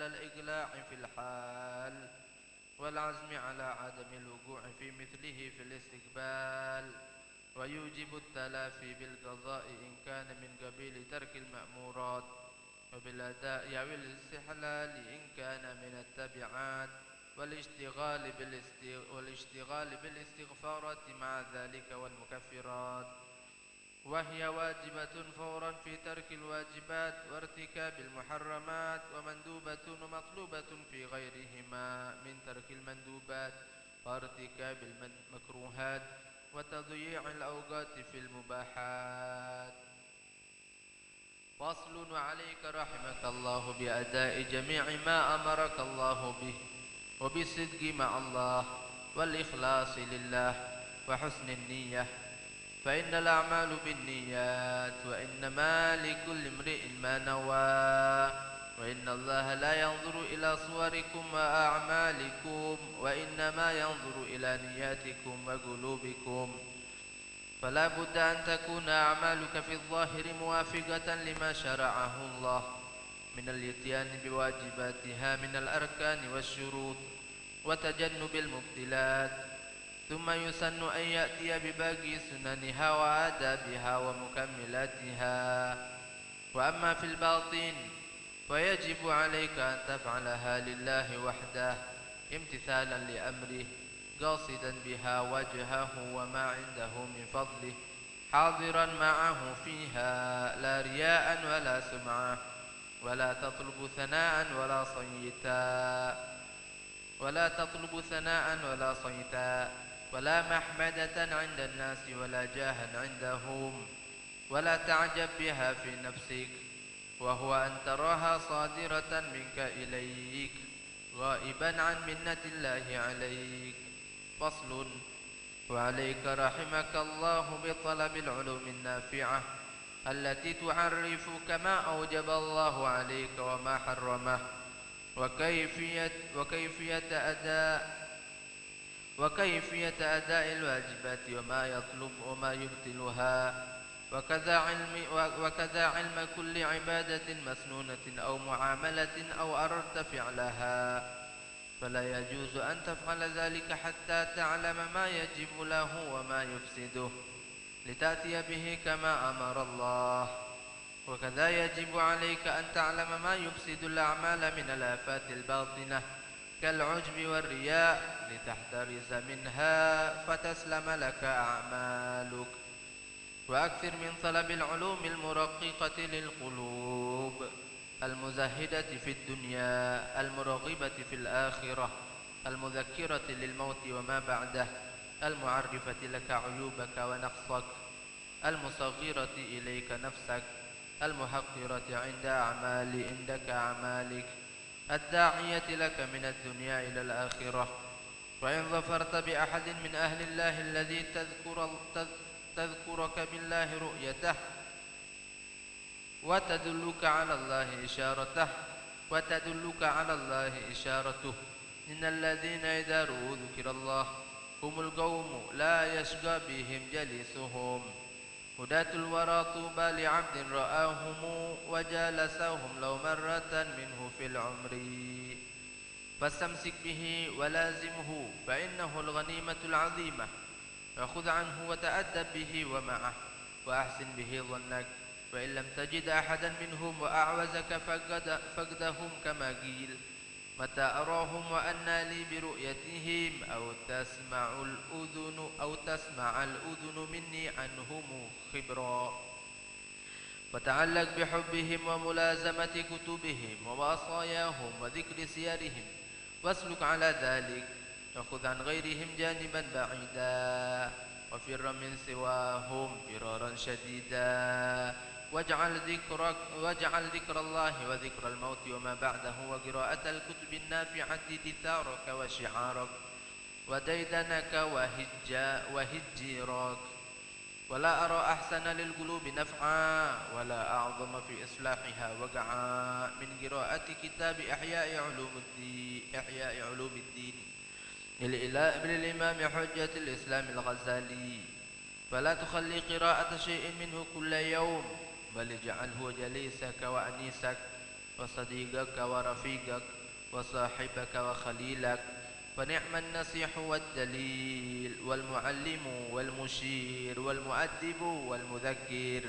الإقلاع في الحال والعزم على عدم الوقوع في مثله في الاستقبال، ويوجب التلافي بالقضاء إن كان من قبيل ترك المأمورات، وبالأداء أو الاستحلال إن كان من التبعات، والاشتغال بالاستغفارات مع ذلك والمكفرات، وهي واجبة فورا في ترك الواجبات وارتكاب المحرمات، ومندوبة ومطلوبة في غيرهما من ترك المندوبات وارتكاب المكروهات وتضييع الأوقات في المباحات. فصل. وعليك رحمك الله بأداء جميع ما أمرك الله به، وبالصدق مع الله والإخلاص لله وحسن النية، فإن الأعمال بالنيات وإنما لكل امرئ ما نوى، وإن الله لا ينظر إلى صوركم وأعمالكم وإنما ينظر إلى نياتكم وقلوبكم، فلا بد أن تكون أعمالك في الظاهر موافقة لما شرعه الله من الاتيان بواجباتها من الأركان والشروط وتجنب المبتلات، ثم يسن أن يأتي بباقي سننها وآدابها ومكملاتها. وأما في الباطن فيجب عليك أن تفعلها لله وحده امتثالا لأمره، قاصدا بها وجهه وما عنده من فضله، حاضرا معه فيها لا رياء ولا سمعة، ولا تطلب ثناء ولا صيتا ولا محمدة عند الناس ولا جاها عندهم، ولا تعجب بها في نفسك، وهو أن تراها صادرة منك إليك غائبا عن منة الله عليك. فصل. وعليك رحمك الله بطلب العلوم النافعة التي تعرفك ما أوجب الله عليك وما حرمه، وكيفية أداء الواجبات وما يطلب وما يبطلها، وكذا علم كل عبادة مسنونة أو معاملة أو أردت فعلها، فلا يجوز أن تفعل ذلك حتى تعلم ما يجب له وما يفسده لتأتي به كما أمر الله. وكذا يجب عليك أن تعلم ما يفسد الأعمال من الآفات الباطنة كالعجب والرياء لتحترز منها فتسلم لك أعمالك. وأكثر من طلب العلوم المرققة للقلوب المزهدة في الدنيا المرغبة في الآخرة المذكرة للموت وما بعده، المعرفة لك عيوبك ونقصك، المصغرة إليك نفسك، المحقرة عندك أعمالك، الداعية لك من الدنيا إلى الآخرة. وإن ظفرت بأحد من أهل الله الذي تذكرك بالله رؤيته وتدلك على الله إشارته، إن الذين إذا رؤوا ذكر الله هم القوم لا يشقى بهم جليسهم، هداة الورى طوبى لعبد رآهم وجالسهم لو مرة منه في العمر، فاستمسك به ولازمه فإنه الغنيمة العظيمة، فخذ عنه وتأدب به ومعه وأحسن به ظنك، وإن لم تجد أحدا منهم وأعوزك فقدهم كما قيل، متى أراهم وأنى لي برؤيتهم أو تسمع الأذن مني عنهم خبرا، وتعلق بحبهم وملازمة كتبهم ووصاياهم وذكر سيرهم واسلك على ذلك، وخذ عن غيرهم جانبا بعيدا، وفر من سواهم فرارا شديدا، واجعل ذكر الله وذكر الموت وما بعده وقراءة الكتب النافعة دثارك وشعارك وديدنك وهجيرك، ولا أرى أحسن للقلوب نفعا ولا أعظم في إصلاحها وقعا من قراءة كتاب إحياء علوم الدين للإمام حجة الإسلام الغزالي، فلا تخلي قراءة شيء منه كل يوم، بل اجعله جليسك وأنيسك وصديقك ورفيقك وصاحبك وخليلك، فنعم النصيح والدليل والمعلم والمشير والمؤدب والمذكر.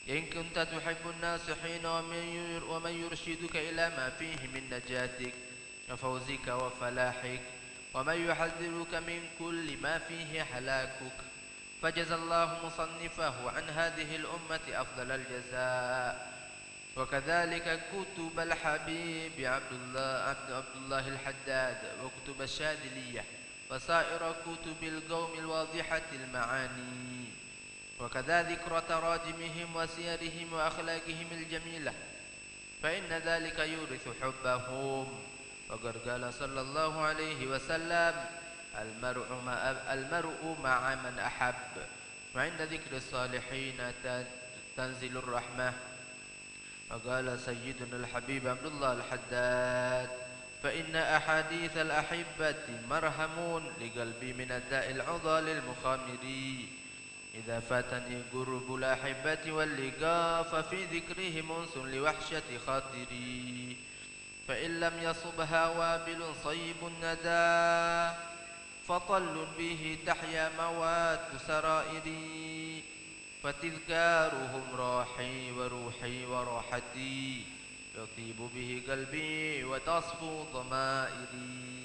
إن كنت تحب الناصحين ومن يرشدك إلى ما فيه من نجاتك وفوزك وفلاحك، ومن يحذرك من كل ما فيه هلاكك، فجزى الله مصنفه عن هذه الأمة أفضل الجزاء. وكذلك كتب الحبيب عبد الله الحداد، وكتب الشاذلية، وسائر كتب القوم الواضحة المعاني، وكذا ذكر تراجمهم وسيرهم وأخلاقهم الجميلة، فإن ذلك يورث حبهم. وقد قال صلى الله عليه وسلم: المرء مع من أحب، وعند ذكر الصالحين تنزل الرحمة. وقال سيدنا الحبيب عبد الله الحداد: فإن أحاديث الأحبة مرهم لقلبي من الداء العضال المخامر، إذا فاتني قرب الأحبة واللقاء، ففي ذكرهم أنس لوحشة خاطري، فإن لم يصبها وابل صيب الندى، فطل به تحيا موات سرائري، فتذكارهم راحي وروحي وراحتي، يطيب به قلبي وتصفو ضمائري.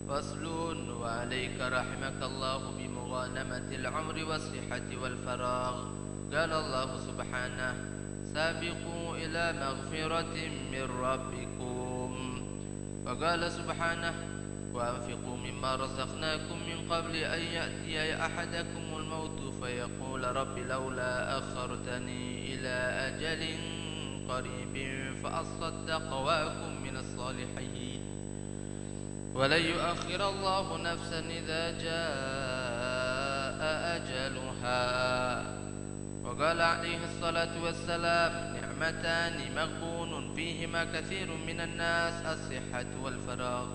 فصل: وعليك رحمك الله بمغانمة العمر والصحة والفراغ. قال الله سبحانه: سابقوا إلى مغفرة من ربكم. وقال سبحانه: وأنفقوا مما رزقناكم من قبل أن يأتي أحدكم الموت فيقول رب لولا أخرتني إلى أجل قريب فأصدق وأكن من الصالحين، ولن يؤخر الله نفسا إذا جاء أجلها. وقال عليه الصلاة والسلام: نعمتان مغبون فيهما كثير من الناس، الصحة والفراغ.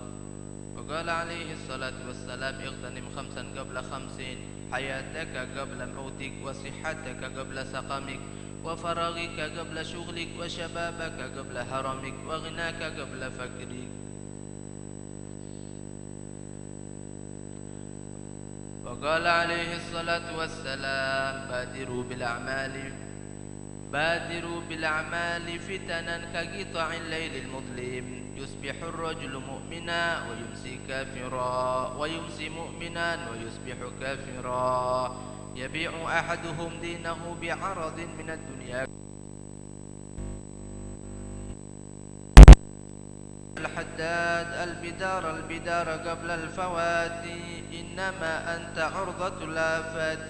وقال عليه الصلاة والسلام: اغتنم 5 قبل 5: حياتك قبل موتك، وصحتك قبل سقمك، وفراغك قبل شغلك، وشبابك قبل هرمك، وغناك قبل فقرك. وقال عليه الصلاة والسلام: بادروا بالأعمال فتنا كقطع الليل المظلم، يصبح الرجل مؤمنا ويمسي كافرا، ويمسي مؤمنا ويصبح كافرا، يبيع أحدهم دينه بعرض من الدنيا. الحداد: البدار قبل الفوات، إنما أنت عرضة الآفات،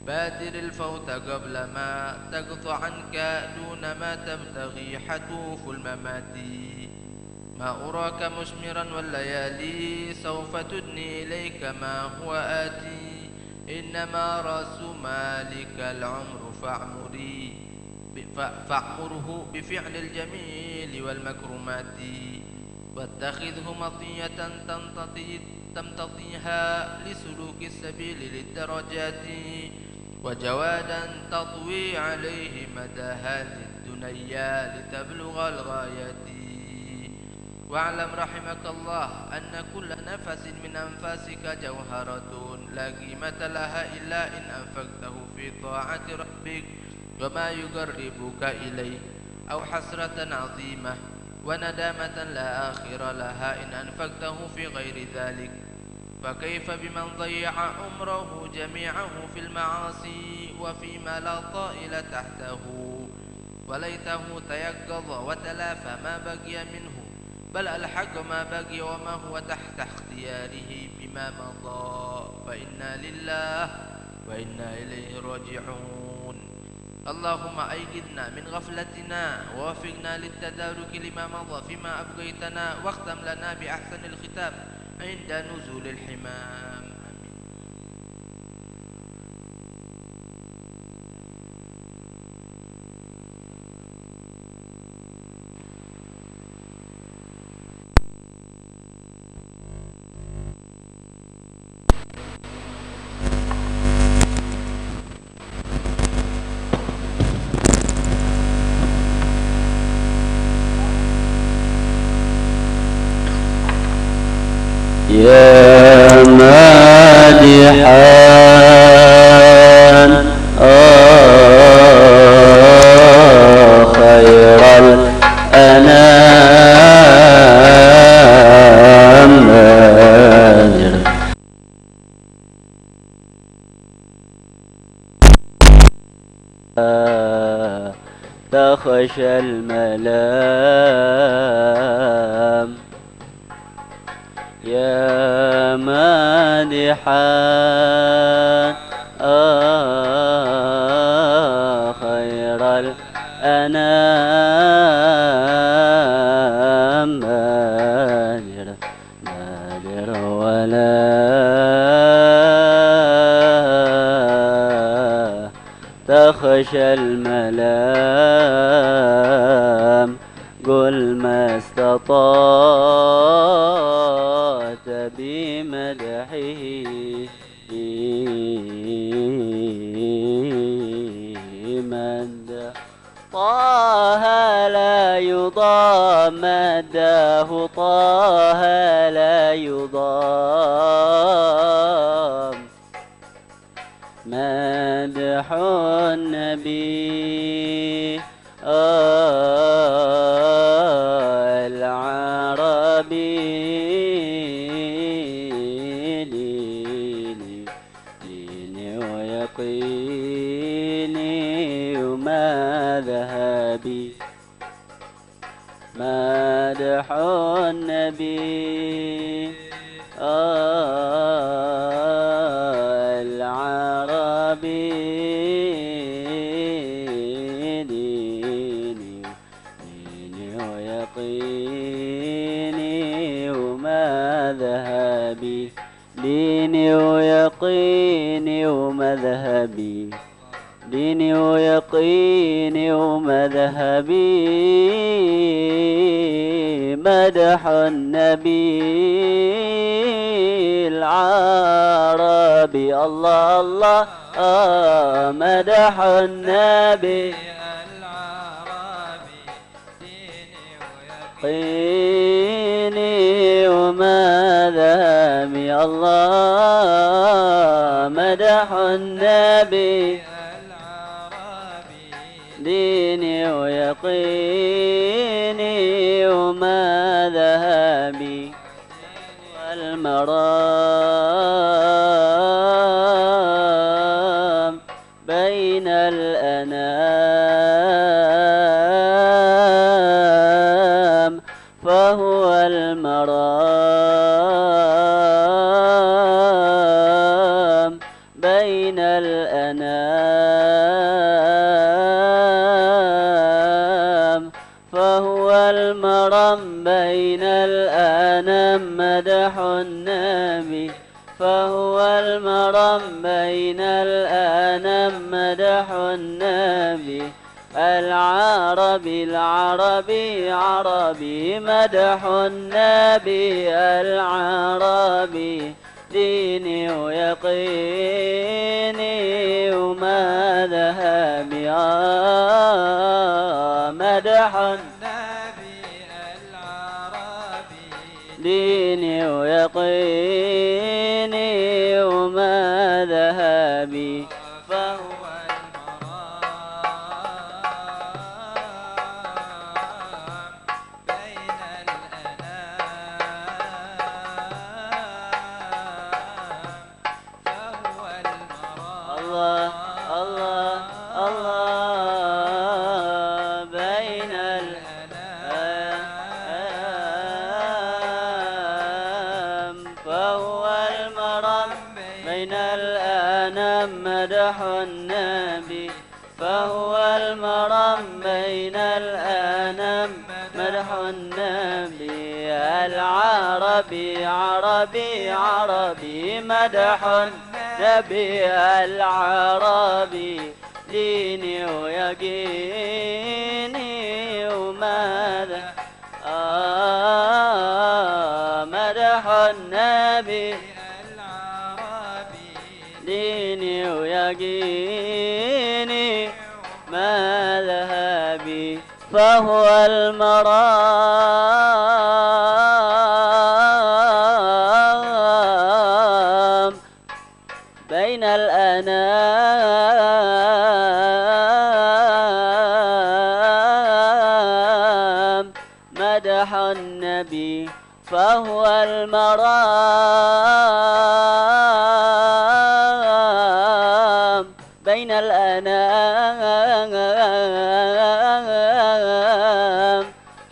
بادر الفوت قبل ما تقطع عنك، دون ما تبتغي حتوف الممات. ما أراك مثمرا والليالي سوف تدني إليك ما هو آتي، إنما رأس مالك العمر فاعمره بفعل الجميل والمكرمات، واتخذه مطية تمتطيها لسلوك السبيل للدرجات، وجوادا تطوي عليه مدى هذه الدنيا لتبلغ الغايات. واعلم رحمك الله أن كل نفس من أنفاسك جوهرة لا قيمة لها إلا إن أنفقته في طاعة ربك وما يقربك إليه، أو حسرة عظيمة وندامة لا آخر لها إن أنفقته في غير ذلك. فكيف بمن ضيع عمره جميعه في المعاصي وفيما لا طائل تحته، وليته تيقظ وتلافى ما بقي منه بل الحق ما بقي وما هو تحت اختياره بما مضى، فإنا لله وإنا إليه راجعون. اللهم أيقظنا من غفلتنا ووفقنا للتدارك لما مضى فيما أبقيتنا، واختم لنا بأحسن الختام عند نزول الحمام. يا مادحا خير الأنام تخشى الملام. يا مادحا خير الأنام بادر ولا تخشى الملام. قل ما استطعت بمدحه مدح طه لا يضام، مداه طه لا يضام. مدح النبي العربي ديني ويقيني ومذهبي. مدح النبي العربي ديني ويقيني ومذهبي. ديني ويقيني ومذهبي. ديني ويقيني ومذهبي. مدح النبي العربي. الله الله مدح النبي العربي. ديني ويقيني ومذهبي. الله مدح النبي ديني ويقيني ومذهبي. والمرام بين الأنام فهو المرام بين الأنام. فهو المرام بين الأنام. مدح النبي فهو المرام بين الأنام. مدح النبي العربي العربي عربي. مدح النبي العربي. ديني ويقيني ومذهبي. مدح النبي العربي. ديني ويقيني ومذهبي. فهو المرام بين الأنام. فهو المرام الله الله الله بين الأنام. فهو المرام بين الأنام مدح النبي فهو المرام بين الأنام مدح النبي العربي عربي عربي مدح النبي العربي ديني ويقيني وماذا مدح النبي العربي ديني ويقيني مذهبي فهو المرام بين الأنام مدح النبي فهو المرام بين الأنام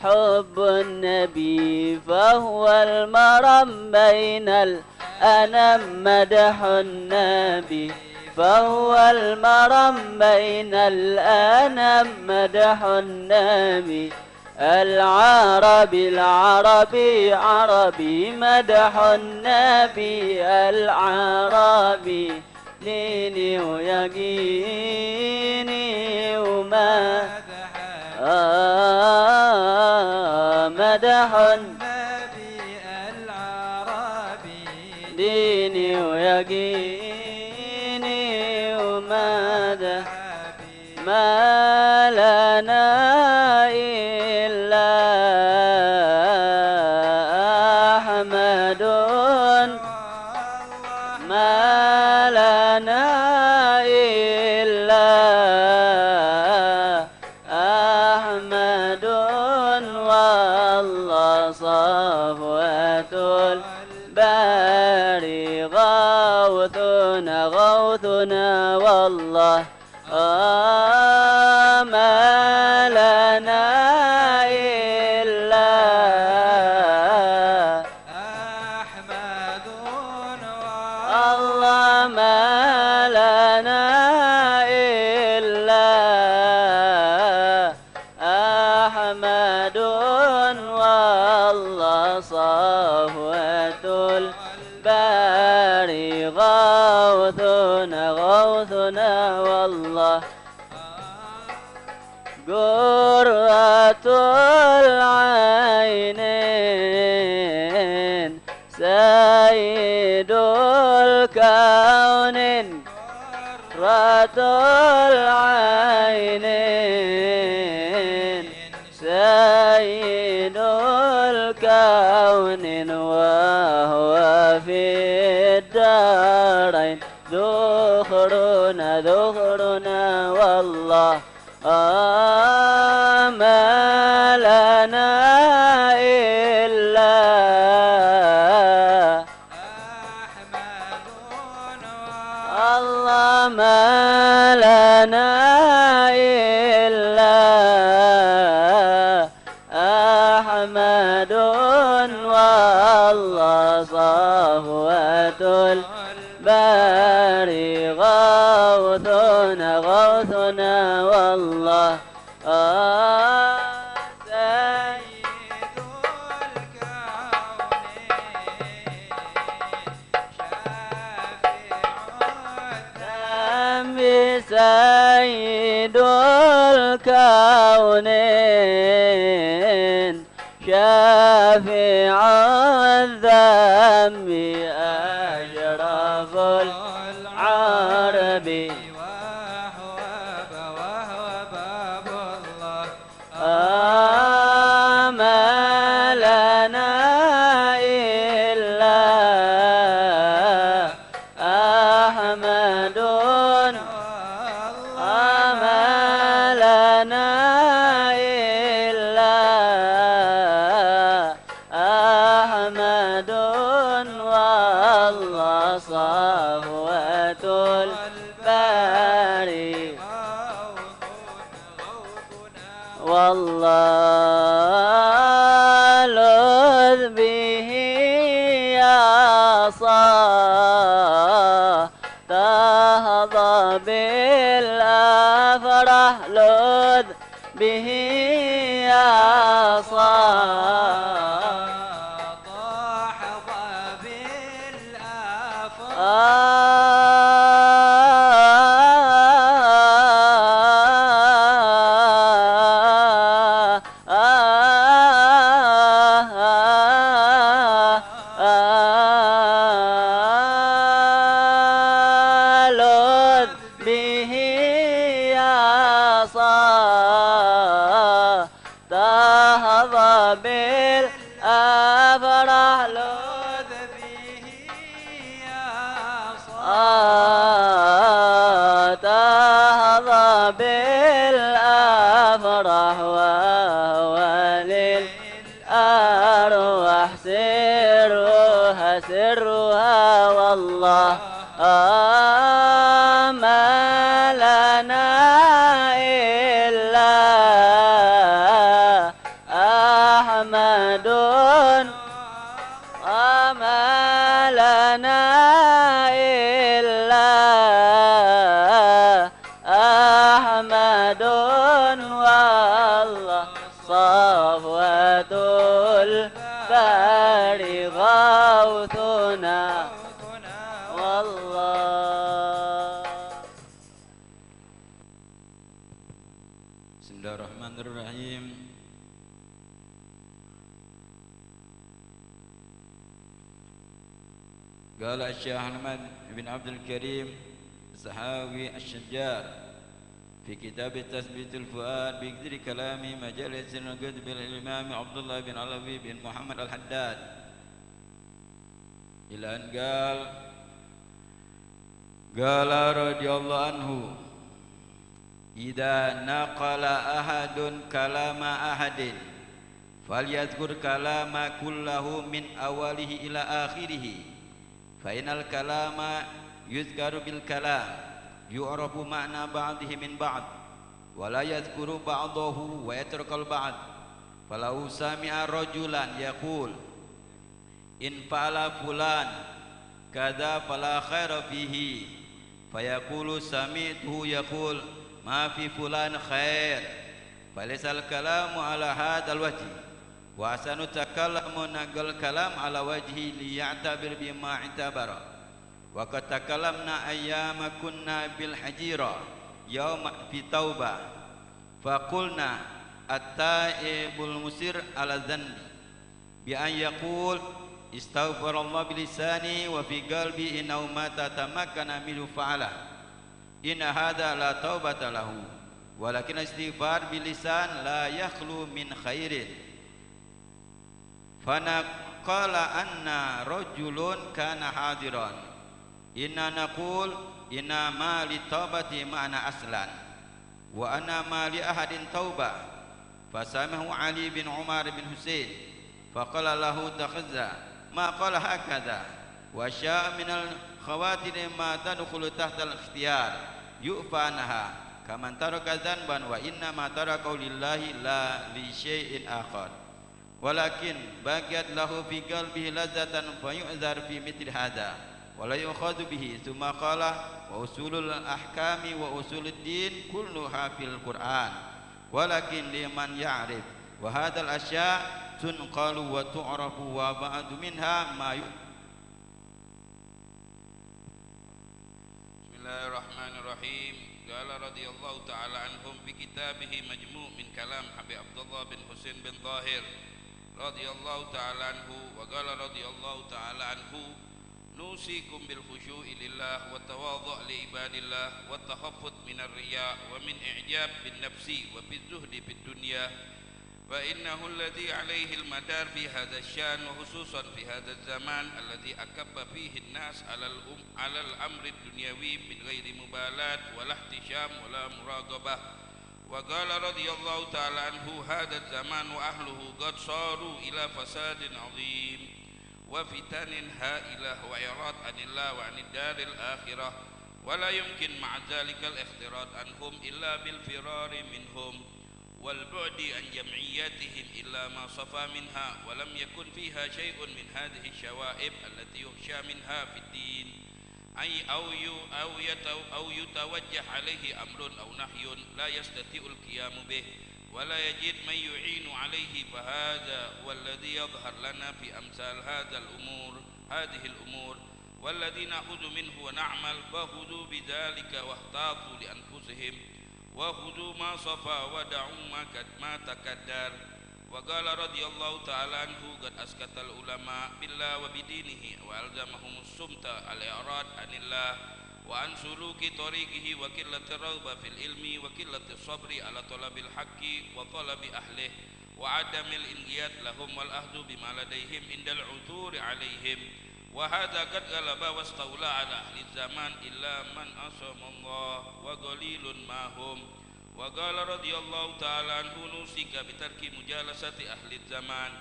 حب النبي فهو المرام بين الأنام مدح النبي فهو المرام بين الأنام مدح النبي العربي العربي عربي مدح النبي العربي ديني ويقيني وما مدح النبي العربي ديني ويقيني وماذا ما لنا إلا أحمد ما لنا إلا أحمد والله صفوة الباري غوثنا غوثنا والله ما لنا إلا أحمد الله ما لنا إلا أحمد والله صفوة الباري غوثنا غوثنا والله قرة العينين سيد الكون قرة العينين سيد الكون وهو في الدارين ذخرنا ذخرنا والله ما لنا إلا أحمد الله ما لنا إلا أحمد والله صفوة الباري غوثنا غوثنا والله سيد الكونين سيد الكونين شافع الذنب أشرف العربي وهو باب الله ما لنا إلا أحمد ما لنا إلا أحمد والله صفوة تهضى بالأفراح لذ به يا طاح بالآفاق لذ به يا تهضى بالأفراح لذ به يا تهضى بالأفراح وهو للأرواح سرها والله ما لنا إلا أحمد وما لنا إلا أحمد والله صفوة البار غوثنا والله. Bismillahirrahmanirrahim. قال الشيخ أحمد بن عبد الكريم الصحاوي الشجار في كتاب تثبيت الفؤاد بقدر كلام مجالس القد بالإمام عبد الله بن علوي بن محمد الحداد إلى أن قال رضي الله عنه إذا نقل أحد كلام أحد فليذكر كلام كله من أوله إلى آخره فإن الكلام يذكر بالكلام يعرف معنى بعضه من بعض ولا يذكر بعضه ويترك البعض فلو سمع رجلا يقول إن فعل فلان كذا فلا خير فيه فيقول سمعته يقول ما في فلان خير فليس الكلام على هذا الوجه وأحسن تكلم نقل الكلام على وجهه ليعتبر بما اعتبر وقد تكلمنا أيام كنا بالحجيرة يوم في توبة فقلنا التائب المسر على الذنب بأن يقول استغفر الله بلساني وفي قلبي إنه ما تتمكن منه فعله إن هذا لا توبة له ولكن استغفار بلسان لا يخلو من خير فنقال أن رجل كان حاضرا إنا نقول إن ما للتوبة معنى أصلا وأنا ما لأحد توبة فسامه علي بن عمر بن حسين فقال له تخزى ما قال هكذا وشاء من الخواتر ما تدخل تحت الاختيار يؤفى عنها كمن ترك ذنبا وإنما تركه لله لا لشيء آخر ولكن بقيت له في قلبه لذة فيؤذر في مثل هذا ولا يؤخذ به ثم قال وأصول الأحكام وأصول الدين كلها في القرآن ولكن لمن يعرف وهذا الأشياء تنقل وتعرف وبعض منها ما بسم الله الرحمن الرحيم قال رضي الله تعالى عنهم في كتابه مجموع من كلام حبيب عبد الله بن حسين بن طاهر رضي الله تعالى عنه وقال رضي الله تعالى عنه نوصيكم بالخشوع لله والتواضع لعباد الله والتخفض من الرياء ومن إعجاب بالنفس وبالزهد في الدنيا فإنه الذي عليه المدار في هذا الشأن وخصوصا في هذا الزمان الذي أكب فيه الناس على الأمر الدنيوي من غير مبالاة ولا احتشام ولا مراقبة وقال رضي الله تعالى عنه هذا الزمان وأهله قد صاروا إلى فساد عظيم وفتن هائلة وإعراض عن الله وعن الدار الآخرة ولا يمكن مع ذلك الاختراط عنهم إلا بالفرار منهم والبعد عن جمعياتهم إلا ما صفى منها ولم يكن فيها شيء من هذه الشوائب التي يخشى منها في الدين أو يتوجه عليه أمر أو نهي لا يستطيع القيام به ولا يجد من يعين عليه، فهذا هو الذي يظهر لنا في أمثال هذه الأمور والذي نأخذ منه ونعمل، فخذوا بذلك واحتاطوا لأنفسهم وخذوا ما صفى ودعوا ما تكدر. وقال رضي الله تعالى عنه: قد أسكت العلماء بالله وبدينه وألزمهم الصمت الإعراض عن الله وعن سلوك طريقه وقلة الرغبة في العلم وقلة الصبر على طلب الحق وطلب أهله وعدم الانقياد لهم والأخذ بما لديهم عند العثور عليهم، وهذا قد غلب واستولى على أهل الزمان إلا من عصم الله وقليل ما هم. وقال رضي الله تعالى عنه: نوصيك بترك مجالسة أهل الزمان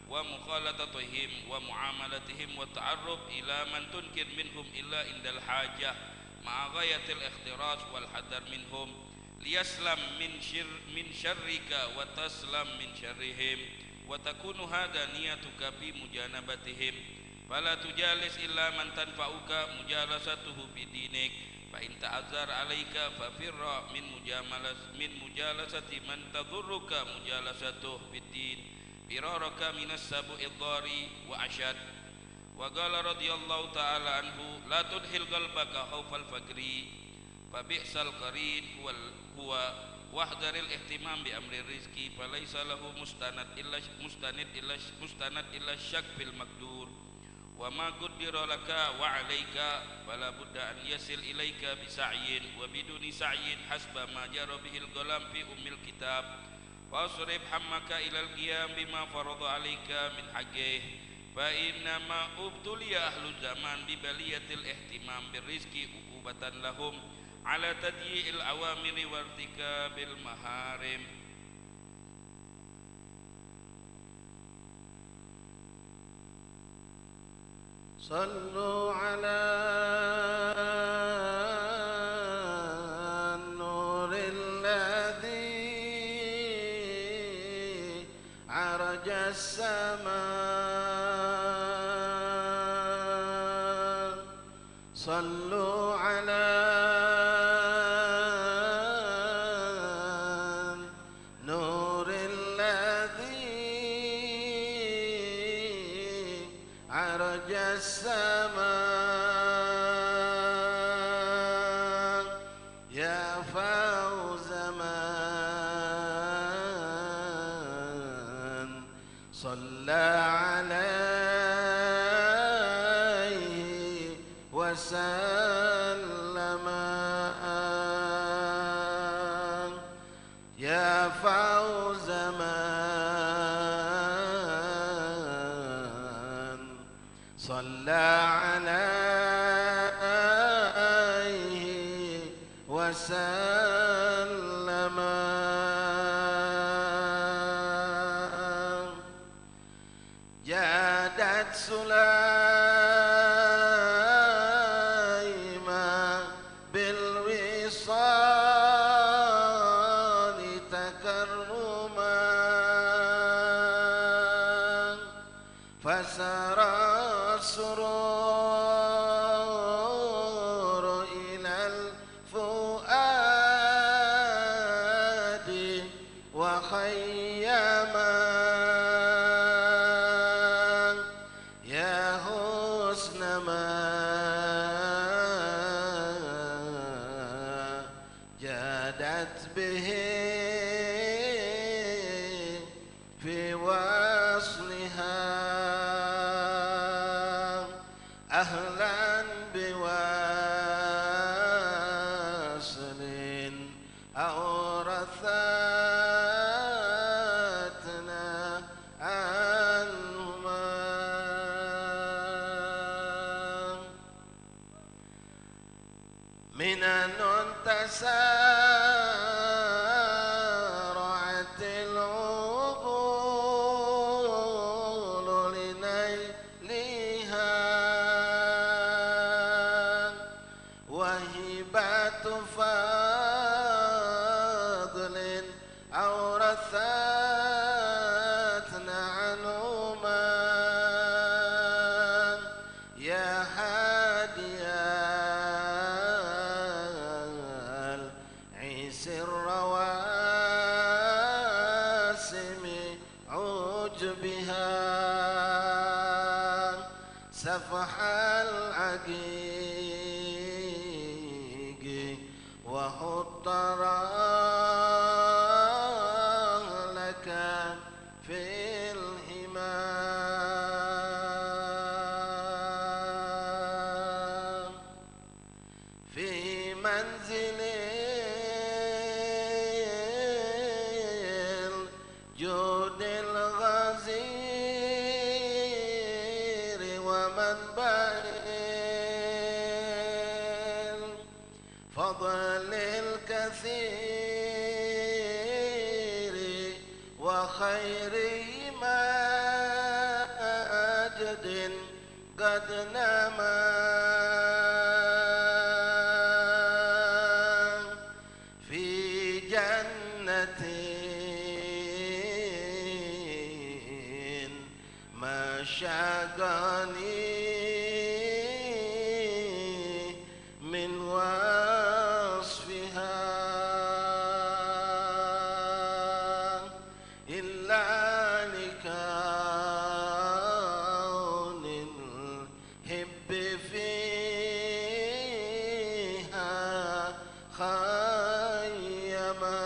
ومخالطتهم ومعاملتهم والتعرف إلى من تنكر منهم إلا عند الحاجة مع غاية الاحتراز والحذر منهم ليسلم من شرك وتسلم من شرهم، وتكون هذا نيتك في مجانبتهم، فلا تجالس إلا من تنفعك مجالسته في دينك، فإن تعذر عليك ففر من مجالسة من تضرك مجالسته في الدين فرارك من السبع الضار وأشد. وقال رضي الله تعالى عنه: لا تدخل قلبك خوف الفقر فبئس القرين هو واحذر الاهتمام بأمر الرزق فليس له مستند إلا الشك في المقدور، وما قدر لك وعليك فلا بد أن يصل إليك بسعي، وبدون سعي حسب ما جرى به الغلام في الكتاب، فاصرف همك إلى القيام بما فرض عليك من حقه، فإنما ابتلي أهل الزمان ببلية الاهتمام بالرزق عقوبة لهم على تضييع الأوامر وارتكاب المحارم. صلوا على النور الذي عرج السماء، صلوا على النور الذي عرج السماء، يا فوز من صلى عليه وسلم، يا فوز من صلى عليه وسلم. جادت سليمان بالوصال تكرما، فسرى السرور إلى الفؤاد وخيما، يا حسن ما جادت به في وصلها، أهلا بواصل أورثتنا عنهما. منن تسارعت العقول لنيلها، وهبة فضل أورثتنا العقيق وحط لك في الهمام في منزل الجود الغزير ومنبع الفضل الكثير وخير ماجد قد نما في جنة ما شاقني من وصفها إلا لكون الحب فيها خيما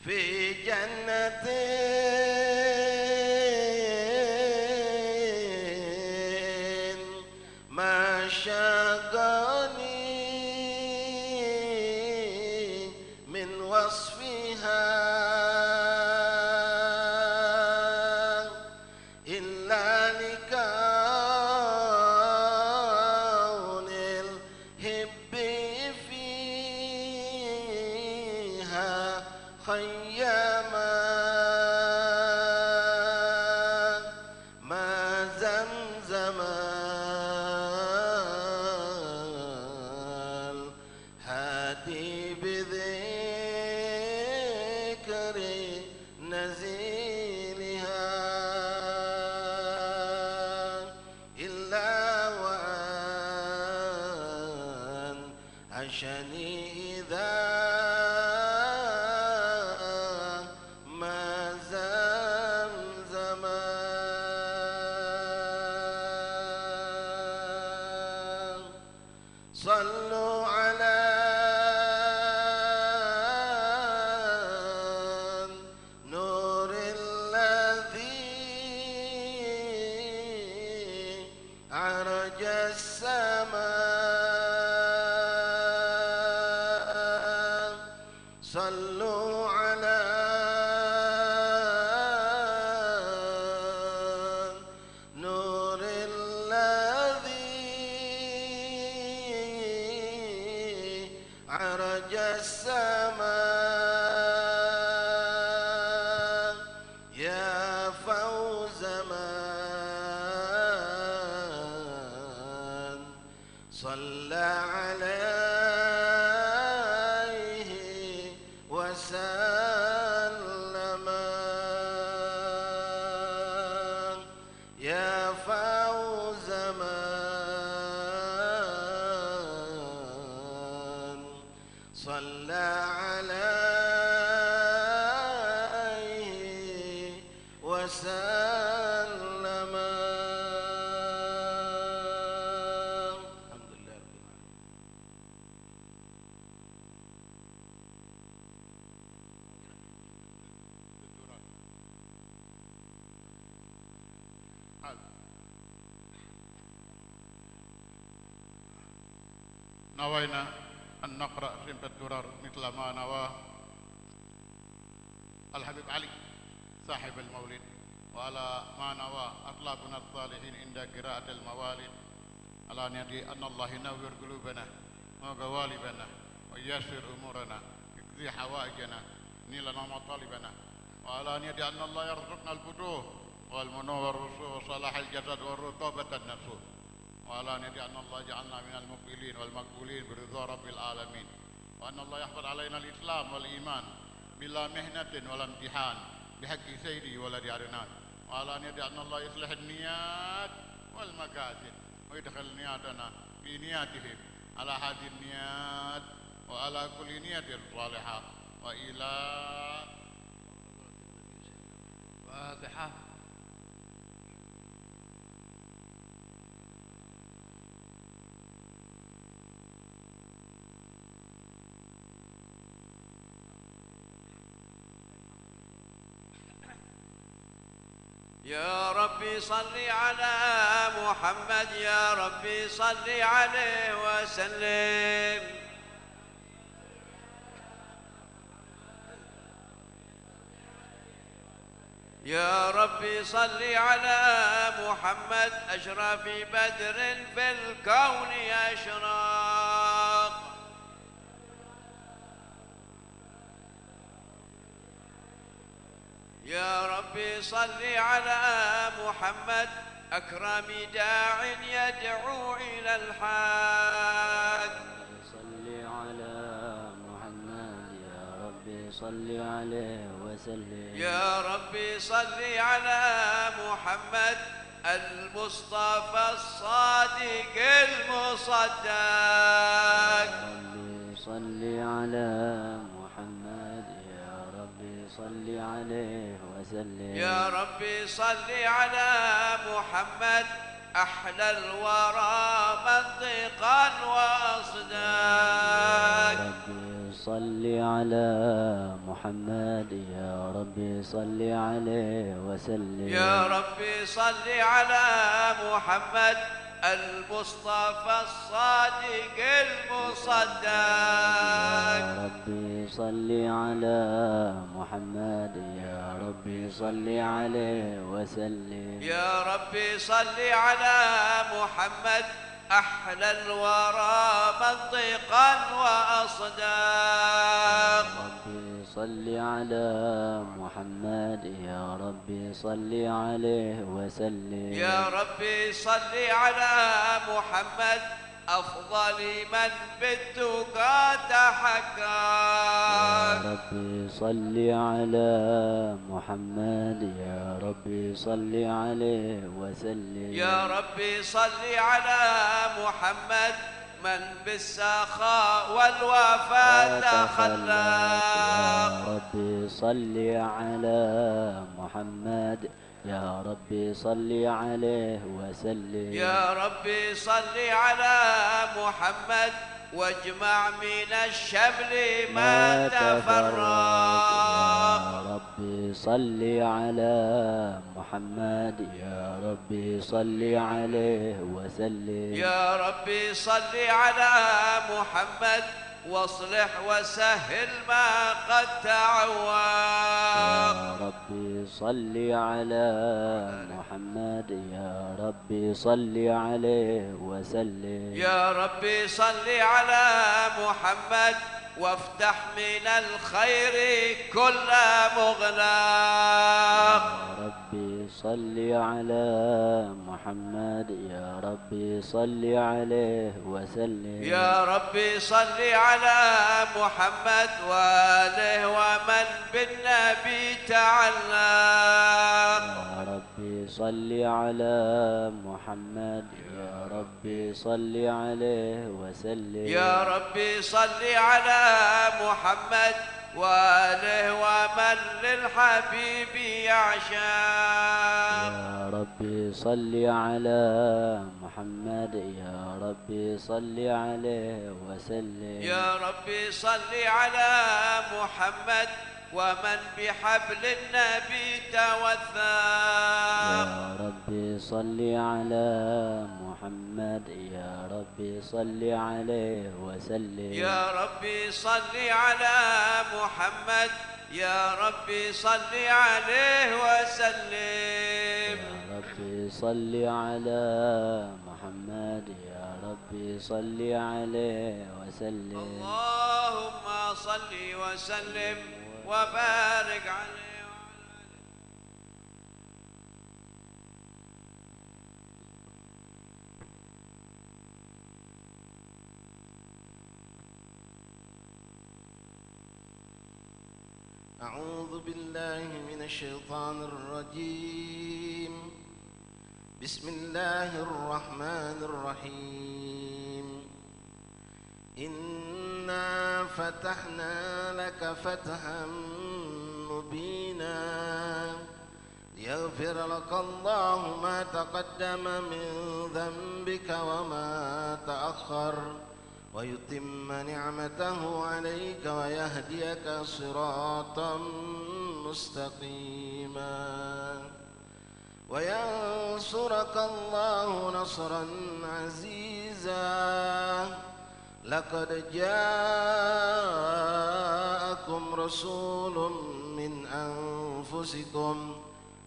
في جنة ما شاقني من وصفها إلا لكون الحب فيها خيما ما زمزم الهادي بذكر نزيلها إلا وأن عشني إذا ما زمزم صلوا على النور الذي عرج السماء صلوا على نور الذي عرج السماء يا فوز من صلى عليه وسلم يا فوز من صلى عليه وسلم الحمد لله رب العالمين. نوينا أن نقرأ رمب الدرر مثل ما نواه الحبيب علي صاحب المولد، وعلى ما نوى أطلابنا الصالحين عند قراءة الموالد، على أن الله ينور قلوبنا وقوالبنا ويسر أمورنا يقضي حوائجنا نيل لنا مطالبنا، وعلى أن الله يرزقنا الفتوح والمنور والرسوخ وصلاح الجسد والرطوبة النفوس، وعلى أن الله يجعلنا من المقبلين والمقبولين برضا رب العالمين، وأن الله يحفظ علينا الإسلام والإيمان بلا مهنة ولا امتحان بحق سيدي ولد عدنان، وعلى أن الله يصلح النيات والمقاصد ويدخل نياتنا في نياتهم على هذه النيات وعلى كل نية صالحة وإلى الفاتحة. يا ربي صل على محمد، يا ربي صل عليه وسلم. يا ربي صل على محمد، أشرف بدر في الكون أشراق. يا ربي صل على محمد، أكرم داع يدعو إلى الحق. صل على محمد يا ربي صل عليه وسلم. يا ربي صل على محمد، المصطفى الصادق المصدق. يا ربي صل على محمد يا ربي صل عليه وسلم. يا ربي صل على محمد، أحلى الورى منطقا وأصداق. يا ربي صل على محمد يا ربي صل عليه وسلم. يا ربي صل على محمد، المصطفى الصادق المصدق. يا ربي صل على محمد يا ربي صل عليه وسلم. يا ربي صل على محمد، أحلى الورى منطقا وأصداق. يا ربي صل على محمد يا ربي صل عليه وسلم. يا ربي صل على محمد، أفضل من بالتقى تحقق. يا ربي صل على محمد يا ربي صل عليه وسلم. يا ربي صل على محمد، من بالسخاء والوفاء تخلق. يا ربي صل على محمد يا ربي صل عليه وسلم. يا ربي صل على محمد، واجمع من الشمل ما تفرق. يا ربي صل على محمد يا ربي صل عليه وسلم. يا ربي صل على محمد، واصلح وسهل ما قد تعوق. يا ربي صل على محمد يا ربي صل عليه وسلم. يا ربي صل على محمد، وافتح من الخير كل مغلاق. يا ربي صل على محمد يا ربي صل عليه وسلم. يا ربي صل على محمد وآله ومن بالنبي تعلق. يا ربي صل على محمد يا ربي صل عليه وسلم. يا ربي صل على محمد وآله ومن للحبيب يعشق. يا ربي صل على محمد يا ربي صل عليه وسلم. يا ربي صل على محمد ومن بحبل النبي توثق. يا ربي صل على محمد يا ربي صل عليه وسلم. يا ربي صل على محمد، يا ربي صل عليه وسلم. يا ربي صل على محمد يا ربي صل عليه وسلم. اللهم صل وسلم وبارك عليه وعلى آله. أعوذ بالله من الشيطان الرجيم. بسم الله الرحمن الرحيم. إنا فتحنا لك فتحا مبينا ويغفر لك الله ما تقدم من ذنبك وما تأخر ويتم نعمته عليك ويهديك صراطا مستقيما وينصرك الله نصرا عزيزا لقد جاءكم رسول من أنفسكم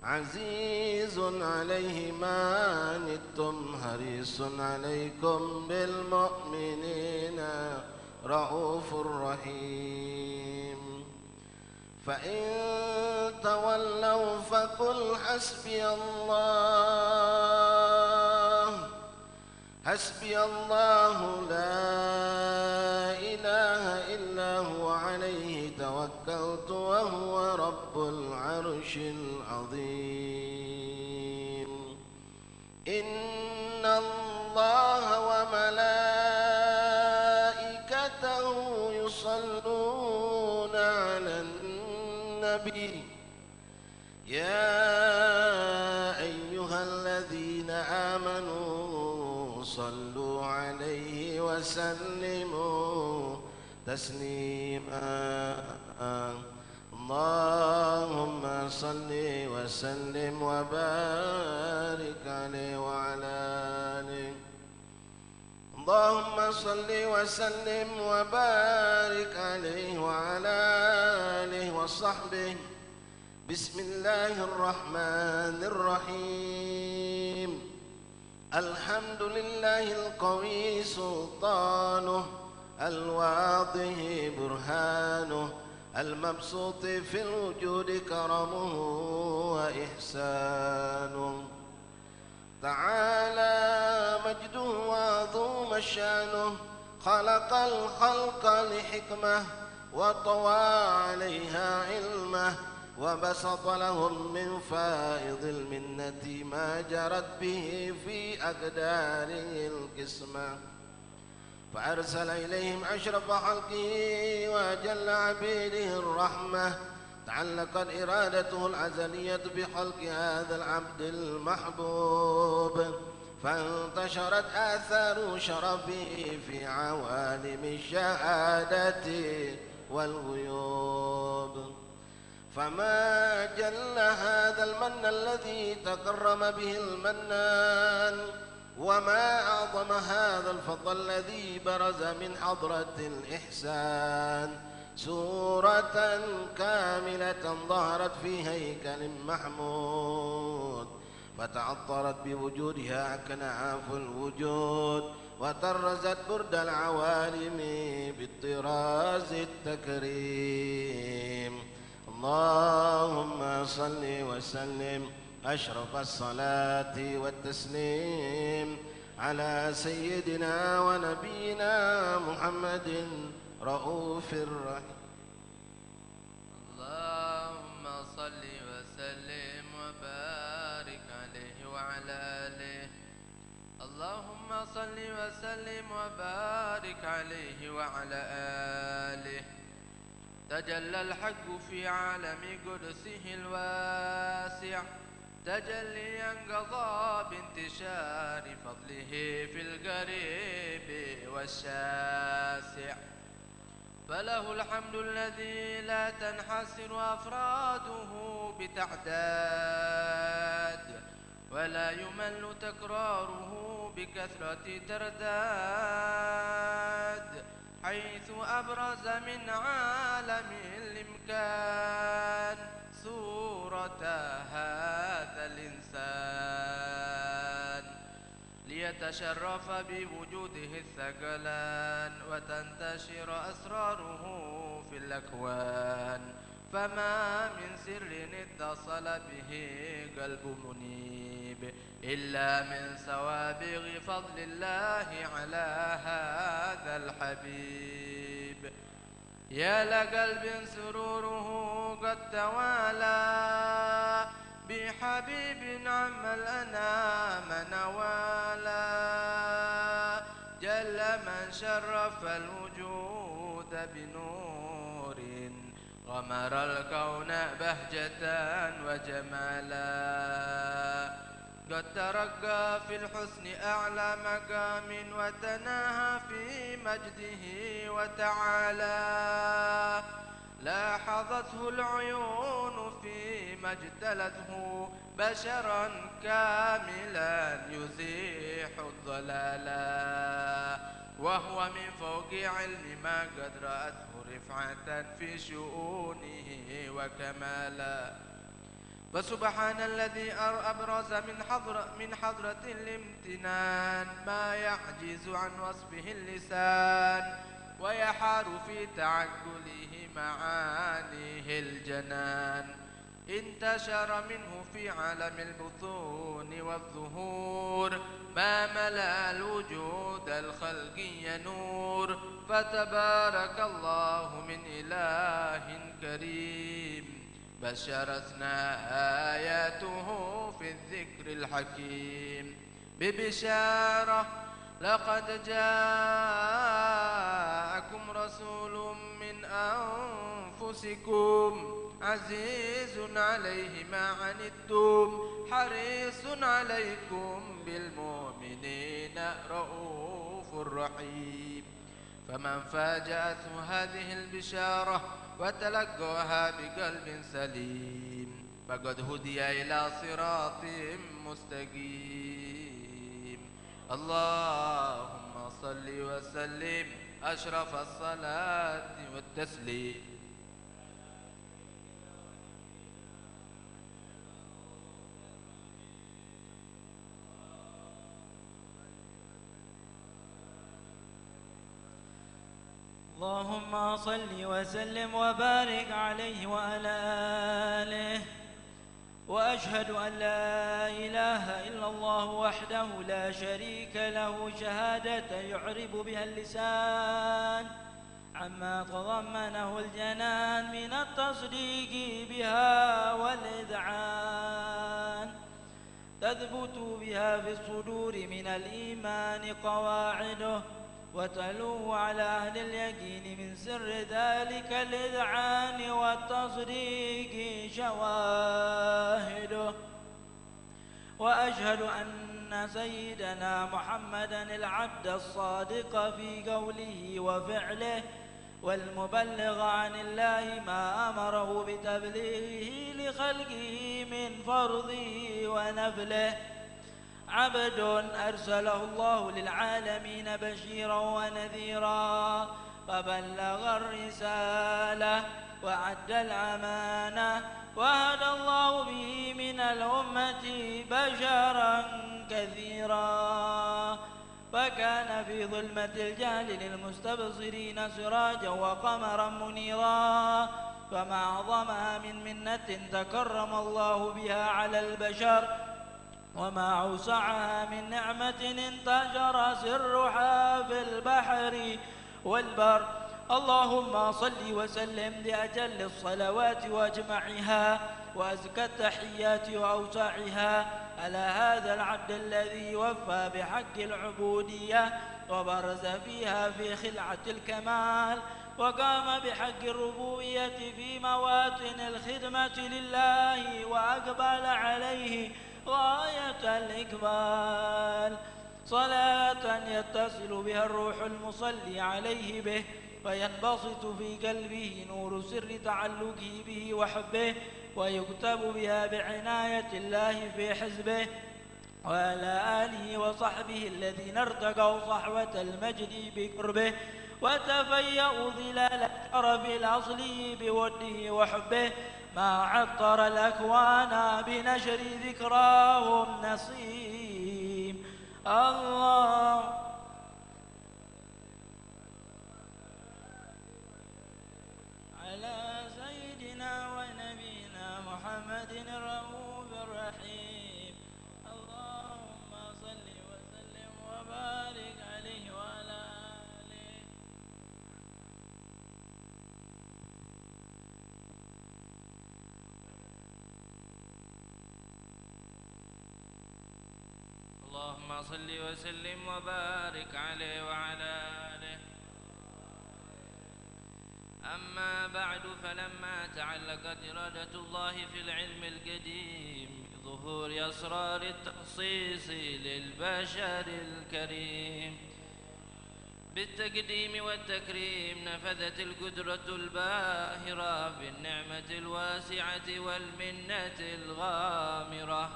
عزيز عليه ما عنتم حريص عليكم بالمؤمنين رؤوف رحيم فإن تولوا فقل حسبي الله لا إله إلا هو عليه توكلت وهو رب العرش العظيم إن الله وملائكته يصلون على النبي يا أيها الذين آمنوا صلوا عليه وسلموا تسليما اللهم صل وسلم وبارك عليه وعلى آله اللهم صل وسلم وبارك عليه وعلى آله وصحبه بسم الله الرحمن الرحيم الحمد لله القوي سلطانه الواضح برهانه المبسوط في الوجود كرمه وإحسانه تعالى مجده وعظوم شانه خلق الخلق لحكمة وطوى عليها علمه وبسط لهم من فائض المنة ما جرت به في أقداره القسمة فأرسل إليهم أشرف خلقه وأجل عبيده الرحمة تعلقت إرادته الأزلية بخلق هذا العبد المحبوب فانتشرت آثار شرفه في عوالم الشهادة والغيوب فما جل هذا المن الذي تكرم به المنان وما أعظم هذا الفضل الذي برز من حضرة الإحسان سورة كاملة ظهرت في هيكل محمود فتعطرت بوجودها أكناف الوجود وطرزت برد العوالم بالطراز التكريم اللهم صل وسلم أشرف الصلاة والتسليم على سيدنا ونبينا محمد رؤوف الرحيم اللهم صل وسلم وبارك عليه وعلى آله اللهم صل وسلم وبارك عليه وعلى آله تجلى الحق في عالم قدسه الواسع تجليا قضى بانتشار فضله في القريب والشاسع فله الحمد الذي لا تنحصر أفراده بتعداد ولا يمل تكراره بكثرة ترداد حيث أبرز من عالم الإمكان صورة هذا الإنسان ليتشرف بوجوده الثقلان وتنتشر أسراره في الأكوان فما من سر اتصل به قلب منيب إلا من سوابغ فضل الله على هذا الحبيب يا لقلب سروره قد توالى بحبيب عم الأنام نوالا جل من شرف الوجود بنور غمر الكون بهجة وجمالا قد ترقى في الحسن أعلى مقام وتناهى في مجده وتعالى لاحظته العيون فيما اجتلته بشرا كاملا يزيح الضلالا وهو من فوق علم ما قد رأته رفعة في شؤونه وكمالا فسبحان الذي أبرز من حضرة الامتنان ما يعجز عن وصفه اللسان ويحار في تعقله معانيه الجنان انتشر منه في عالم البطون والظهور ما ملأ الوجود الخلقي نور فتبارك الله من إله كريم بشرتنا آياته في الذكر الحكيم ببشارة لقد جاءكم رسول من أنفسكم عزيز عليه ما عنتم حريص عليكم بالمؤمنين رؤوف رحيم فمن فاجأته هذه البشارة وتلقاها بقلب سليم فقد هدي إلى صراط مستقيم اللهم صل وسلم أشرف الصلاة والتسليم اللهم صل وسلم وبارك عليه وعلى آله وأشهد أن لا إله إلا الله وحده لا شريك له شهادة يعرب بها اللسان عما تضمنه الجنان من التصديق بها والإذعان تثبت بها في الصدور من الإيمان قواعده وتلو على أهل اليقين من سر ذلك الإذعان والتصديق شواهده وأشهد أن سيدنا محمدًا العبد الصادق في قوله وفعله والمبلغ عن الله ما أمره بتبليغه لخلقه من فرضه ونفله عبد أرسله الله للعالمين بشيرا ونذيرا فبلغ الرسالة وأدى الأمانة وهدى الله به من الأمة بشرا كثيرا فكان في ظلمة الجهل للمستبصرين سراجا وقمرا منيرا فما أعظمها من منة تكرم الله بها على البشر وما أوسعها من نعمة انتشر سرها في البحر والبر اللهم صل وسلم لأجل الصلوات وأجمعها وأزكى التحيات وأوسعها على هذا العبد الذي وفى بحق العبودية وبرز فيها في خلعة الكمال وقام بحق الربوبية في مواطن الخدمة لله وأقبل عليه غاية الإقبال صلاة يتصل بها الروح المصلي عليه به فينبسط في قلبه نور سر تعلقه به وحبه ويكتب بها بعناية الله في حزبه وعلى آله وصحبه الذين ارتقوا صحوة المجد بقربه وتفيأوا ظلال الشرف الأصلي بوده وحبه ما عطر الأكوان بنشر ذكراه النصيم الله على سيدنا ونبينا محمد الرؤوف الرحيم اللهم صل وسلم وبارك عليه وعلى آله اللهم صل وسلم وبارك عليه وعلى آله أما بعد، فلما تعلقت إرادة الله في العلم القديم ظهور أسرار التخصيص للبشر الكريم بالتقديم والتكريم، نفذت القدرة الباهرة بالنعمة الواسعة والمنة الغامرة.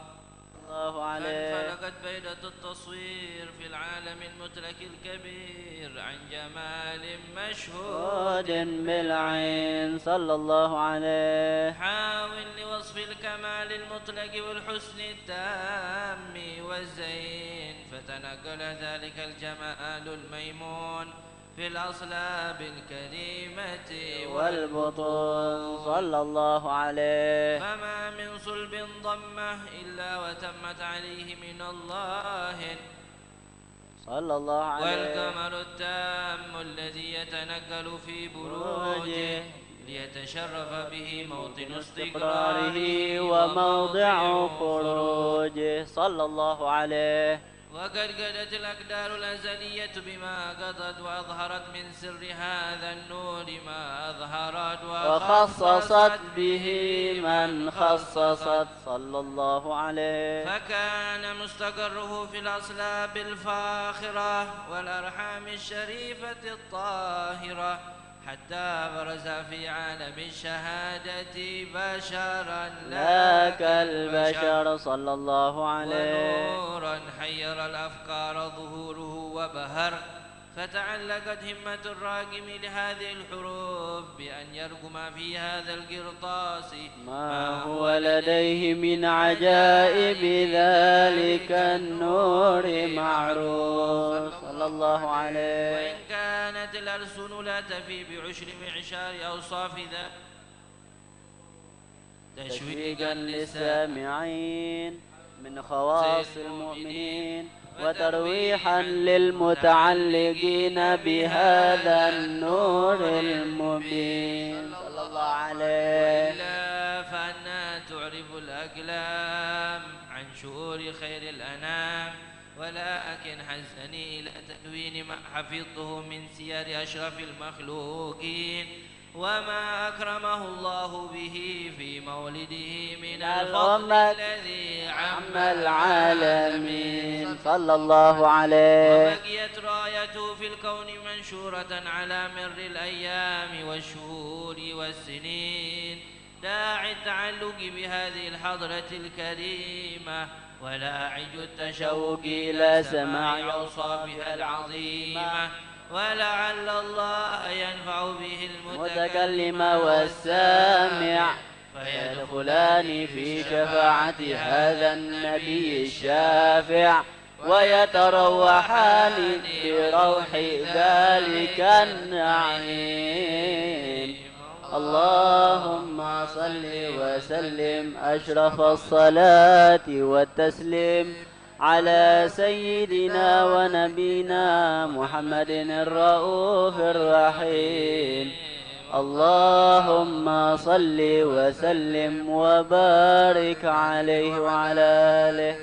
الله عليه. فانفلقت بيدة التصوير في العالم المترك الكبير عن جمال مشهود بالعين صلى الله عليه. حاول لوصف الكمال المطلق والحسن التام والزين، فتنقل ذلك الجمال الميمون في الأصلاب الكريمة والبطون صلى الله عليه. فما من صلب ضمه إلا وتمت عليه من الله صلى الله عليه. والقمر التام الذي يتنقل في بروجه ليتشرف به موطن استقراره وموضع خروجه صلى الله عليه. وقد قدت الأقدار الأزلية بما قضت، وأظهرت من سر هذا النور ما أظهرت، وخصصت به من خصصت صلى الله عليه. فكان مستقره في الأصلاب الفاخرة والأرحام الشريفة الطاهرة، حتى برز في عالم الشهادة بشرا لا كالبشر صلى الله عليه. ونورا حير الأفكار ظهوره وبهر، فتعلقت همة الراقم لهذه الحروف بأن يرقم في هذا القرطاس ما هو لديه من عجائب ذلك النور معروف صلى الله عليه. وإن كانت الألسن لا تفي بعشر معشار أوصاف ذا تشويقا للسامعين من خواص المؤمنين، وترويحا للمتعلقين بهذا النور المبين صلى الله عليه. إلا فأنا تعرف الأقلام عن شؤور خير الأنام، ولكن حزني إلى تدوين ما حفظته من سير أشرف المخلوقين وما أكرمه الله به في مولده من الفضل الذي عم العالمين صلى الله عليه. وبقيت رايته في الكون منشورة على مر الأيام والشهور والسنين، داعي التعلق بهذه الحضرة الكريمة ولاعج التشوق إلى سماع أوصافها العظيمة، ولعل الله ينفع به المتكلم والسامع فيدخلان في شفاعة هذا النبي الشافع، ويتروحان بروح ذلك النعيم. اللهم صل وسلم أشرف الصلاة والتسليم على سيدنا ونبينا محمد الرؤوف الرحيم. اللهم صل وسلم وبارك عليه وعلى آله.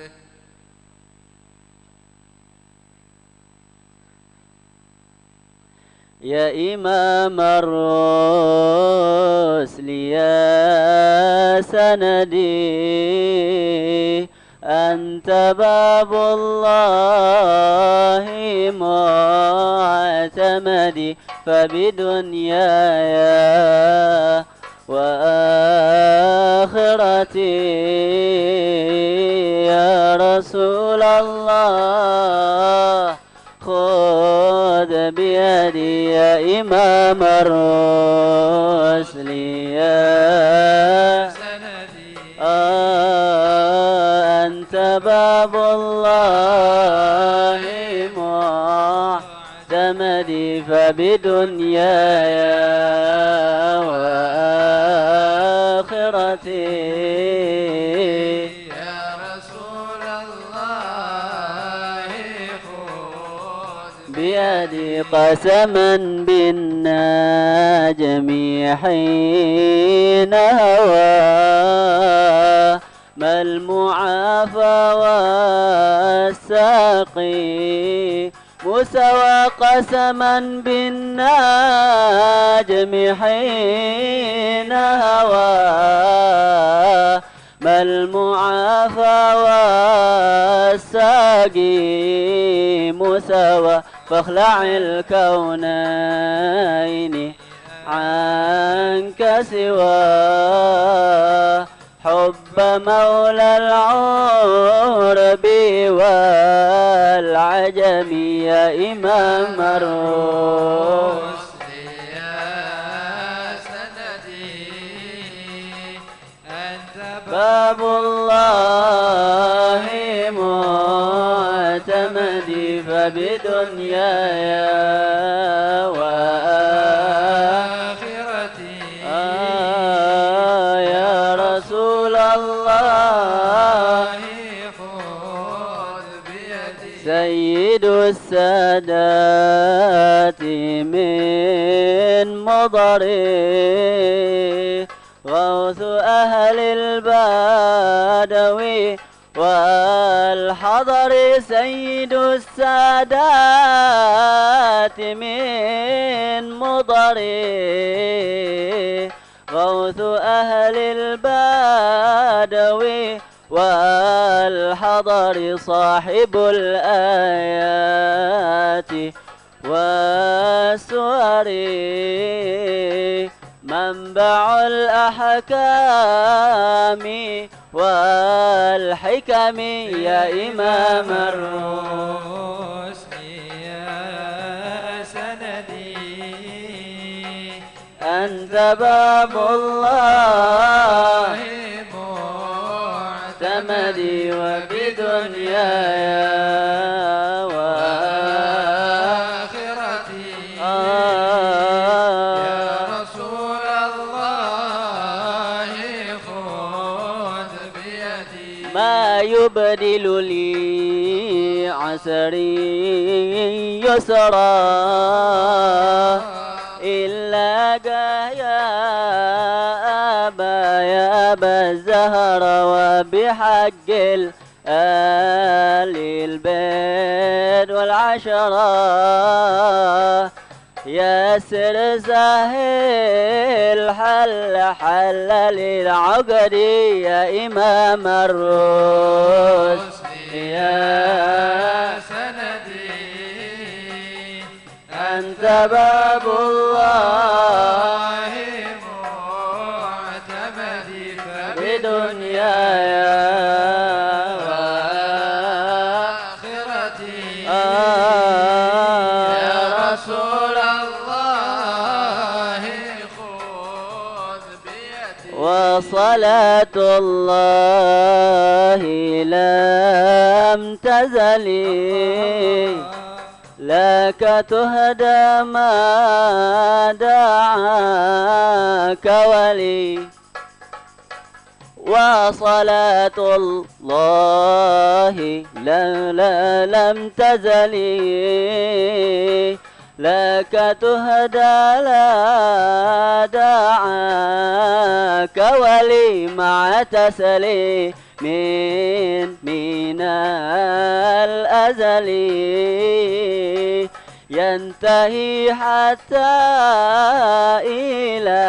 يا إمام الرسل يا سندي، أنت باب الله معتمدي، فبدنياي وآخرتي يا رسول الله خذ بيدي يا إمام الرسل يا سندي، أنت باب الله معتمدي، فبدنياي وآخرتي بيدي قسما بالنجم حين هوى، ما المعافى والساقي مسوى قسما بالنجم حين هوى ما المعافى والساقي مسوى فاخلع الكونين عنك سوى حب مولى العرب والعجم يا إمام الرسل يا سندي أنت باب الله معتمدي فبدنياي وآخرتي يا رسول الله خذ بيدي سيد السادات من مضري غوث أهل البدوي والحضر سيد السادات من مضري غوث أهل البدوي والحضر صاحب الآيات والسور منبع الأحكام والحكم يا إمام الرسل يا سندي أنت باب الله معتمدي وبدنياي وآخرتي يا رسول الله خذ بيدي ما يبدل لي عسري يسرا إلا يا أبا الزهر وبحق آل البيت والعشرة ياسر سهل حل للعقد يا إمام الرسل يا سندي أنت باب الله معتمدي فبدنياي وآخرتي يا رسول الله خذ بيدي وصلاة الله لم تزلي لك تهدى ما دعاك ولي وصلاة الله لم تزلي لك تهدى لا دعاك ولي مع تسلي من الأزل ينتهي حتى إلى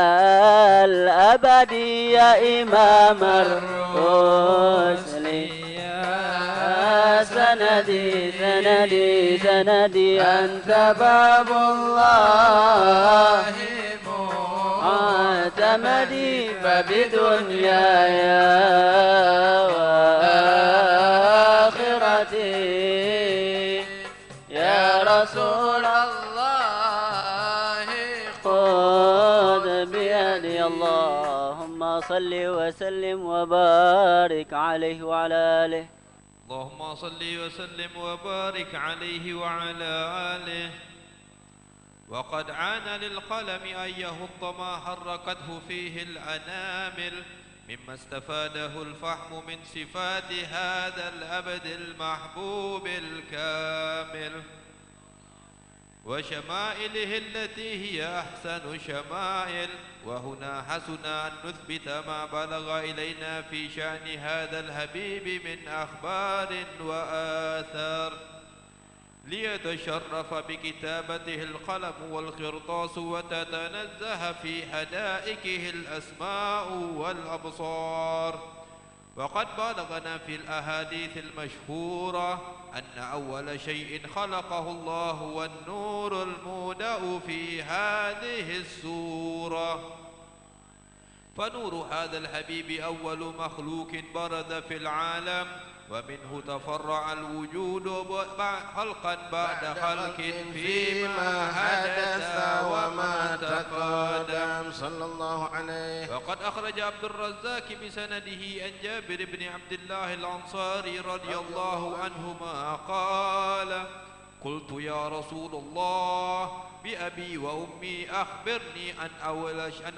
الأبد يا إمام الرسل يا سندي أنت باب الله معتمدي فبدنياي وآخرتي يا رسول الله خذ بيدي اللهم صل وسلم وبارك عليه وعلى آله اللهم صل وسلم وبارك عليه وعلى آله وقد عان للقلم أن يهض ما حركته فيه الأنامل مما استفاده الفحم من صفات هذا الأبد المحبوب الكامل وشمائله التي هي أحسن شمائل وهنا حسن أن نثبت ما بلغ إلينا في شأن هذا الحبيب من أخبار وآثار ليتشرف بكتابته القلم والقرطاس وتتنزه في حدائقه الأسماء والأبصار. وقد بلغنا في الأحاديث المشهورة أن أول شيء خلقه الله هو النور المودع في هذه السورة. فنور هذا الحبيب أول مخلوق برز في العالم، ومنه تفرع الوجود خلقا بعد خلق فيما حدث وما تقدم صلى الله عليه. وقد أخرج عبد الرزاق بسنده عن جابر بن عبد الله الأنصاري رضي الله عنهما قال: قلت يا رسول الله بأبي وأمي أخبرني عن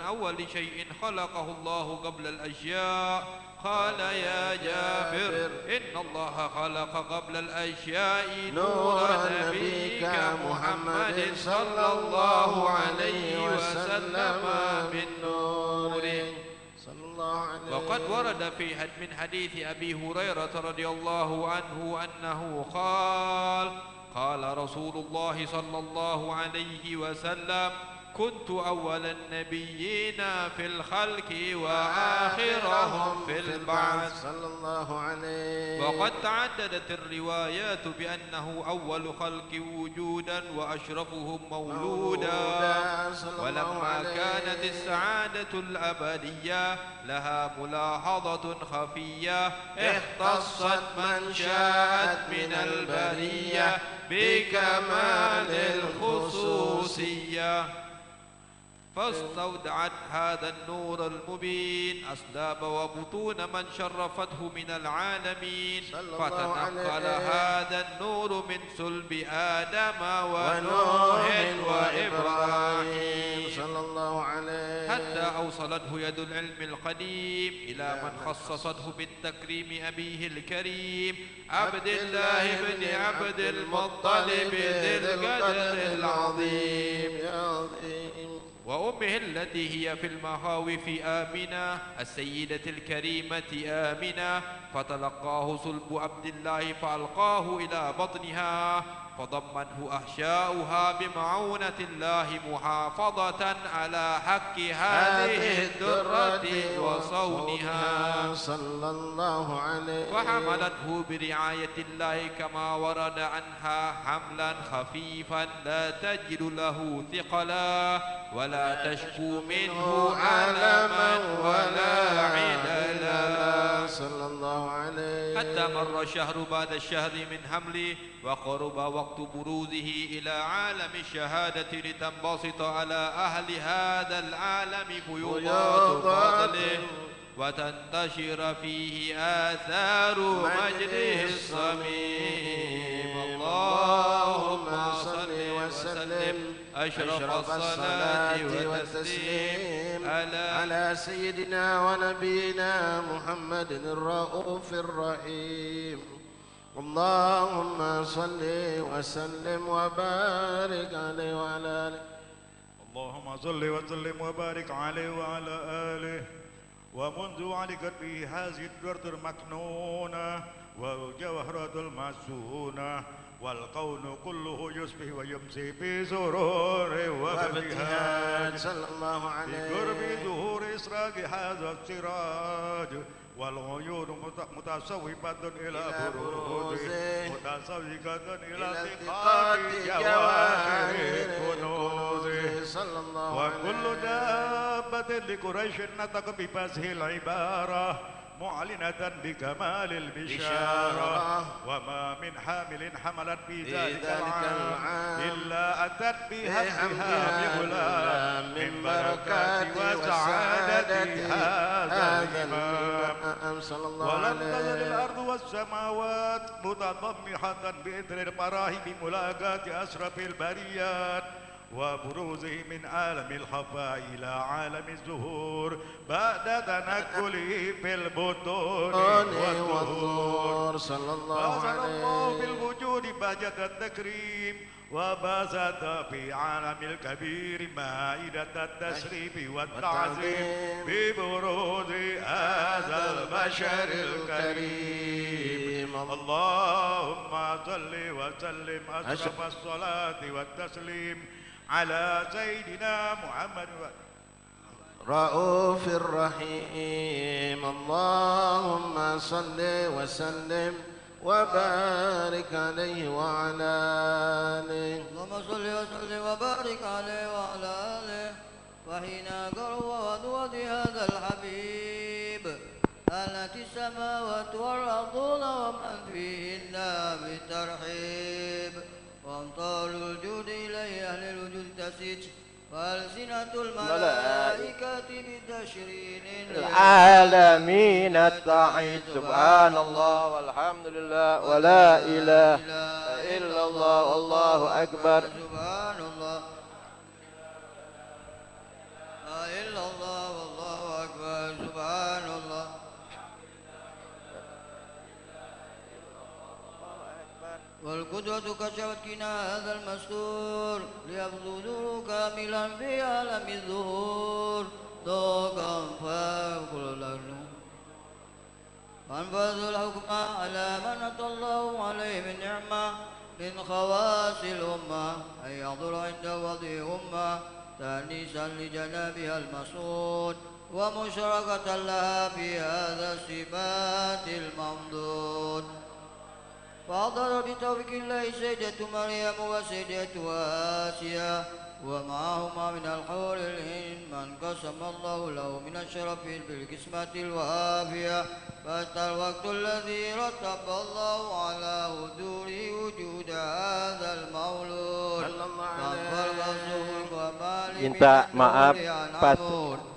أول شيء خلقه الله قبل الأشياء. قال: يا جابر إن الله خلق قبل الأشياء نور نبيك محمد صلى الله عليه وسلم من نوره. وقد ورد من حديث أبي هريرة رضي الله عنه أنه قال رسول الله صلى الله عليه وسلم: كنت أول النبيين في الخلق وآخرهم في البعث. صلى الله عليه. وقد تعددت الروايات بأنه أول خلق وجودا وأشرفهم مولودا. ولما كانت السعادة الأبدية لها ملاحظة خفية، اختصت من شاءت من البرية بكمال الخصوصية، فاستودعت هذا النور المبين أسباب وبطون من شرفته من العالمين، فتنقل هذا النور من صلب آدم ونوح وإبراهيم صلى الله عليه، حتى أوصلته يد العلم القديم إلى من خصصته بالتكريم أبيه الكريم عبد الله بن عبد المطلب ذي القدر العظيم، وأمه التي هي في المخاوف آمنة السيدة الكريمة آمنة، فتلقاه صلب عبد الله فألقاه إلى بطنها، فضمنه أحشاؤها بمعونة الله محافظة على حق هذه الدرة وصونها صلى الله عليه، وحملته برعاية الله كما ورد عنها حملا خفيفا لا تجد له ثقلا ولا تشكو منه علما ولا عللا صلى الله عليه، حتى مر الشهر بعد الشهر من حمله، وقرب وقت بروزه إلى عالم الشهادة لتنبسط على أهل هذا العالم فيوضات فضله وتنتشر فيه آثار مجده الصميم. اللهم صل وسلم أشرف الصلاة والتسليم على سيدنا ونبينا محمد الرؤوف الرحيم. اللهم صل وسلم وبارك عليه وعلى آله. اللهم صل وسلم وبارك عليه وعلى آله. ومنذ علقت به هذه الدرة المكنونة والجوهرة المسونة والكون كله يصبح ويمسي بسرور وابتهاج صلى الله عليه، بقرب ظهور إسراق هذا السراج والعيون متصوبة إلى بروزه متسوقة إلى التقاط جواهر كنوزه صلى الله عليه، وكل دابة لقريش نطق بفصح العبارة معلنة بكمال البشارة، وما من حامل حملت في ذلك العام إلا أتت بحملها بغلام من بركات وسعادة هذا الإمام صلى الله عليه. ولم تزل الأرض والسماوات متضمحة بإثر المراهب بملاقاة أشرف البريات، وبروزه من عالم الخفاء إلى عالم الظهور بعد تنقله في البطون والظهور صلى الله فأزل عليه الله بالوجود بهجة التكريم وبسط في عالم الكبير مائدة التشريف والتعظيم ببروز هذا البشر الكريم اللهم صل وسلم أشرف الصلاة والتسليم على سيدنا محمد رؤوف الرحيم اللهم صل وسلم وبارك عليه وعلى آله اللهم صل وسلم وبارك عليه وعلى آله وحين قرب ودود هذا الحبيب التي السماوات والأرضون ومن فيهن بالترحيب وأمطار الجود إليه أهل الوجود تسج وألسنة الملائكة بالتشرين العالمين التعيد سبحان الله والحمد لله ولا إله إلا الله والله أكبر سبحان الله لا إلا الله والله أكبر سبحان الله والقدرة كشفت كنا هذا المستور ليبذلوا كاملا في عالم الظهور ذوقا فكل الأرض فانفذوا الحكم على من أتى الله عليه من نعمة من خواص الأمة أن يحضر عند وضع أمة تأنيسا لجنابها المسعود ومشاركة لها في هذا الصفات الممدود فحضر بتوفيق الله سيدة مريم وسيدة آسيا ومعهما من الحور العين من قسم الله له من الشرف بالقسمة الوافية فأتى الوقت الذي رتب الله على حضوره وجود هذا المولود minta maaf pas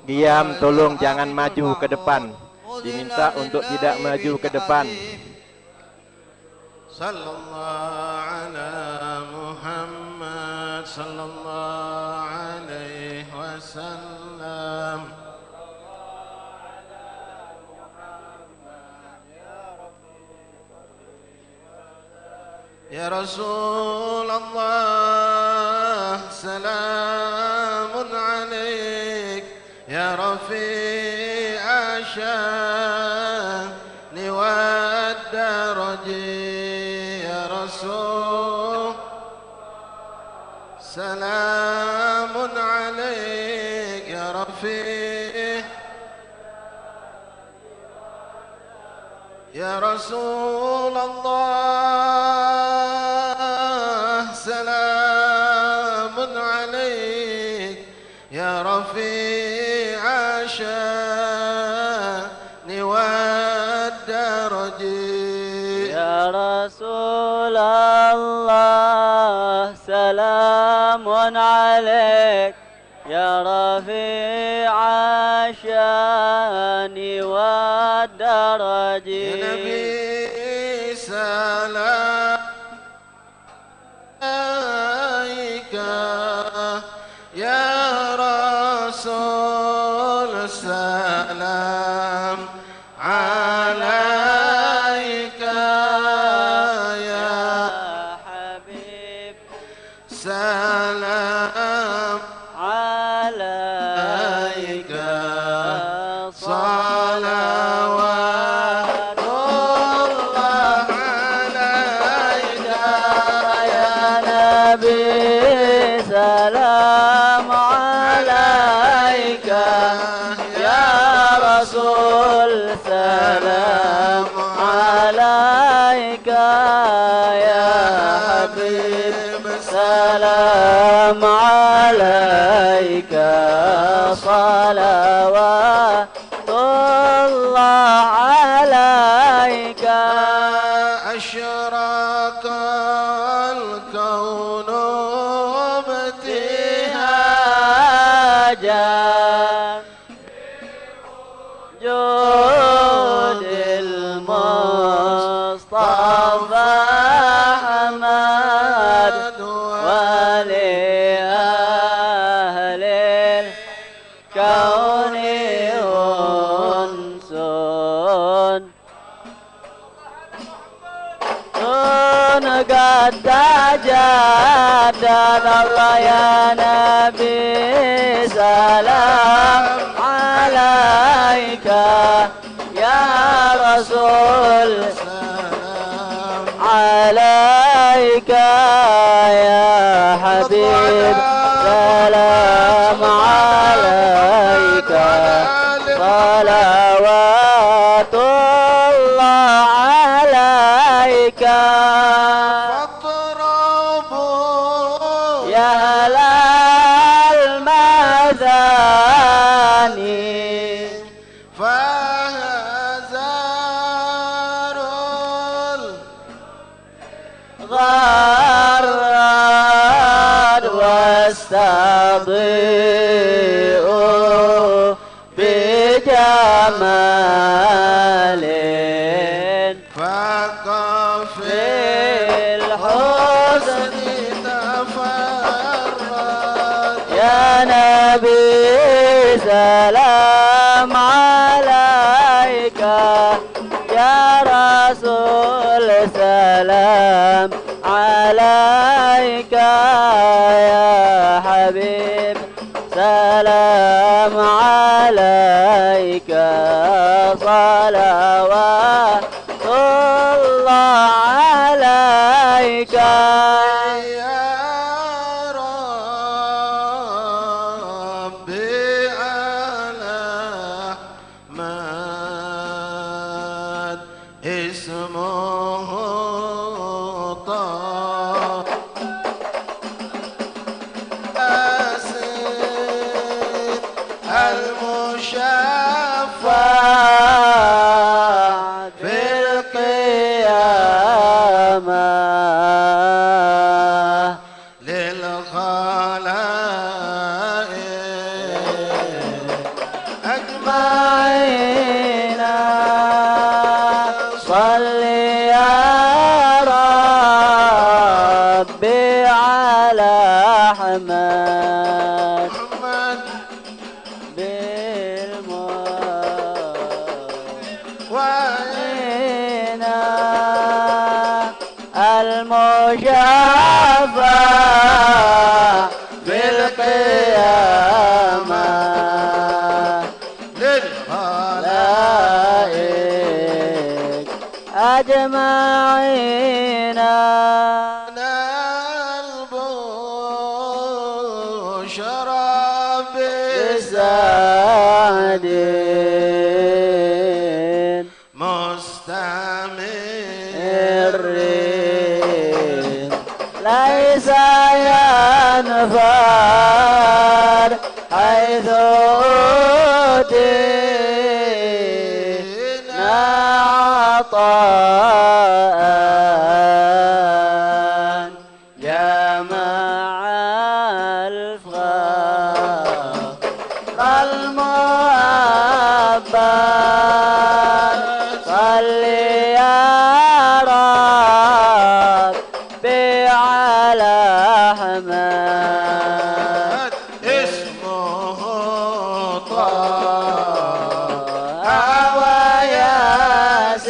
diam tolong jangan maju ke depan diminta untuk tidak maju ke depan sallallahu ala Muhammad sallallahu alaihi wasallam ya Rasulullah salamun alaik ya Rafi' ashani wa daraji سلام عليك يا رفيق يا رسول الله سلام عليك يا رفيع شان والدرج يا رسول الله سلام عليك يا رفيع الشان والدرج يا نبي سلام عليك يا رسول سلام عليك يا حبيب سلام عليك صلوات الله عليك يا نبي سلام عليك يا رسول سلام عليك يا حبيب سلام عليك صلوات الله عليك أشرق الكون ابتهاجا جود المصطفى أحمد ولي قد تجدد الله يا نبي سلام عليك يا رسول عليك يا حبيب سلام عليك صلوات الله عليك فاضربوا يا أهل المثاني فهزار الغراد واستضيئوا بجمال فقف الحسن تفرد يا نبي سلام عليك يا رسول سلام عليك يا حبيب سلام عليك صلوات الله عليك يا ربي على من اسمه طه المشفع في القيامة للخلائق أجمعين صل يا ربي على أحمد المشفع في القيامة للخلائق أجمعين البشرى بالسعد مستمرين ليس ينفر حيث أوتينا عطاء جمع الفخر المؤبد صل يا ربي على أحمد اسمه طه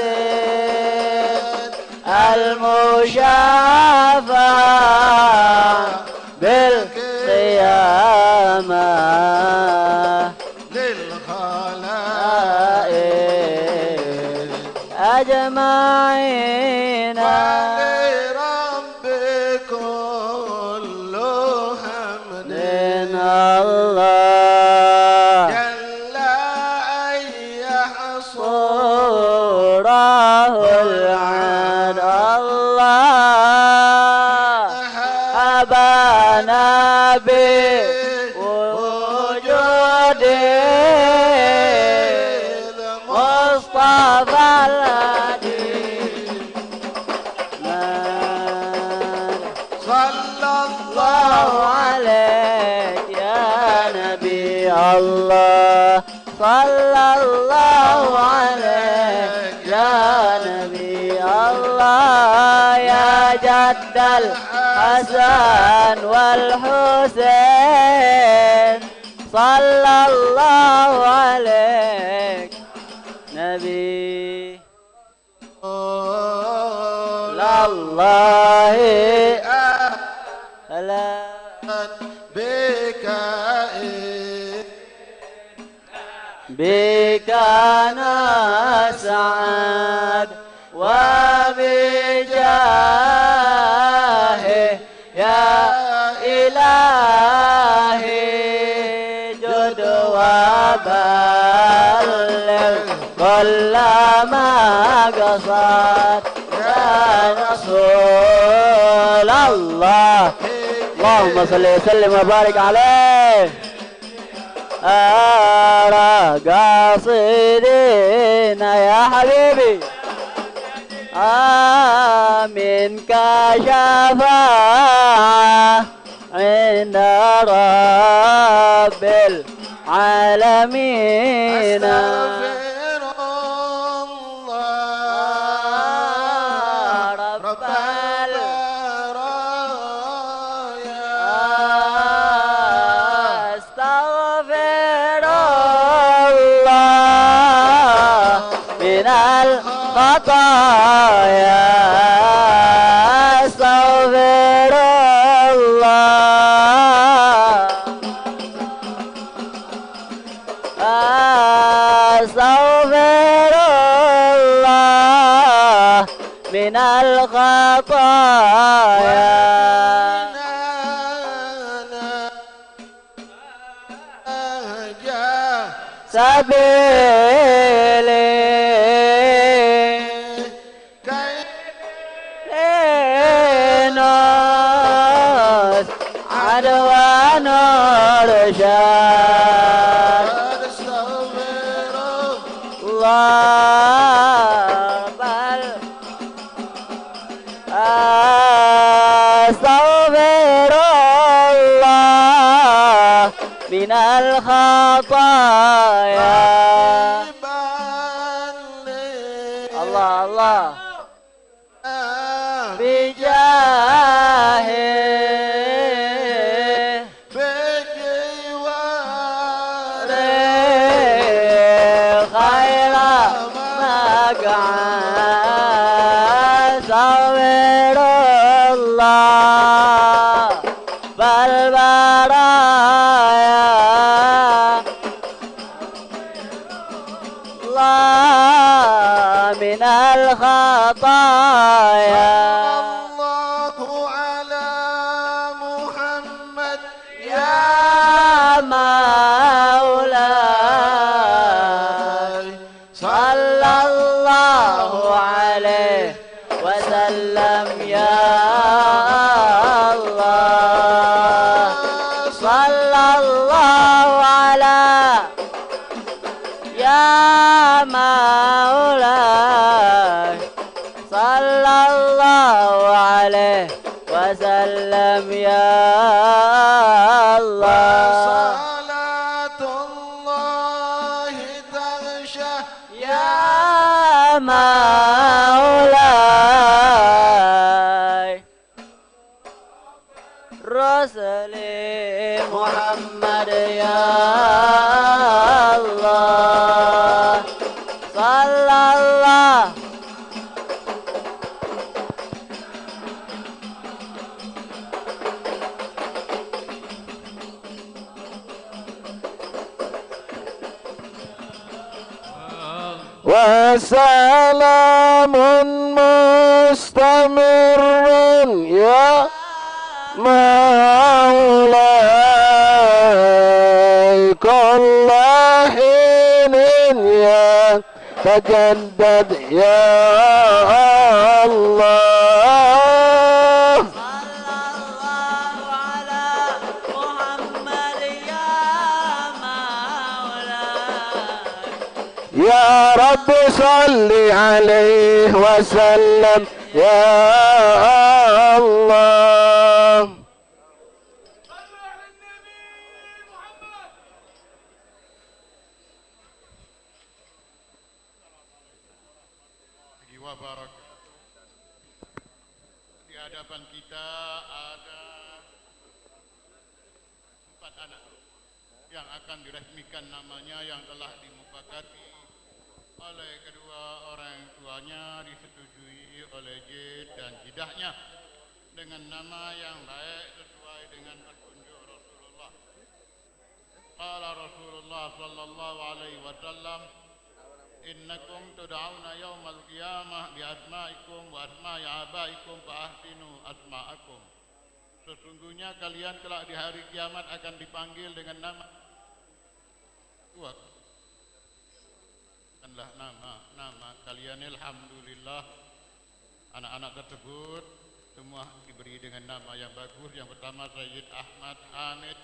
وياسين المشفع بالقيامة للخلائق أجمعين ولرب كل حمد الله جل أن يحصره العد الله أبانا بوجوده المصطفى صلى الله عليك يا نبي الله صلى الله عليك يا نبي الله يا جد الحسن والحسين صلى الله عليك نبي الله أهلا بك نسعد وبجاهه يا إلهي جد وبلغ كل ما قصد يا رسول الله اللهم صل وسلم وبارك عليه أرى قاصدين يا حبيبي منك شفاعة عند رب العالمين أستغفر الله رب البرايا أستغفر الله من الخطايا أستغفر الله أستغفر الله من الخطايا سبيلي ناس عدوى نرشاد الله بل أستغفر الله من الخطايا الله الله بجاهه خير مقعد صبر الله بالبرايا الله من الخطايا الله على محمد يا مولاي صلى الله عليه وسلم يا الله صلى الله على يا مولاي صلى الله عليه وسلم يا الله صلاة الله تغشى يا مولاي رسولي محمد يا الله صلى الله وسلام مستمر يا مولاي كل حين يتجدد يا الله يا رب صل عليه وسلم يا الله Wabarak. Di hadapan kita ada 4 anak yang akan diresmikan namanya yang telah dimufakati oleh kedua orang tuanya, disetujui oleh J dan lidahnya dengan nama yang baik sesuai dengan petunjuk Rasulullah. Qala Rasulullah sallallahu alaihi wasallam, innakum tud'auna yaumal qiyamah bi asma'ikum wa asma'i abaikum fa ahsinu asma'akum. Sesungguhnya kalian kelak di hari kiamat akan dipanggil dengan nama nama kalian. Alhamdulillah, anak-anak tersebut semua diberi dengan nama yang bagus. Yang pertama Sayyid Ahmad Hamid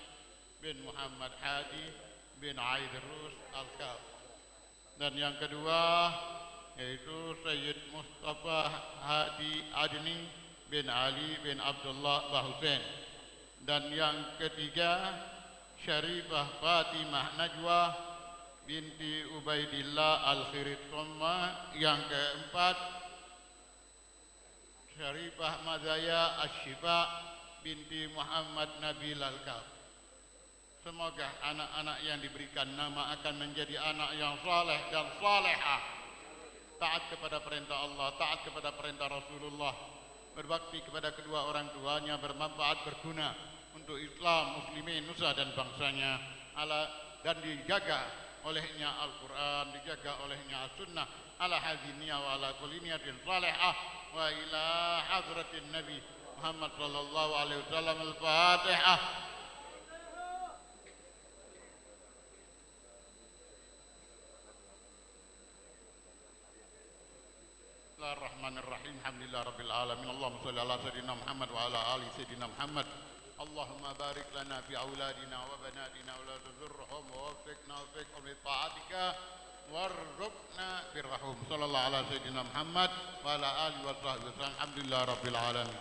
bin Muhammad Hadi bin Aidrus Al-Kaf, dan yang kedua yaitu Sayyid Mustafa Hadi Adni bin Ali bin Abdullah Bahusen, dan yang ketiga Syarifah Fatimah Najwa binti Ubaidillah Al-Khiritsumma, yang keempat Syarifah Mazaya Asy-Syifa binti Muhammad Nabil Al-Kaf. Semoga anak-anak yang diberikan nama akan menjadi anak yang saleh dan salehah, taat kepada perintah Allah, taat kepada perintah Rasulullah, berbakti kepada kedua orang tuanya, bermanfaat, berguna untuk Islam, muslimin, nusa dan bangsanya, dan dijaga olehnya Al-Quran, dijaga olehnya As-Sunnah, ala hadiniya wa ala kulli niyatin salihah wa ila hadratin Nabi Muhammad sallallahu alaihi wasallam. Al-Fatihah. Bismillahirrahmanirrahim. Alhamdulillah rabbil alamin. Allahumma shalli ala sayyidina Muhammad wa ala ali sayyidina Muhammad. Allahumma barik lana fi auladina wa banatina wa la tadurruhum wa waffiqna wa waffiqhum li ta'atika warzuqna birrahum. Sallallahu ala sayyidina Muhammad wa ala alihi wa sahbihi wasallam. Alhamdulillah rabbil alamin.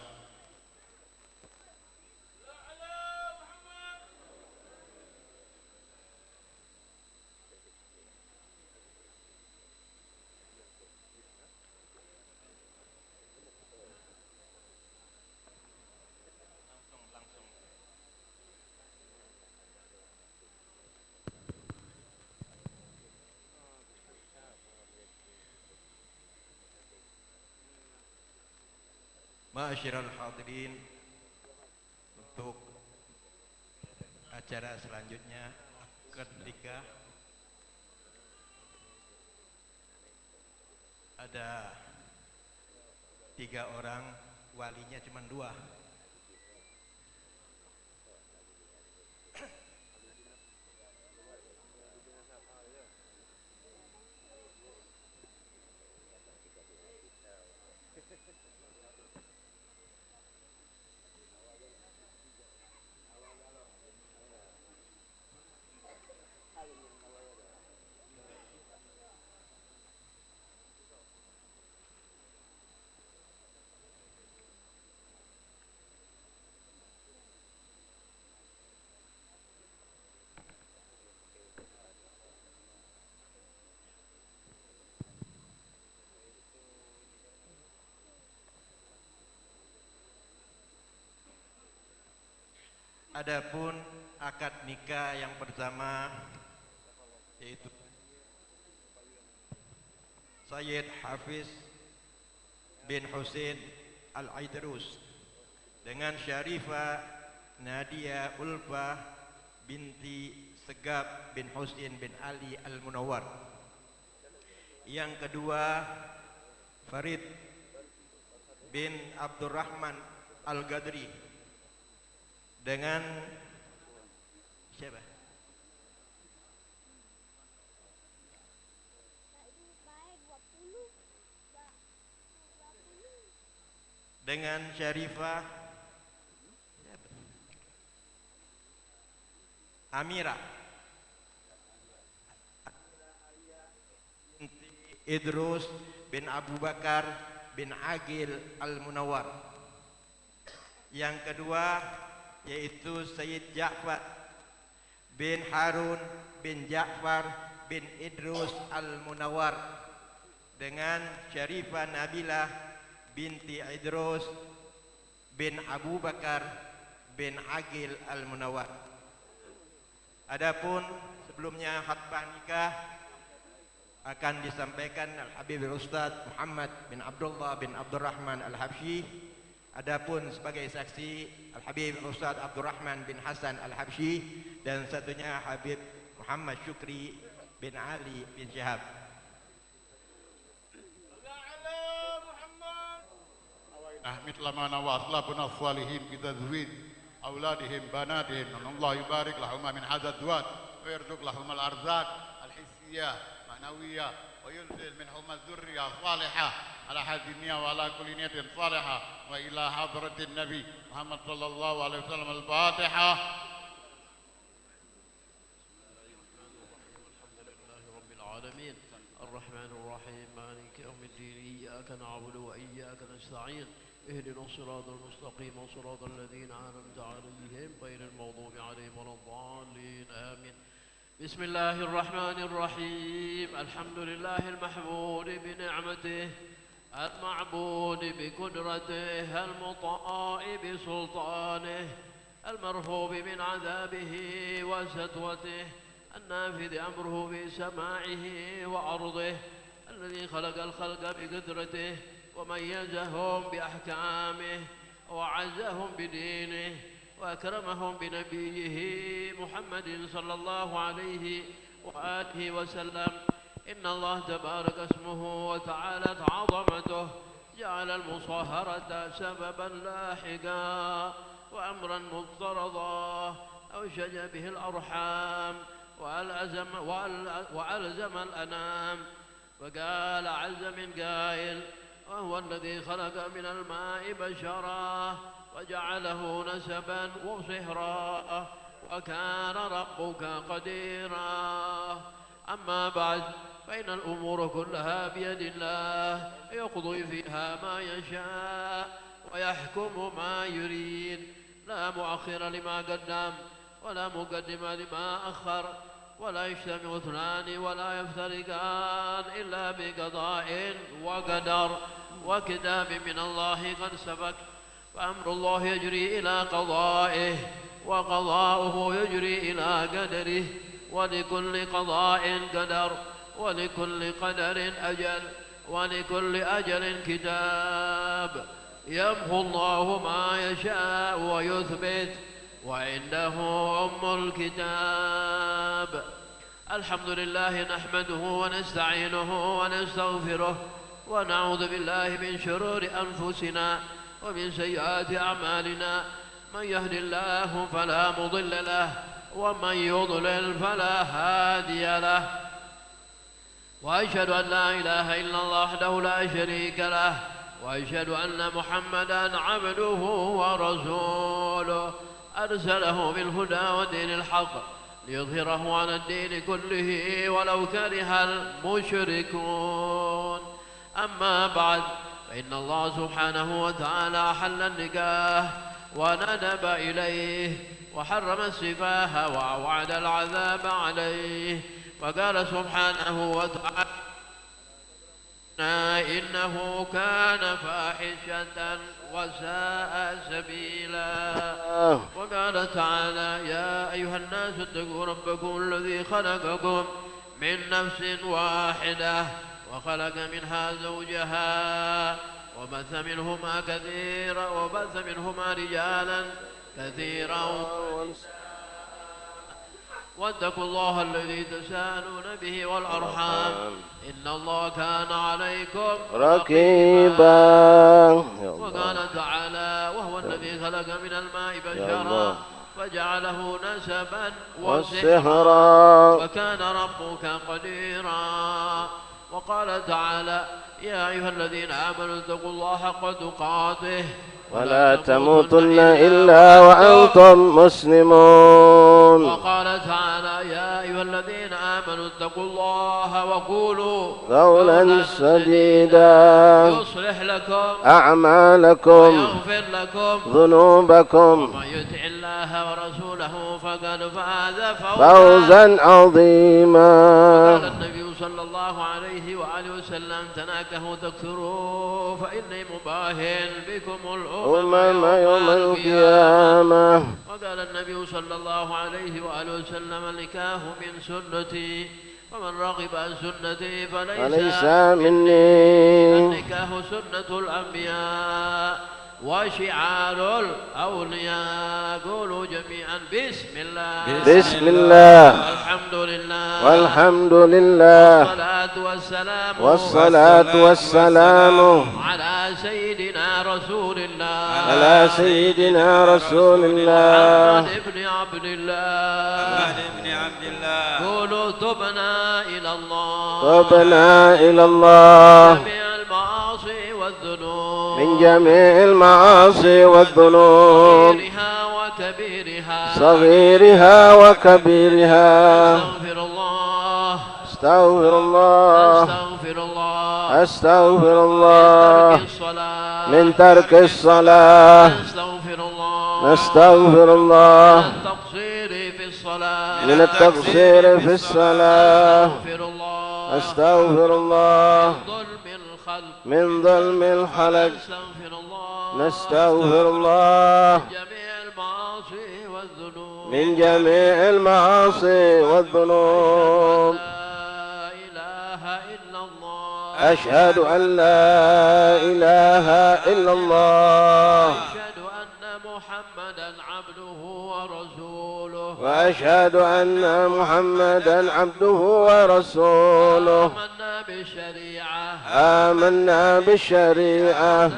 Ma'asyiral hadirin, untuk acara selanjutnya ketika ada 3 orang, walinya cuma 2. Adapun akad nikah yang pertama yaitu Sayyid Hafiz bin Husain Al-Aidrus dengan Syarifah Nadia Ulfa binti Segab bin Husain bin Ali Al-Munawwar. Yang kedua Farid bin Abdurrahman Al-Gadri dengan siapa? Dengan Syarifah Amira Idrus bin Abu Bakar bin Agil Al-Munawwar. Yang kedua yaitu Sayyid Ja'far bin Harun bin Ja'far bin Idrus Al-Munawwar dengan Syarifah Nabilah binti Idrus bin Abu Bakar bin Agil Al-Munawwar. Adapun sebelumnya khutbah nikah akan disampaikan Al-Habib Ustaz Muhammad bin Abdullah bin Abdurrahman Al-Habsyi Adapun sebagai saksi Al-Habib Ustaz Abdul Rahman bin Hasan Al-Habsyi dan satunya Habib Muhammad Syukri bin Ali bin Syihab. مثل ما نوى أطلابنا الصالحين بتزويد أولادهم بناتهم أن الله يبارك لهما من هذا الزواج ويرزق لهما الأرزاق الحسية معنوية وينزل منهما الذرية الصالحة على هذه النية وعلى كل نية صالحة وإلى حضرة النبي محمد صلى الله عليه وسلم الفاتحة. العالمين الرحمن الرحيم مالك يوم الدين إياك نعبد وإياك نستعين اهدنا الصراط المستقيم صراط الذين أنعمت عليهم غير المغضوب عليهم ولا الضالين آمين. بسم الله الرحمن الرحيم الحمد لله المحمود بنعمته المعبود بقدرته المطاع بسلطانه المرهوب من عذابه وسطوته النافذ أمره في سماعه وأرضه الذي خلق الخلق بقدرته وميزهم بأحكامه وعزهم بدينه وأكرمهم بنبيه محمد صلى الله عليه وآله وسلم. إن الله تبارك اسمه وتعالت عظمته جعل المصاهرة سببا لاحقا وأمرا مفترضا أوشج به الأرحام وألزم الأنام. وقال عز من قائل وهو الذي خلق من الماء بشرا وجعله نسبا وصهرا وكان ربك قديرا. أما بعد فإن الأمور كلها بيد الله يقضي فيها ما يشاء ويحكم ما يريد لا مؤخر لما قدم ولا مقدم لما أخر ولا يجتمع اثنان ولا يفترقان إلا بقضاء وقدر وكتاب من الله قد سبق. فأمر الله يجري إلى قضائه وقضاؤه يجري إلى قدره ولكل قضاء قدر ولكل قدر أجل ولكل أجل كتاب. يمحو الله ما يشاء ويثبت وعنده أم الكتاب. الحمد لله نحمده ونستعينه ونستغفره ونعوذ بالله من شرور أنفسنا ومن سيئات أعمالنا. من يهد الله فلا مضل له ومن يضلل فلا هادي له. وأشهد أن لا إله إلا الله وحده لا شريك له وأشهد أن محمدًا عبده ورسوله أرسله بالهدى ودين الحق ليظهره على الدين كله ولو كره المشركون. أما بعد فإن الله سبحانه وتعالى أحل النكاح وندب إليه وحرم السفاح وأوعد العذاب عليه. وقال سبحانه وتعالى إنه كان فاحشة وساء سبيلا. وقال تعالى يا أيها الناس اتقوا ربكم الذي خلقكم من نفس واحدة وخلق منها زوجها وبث منهما رجالا كثيرا واتقوا الله الذي تساءلون به والأرحام إن الله كان عليكم رقيبا. وقال تعالى وهو الذي خلق من الماء بشرا فجعله نسبا وصهرا وكان ربك قديرا. وقال تعالى يا أيها الذين آمنوا اتقوا الله حق تقاته ولا تموتن إلا وأنتم مسلمون. وقال تعالى يا أيها الذين آمنوا اتقوا الله وقولوا قولا سديدا يصلح لكم أعمالكم ويغفر لكم ذنوبكم ومن يطع الله ورسوله فقد فاز فوزا عظيما. قال النبي صلى الله عليه وآله وسلم تناكحوا تكثروا فإني مباهن بكم الأمم يوم القيامة. وقال النبي صلى الله عليه وآله وسلم النكاح من سنتي ومن رغب عن سنتي فليس مني. النكاح سنة الأنبياء وشعار الأولياء قولوا جميعا بسم الله بسم الله والحمد لله والحمد لله والصلاة والسلام على سيدنا رسول الله على سيدنا رسول الله محمد بن عبد الله قولوا تبنا إلى الله تبنا إلى الله جميع المعاصي والذنوب من جميع المعاصي والذنوب صغيرها وكبيرها استغفر الله استغفر الله من ترك الصلاة نستغفر الله من التقصير في الصلاة استغفر الله من ظلم الخلق نستغفر الله من جميع المعاصي والذنوب أشهد أن لا إله إلا الله وأشهد أن محمدا عبده ورسوله آمنا بالشريعة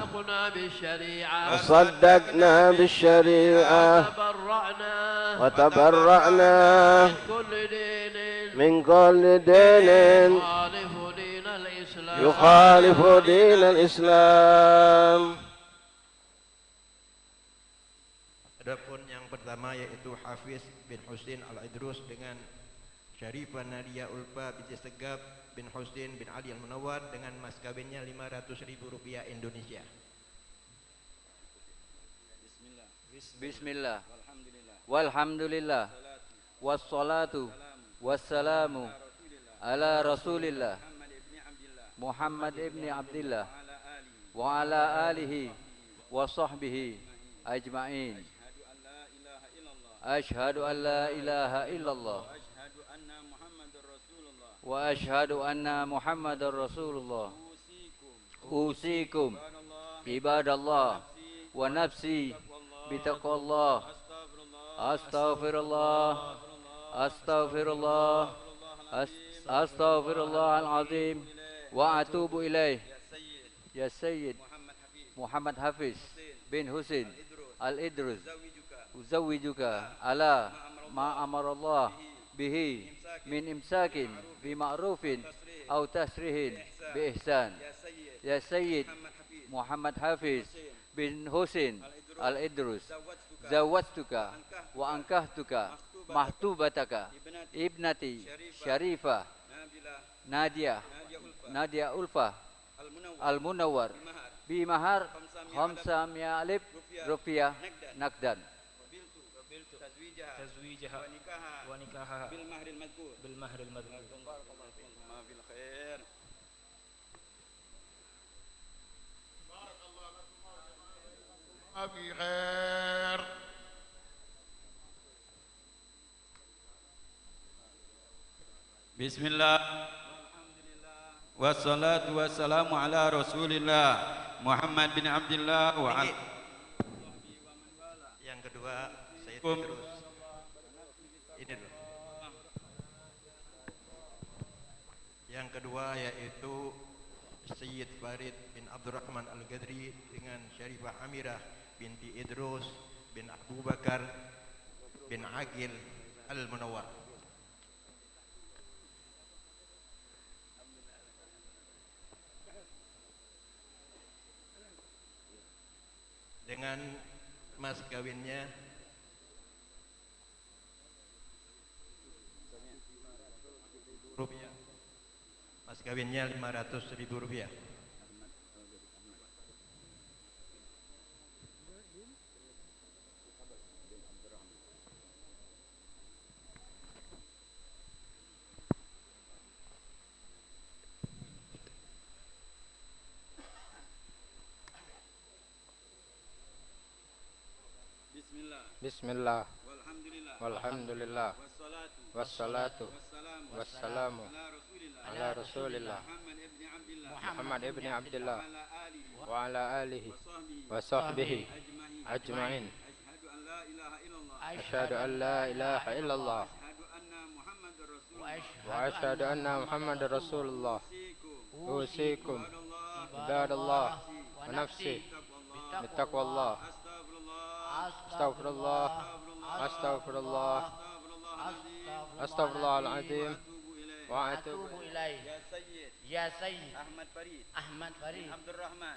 وصدقنا بالشريعة وتبرأنا من كل دين يخالف دين الإسلام. Adapun yang pertama yaitu Hafiz bin Husin Al-Idrus dengan Syarifah Nadia Ulfa binti Segaf bin Husin bin Ali Al-Munawwar dengan mas kawinnya Rp500.000 Indonesia. Bismillah. Walhamdulillah. Wassalatu wassalamu ala Rasulillah Muhammad ibn Abdillah wa ala alihi wa sahbihi ajma'in. Ashhadu an la ilaha illallah wa ashhadu anna Muhammadar Rasulullah. Usikum ibadallah wa nafsi bitaqwallah. Astaghfirullah astaghfirullah astaghfirullahal azim wa atubu ilaih. Ya Sayyid Muhammad Hafiz bin Husin Al-Idrus uzawwijuka ala ma amarallah bihi min imsakin bi ma'rufin aw tasrihin bi ihsan. Ya Sayyid Muhammad Hafiz bin Husin Al-Idrus zawwajtuka wa ankahtuka mahtubataka ibnati Syarifah Nadia Ulfa Al-Munawwar bi mahar 500,000 rupiah nakdan. تزويجها ونكاحها بالمهر المذكور. ما في الخير. بارك الله لكم ما في خير. Bismillah. Wassalatu wassalamu ala Rasulillah Muhammad bin Abdillah wa yang kedua saya terus ini dulu. Yang kedua yaitu Sayyid Farid bin Abdurrahman Al-Gadri dengan Syarifah Amirah binti Idrus bin Abu Bakar bin Aqil Al-Munawwar. Dengan mas kawinnya rupiah. Mas kawinnya Rp500.000. Bismillah. Walhamdulillah. Wassalatu wassalamu ala Rasulillah Muhammad ibn Abdillah وعلى آله وصحبه أجمعين أشهد أن لا إله إلا الله وأشهد أن محمد رسول الله أوصيكم عباد الله ونفسي بتقوى الله أستغفر الله أستغفر الله أستغفر الله العظيم وأتوب إليه يا سيد أحمد فريد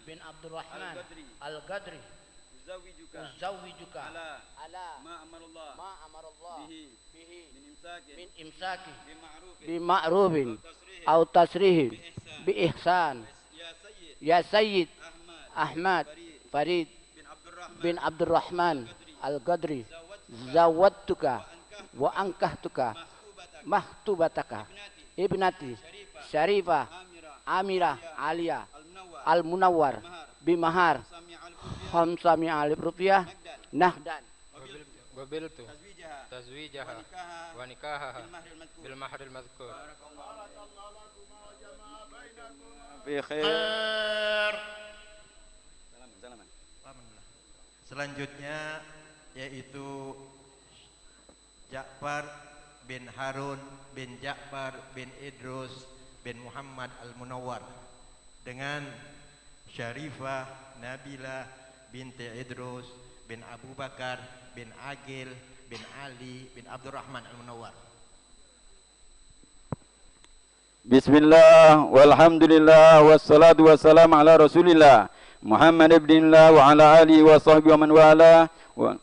بن عبد الرحمن القدري أزوجك على ما أمر الله به من إمساك بمعروف أو تسريح بإحسان يا سيد أحمد فريد بن عبد الرحمن القدري زوجتك وأنكحتك مخطوبتك ابنتي شريفة أميرة عليا المنور بمهر 500,000 rupiah nahdan قبلت تزويجها ونكاحها بالمهر المذكور بخير. Selanjutnya yaitu Ja'far bin Harun bin Ja'far bin Idrus bin Muhammad Al-Munawwar dengan Syarifah Nabila binti Idrus bin Abu Bakar bin Agil bin Ali bin Abdurrahman Al-Munawwar. Bismillah walhamdulillah wassalatu wassalamu ala Rasulillah Muhammad ibnillah wa ala alihi wa sahbihi wa man wala wa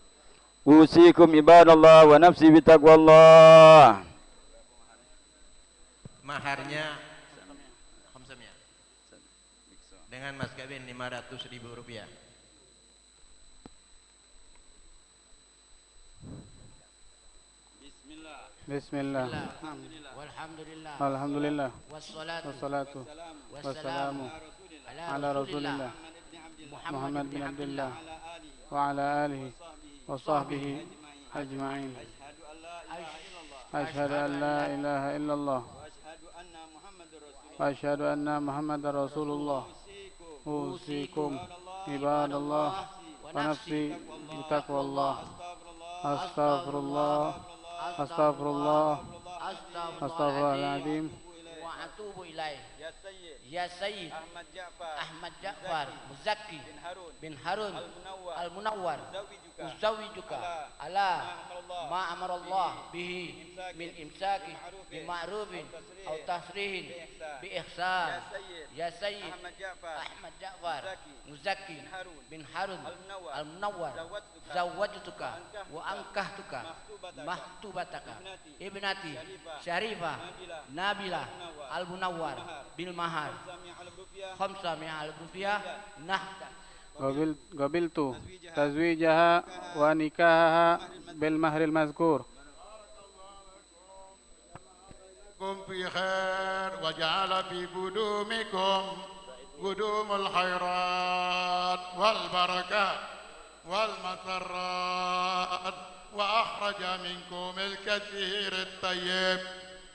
usikum ibadallah wa nafsi bitaqwallah. Maharnya 500 dengan mas kawin 500.000 rupiah. Bismillah. Walhamdulillah. Alhamdulillah. Wassalatu wassalamu ala Rasulillah Muhammad bin Abdullah wa ala alihi wa sahbihi ajma'in. Ashhadu an la ilaha illallah wa ashhadu anna Muhammadar Rasulullah. Usikum ibadallah wa nafsi bitaqwallah. Astaghfirullah Astaghfirullah Astaghfirullahaladzim wa atubu ilaih. Ya Sayyid Ahmad Ja'far Muzaki bin Harun Al-Munawwar Uzawijuka ala ma amarallah bihi min imsaki bima'rufin aw tasrihin bi ihsan. Ya Sayyid Ahmad Ja'far Muzaki bin Harun Al-Munawwar zawwajtuka wa ankahtuka mahtubataka ibnati Syarifah Nabila Al-Munawwar bil mahar 500,000 rupiah nahdan. Qabiltu tazwijaha wa nikahaha bil mahril mazkur. kum fi khair wa ja'ala fi qudumikum qudumul khairat wal barakat wal masarrat wa akhraja minkum al kathir at tayyib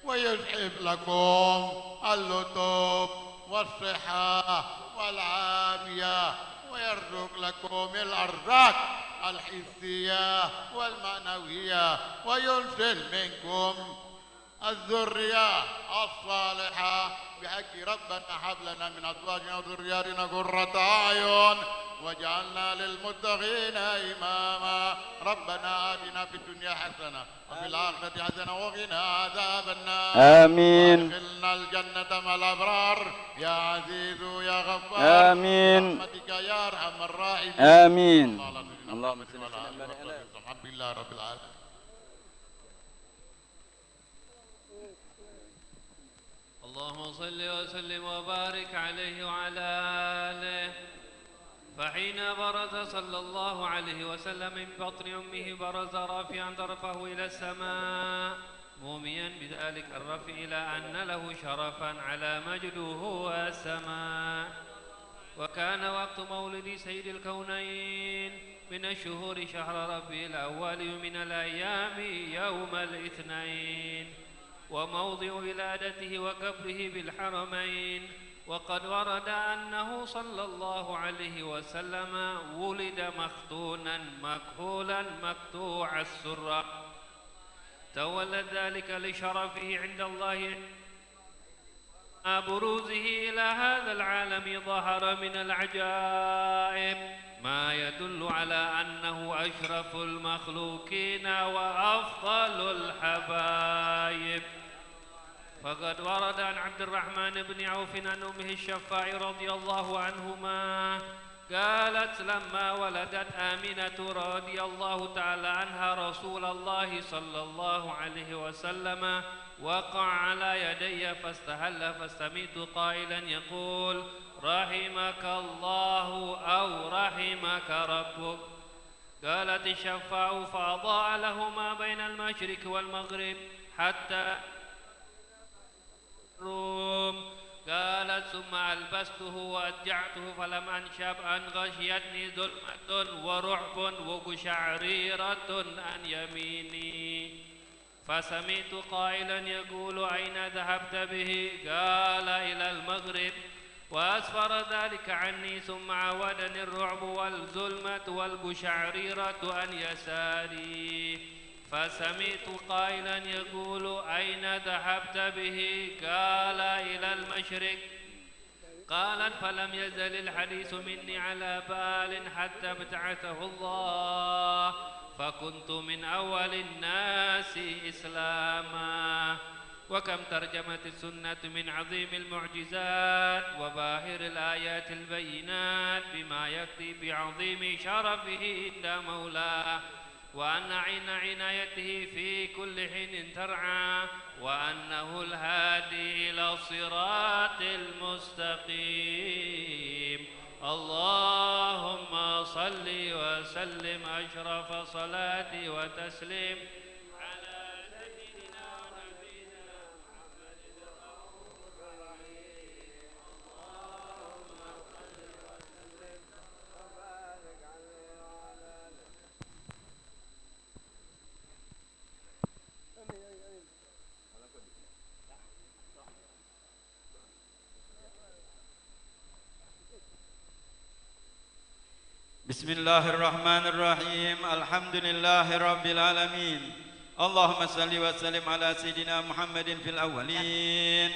wa yuzhib lakum al lutub was sihah wal afiyah wa yarzuq lakum al arzaq al hissiyah wal ma'nawiyah wa yunzil minkum الذرية الصالحة بحق ربنا هب لنا من أزواجنا وذرياتنا قرة أعين واجعلنا للمتقين إماما ربنا آتنا في الدنيا حسنة وفي الآخرة حسنة وقنا عذاب النار آمين. وادخلنا الجنة مع الأبرار يا عزيز يا غفار آمين. برحمتك يا أرحم الراحمين آمين. اللهم صل على محمد الحمد لله رب العالمين. اللهم صل وسلم وبارك عليه وعلى آله. فحين برز صلى الله عليه وسلم من بطن أمه برز رافعا طرفه إلى السماء موميا بذلك الرفع إلى أن له شرفا على مجده والسماء. وكان وقت مولد سيد الكونين من الشهور شهر ربيع الأول من الأيام يوم الاثنين. وموضع ولادته وقبره بالحرمين وقد ورد أنه صلى الله عليه وسلم ولد مختونا مكحولا مقطوع السرة، تولد ذلك لشرفه عند الله. بروزه إلى هذا العالم ظهر من العجائب ما يدل على أنه أشرف المخلوقين وأفضل الحبايب. فقد ورد عن عبد الرحمن بن عوف عن أمه الشفاع رضي الله عنهما قالت لما ولدت آمنة رضي الله تعالى عنها رسول الله صلى الله عليه وسلم وقع على يدي فاستهل، فسمعت قائلا يقول رحمك الله أو رحمك ربك. قالت الشفاع فأضاء له ما بين المشرق والمغرب حتى الروم. قالت ثم ألبسته وأدجعته فلم أنشب أن غشيتني ظلمة ورعب وقشعريرة عن يميني، فسمعت قائلا يقول أين ذهبت به؟ قال إلى المغرب، وأسفر ذلك عني ثم عودني الرعب والظلمة والقشعريرة عن يساري، فسمعت قائلا يقول أين ذهبت به؟ قال إلى المشرق. قالت فلم يزل الحديث مني على بال حتى ابتعثه الله، فكنت من أول الناس إسلاما. وكم ترجمت السنة من عظيم المعجزات وباهر الآيات البينات بما يكفي بعظيم شرفه عند مولاه، وأن عنايته في كل حين ترعى، وأنه الهادي إلى الصراط المستقيم. اللهم صل وسلم أشرف صلاة وتسليم على سيدنا ونبينا محمد الرؤوف الرحيم. اللهم صل وسلم وبارك عليه وعلى آله. بسم الله الرحمن الرحيم. الحمد لله رب العالمين. اللهم صل وسلم على سيدنا محمد في الأولين،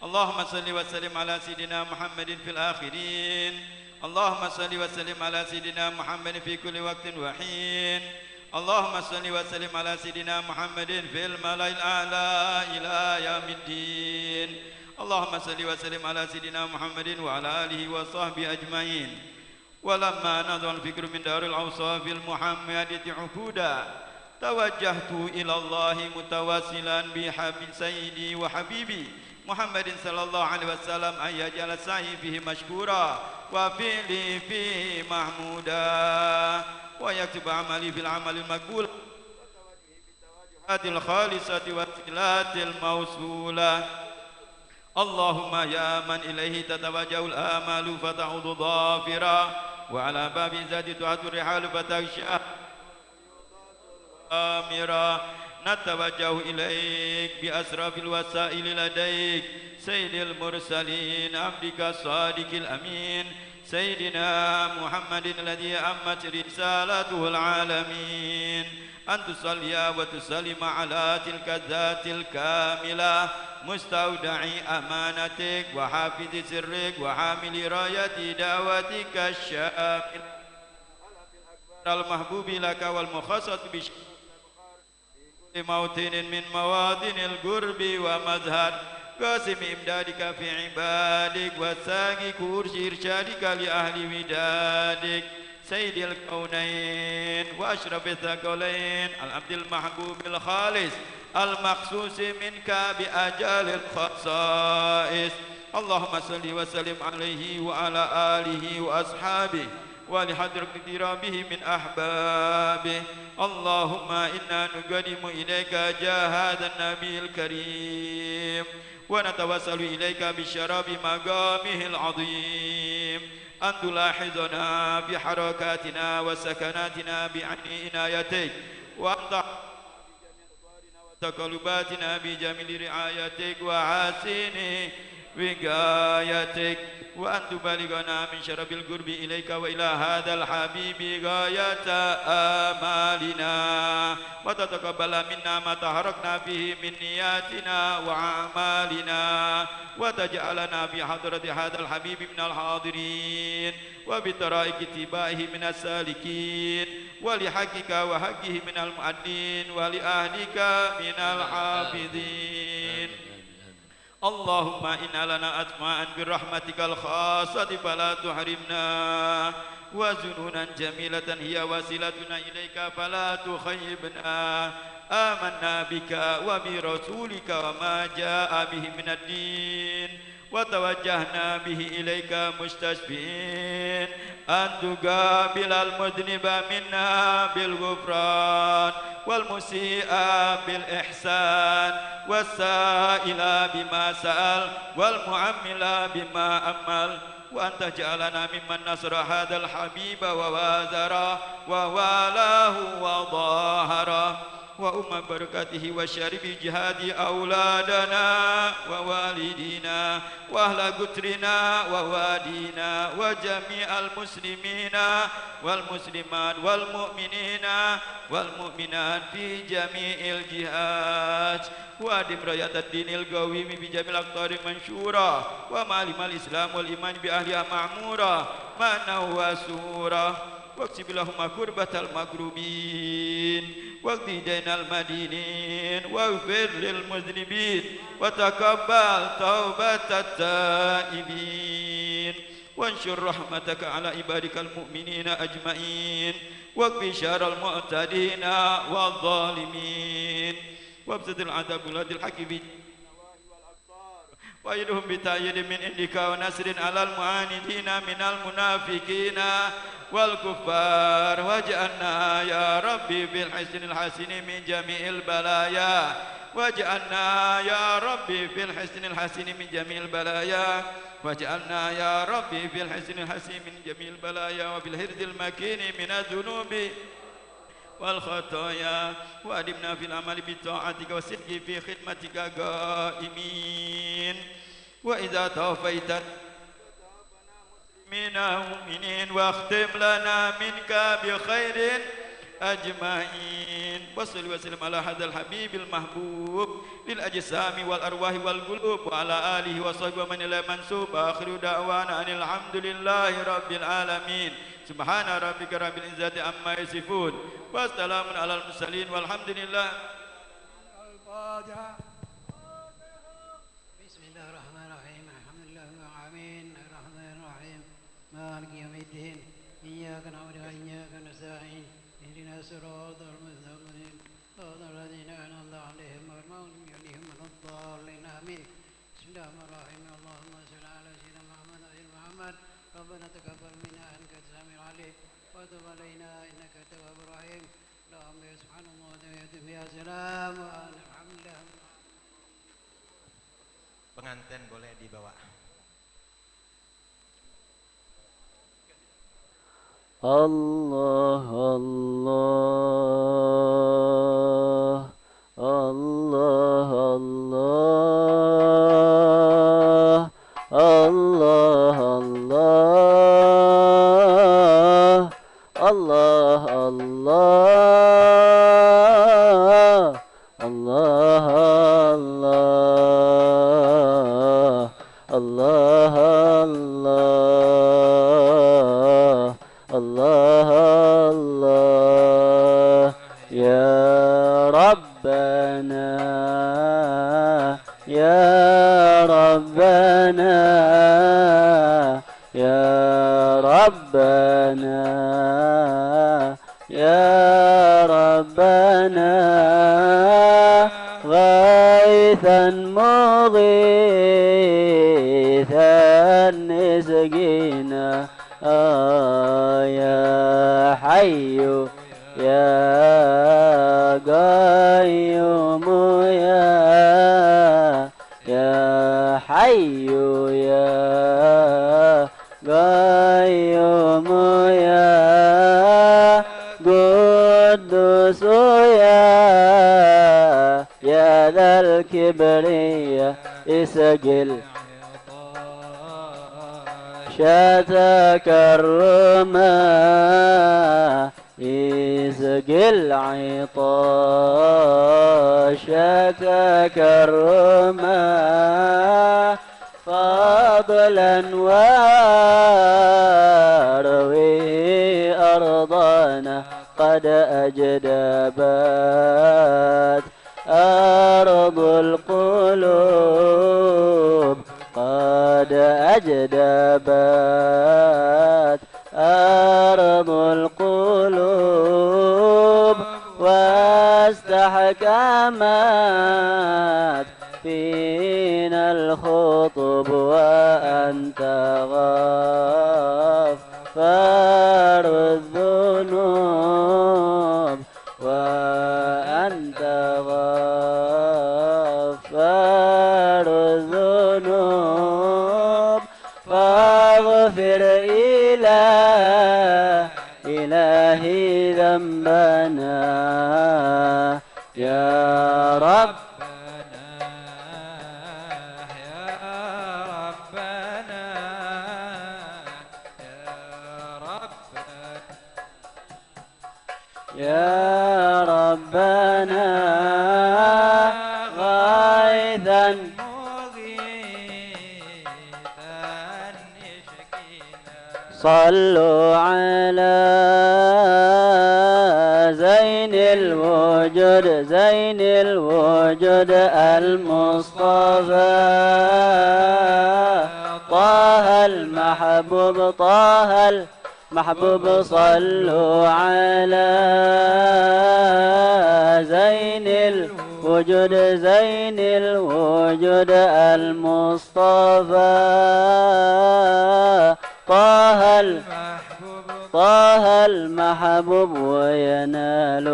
اللهم صل وسلم على سيدنا محمد في الآخرين، اللهم صل وسلم على سيدنا محمد في كل وقت وحين، اللهم صل وسلم على سيدنا محمد في الملأ الأعلى إلى يوم الدين. اللهم صل وسلم على سيدنا محمد وعلى آله وصحبه أجمعين. ولما نظر الفكر من دار الأوصاف المحمدية عقودا، توجهت إلى الله متواصلا بحبيب سيدي وحبيبي محمد صلى الله عليه وسلم أن يجعل سعي فيه مشكورا وفعلي فيه محمودا، ويكتب عملي في العمل المقبول هذه الخالصة والصلات الموصولة. اللهم يا من إليه تتوجه الآمال فتعود ظافرا، وعلى باب ذات تعد الرحال فتغشى آمرا، نتوجه إليك بأسرف الوسائل لديك سيد المرسلين عبدك الصادق الأمين سيدنا محمد الذي أمت رسالته العالمين، أن تصلي وتسلم على تلك الذات الكاملة مستودع أمانتك وحافظ سرك وحامل راية دعوتك الشامل المحبوب لك والمخصص بموطن من مواطن القرب ومظهر قاسم إمدادك في عبادك وساقي كرش إرشادك لأهل ودادك سيد الكونين وأشرف الثقلين العبد المحبوب الخالص المخصوص منك بأجال الخصائص. اللهم صل وسلم عليه وعلى آله وأصحابه ولحضرة اقترابه من أحبابه. اللهم إنا نقدم إليك جاه هذا النبي الكريم ونتوسل إليك بشراب مقامه العظيم، أن تلاحظنا بحركاتنا وسكناتنا بعين عنايتك، وأن تقلباتنا بجميل رعايتك وحسن وقايتك وأن تبلغنا من شرف القرب إليك وإلى هذا الحبيب غاية آمالنا وتتقبل منا ما تحركنا به من نياتنا وأعمالنا وتجعلنا في حضرة هذا الحبيب من الحاضرين وبطرائق اتباعه من السالكين ولحقك وحقه من المؤدين ولأهلك من الحافظين. اللهم إنا لنا أطماعا برحمتك الخاصة فلا تحرمنا وزنونا جميلة هي وسيلتنا إليك فلا تخيبنا آمنا بك وبرسولك وما جاء به من الدين وتوجهنا به إليك مستشفين أن تقابل المذنب منا بالغفران والمسيء بالإحسان والسائل بما سأل والمعمل بما أمل وأن تجعلنا ممن نصر هذا الحبيب ووازره ووالاه وظاهره وأم بركته وشرب جهاد أولادنا ووالدينا وأهل قترنا ووادينا وجميع المسلمين والمسلمات والمؤمنين والمؤمنات في جميع الجهات وأدم راية الدين القويم بجميع الأقطار منشورة ومعلم الإسلام والإيمان بأهلها معمورة معنى وسورة واكسب لهم كربة المكروبين واقضي دين المدينين واغفر للمذنبين وتقبل توبة التائبين وانشر رحمتك على عبادك المؤمنين أجمعين واكف شر المعتدين والظالمين وابسط العذاب ولاد الحق في وأيدهم بتأييد من عندك ونصر على المعاندين من المنافقين والكفار واجعلنا يا ربي بالحسن الحسن من جميع البلايا واجعلنا يا ربي في الحسن الحسن من جميع البلايا واجعلنا يا ربي في الحسن الحسن من جميع البلايا وفي الحرز المكين من الذنوب والخطايا وأدمنا في العمل بطاعتك والصدق في خدمتك قائمين وإذا توفيت من المؤمنين واختم لنا منك بخير أجمعين وصل وسلم على هذا الحبيب المحبوب للأجسام والأرواح والقلوب وعلى آله وصحبه ومن إلى منسوب آخر دعوانا أن الحمد لله رب العالمين سبحان ربك رب العزة عما يصفون والسلام على المرسلين والحمد لله. بسم الله الرحمن الرحيم الحمد لله رب العالمين الرحمن الرحيم مالك يوم الدين إياك نعبد وإياك نستعين اهدنا الصراط المستقيم صراط الذين أنعمت عليهم غير المغضوب عليهم ولا الضالين آمين. بسم الله الرحمن الرحيم اللهم صل على سيدنا محمد وعلى محمد ربنا تقبل منا إنك أنت السميع العليم وتب علينا إنك أنت التواب الرحيم اللهم سبحان الله وتحياته فيها سلام والحمد لله. Pengantin boleh dibawa. Allah Allah Allah Allah Allah Allah Allah Allah Allah Allah Allah ya Rabbana ya Rabbana ya Rabbana ya Rabbana غيثا مغيثا اسقينا يا حي يا قيوم يا حي يا قيوم يا قدوس يا ذا الكبرياء اسقل شاتك الرماء يسقي العطاش شاتك الرماء فضلا واروي أرضنا قد أجدبت أرض القلوب قد أجدبت أرض القلوب واستحكمت فينا الخطب وأنت غفار الذنوب وأنت غفار الذنوب فاغفر إلهي ذنبنا يا رب يا ربنا غيثا صلوا على زين الوجود المصطفى طه المحبوب صلوا على زين الوجود المصطفى طه المحبوب وينال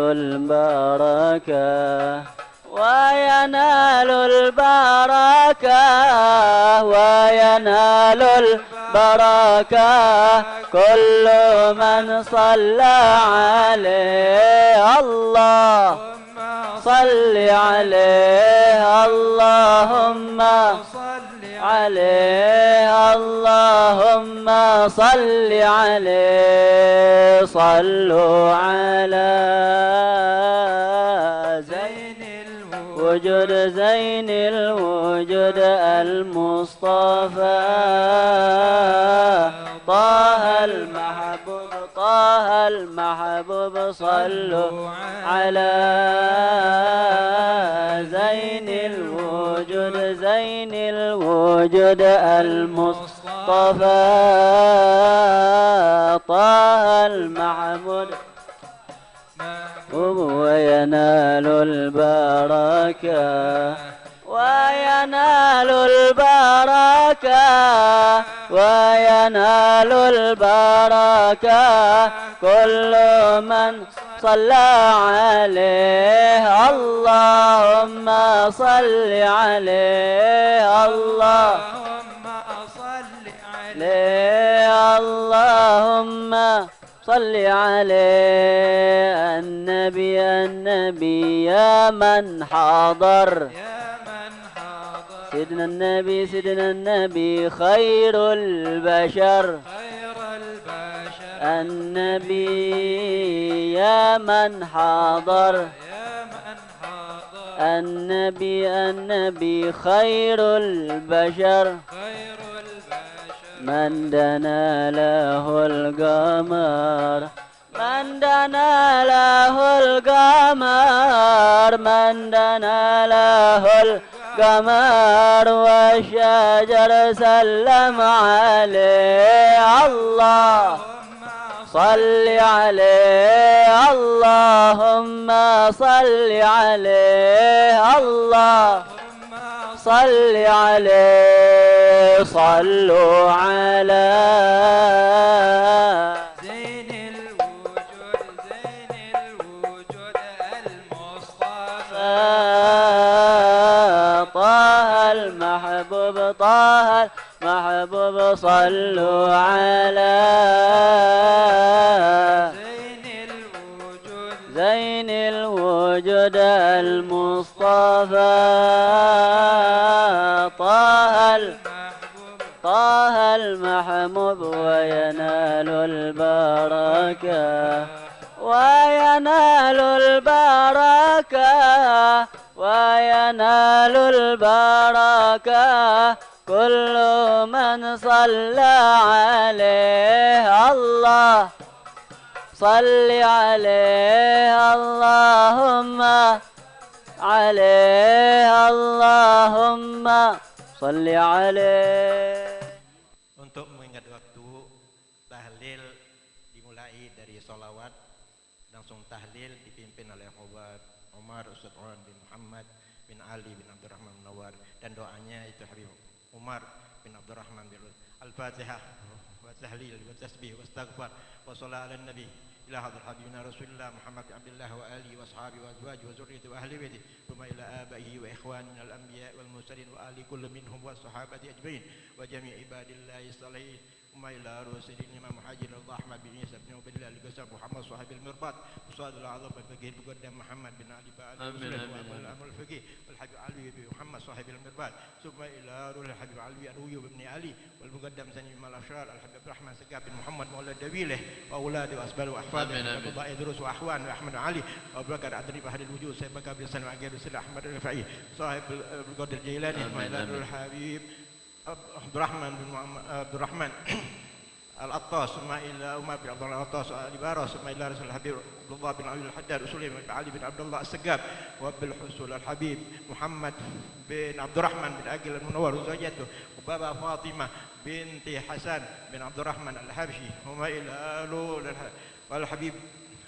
البركة كل من صلى عليه اللهم صل عليه اللهم صل عليه صلوا على زين الوجود المصطفى طه المحبوب صلوا على زين الوجود المصطفى طه المحمود وينال البركة كل من صلى عليه اللهم صل عليه اللهم صل عليه النبي يا من حضر سيدنا النبي خير البشر النبي يا من حضر النبي خير البشر من دنا له القمر والشجر سلم عليه اللهم صل عليه اللهم صل عليه صل عليه صلوا على زين الوجود المصطفى طه المحبوب صلوا على زين الوجود المصطفى طه المحمود وينال البركة وينال البركة وينال البركة كل من صلى عليه الله صل عليه اللهم عليه اللهم صل عليه. Untuk mengingat waktu tahlil dimulai dari sholawat, langsung tahlil dipimpin oleh Umar Ustaz Umar bin Muhammad bin Ali bin Abdurrahman Munawwar, dan doanya itu Habib Umar bin Abdurrahman bin Al-Fatihah wa tahlil wa tasbih wa istighfar wa salat ala nabi ila hadrat habibina Rasulullah Muhammad bin Abdullah wa alihi wa ashabihi wa azwajihi wa zurriyyatihi wa ahli baitihi thumma ila abaihi wa ikhwanina al-anbiya wal mursalin wa ali kulli minhum wa sahabati ajmain wa jami' ibadillahi salihin ثم إلى رسول الإمام محاجر الله أحمد بن عيسى بن عبد الله القسم محمد صاحب المرباط وصاد الأعظم الفقيه بقدم محمد بن علي بن الأمر الفقيه والحبيب علي بن محمد صاحب المرباط ثم إلى روح الحبيب علي أروي بن علي والمقدم سني من الأشرار الحبيب عبد الرحمن سقاف بن محمد مولى دبيله وأولاده وأسباله وأحفاده وأبناء إدروس وأحوان وأحمد علي وأبو بكر عدني بحر الوجود سيد بكر بن سلمى عقيل وسيد أحمد الرفعي صاحب القدر الجيلاني ثم إلى روح الحبيب عبد الرحمن العطاس ثم إلى عمر بن عبد الله العطاس الإبارة ثم إلى رسول الحبيب عبد الله بن علي الحداد وسليم بن علي بن عبد الله السقاف وبالحصول الحبيب محمد بن عبد الرحمن بن عقيل المنور وزوجته وبابا فاطمة بنت حسن بن عبد الرحمن الحبشي ثم إلى الحبيب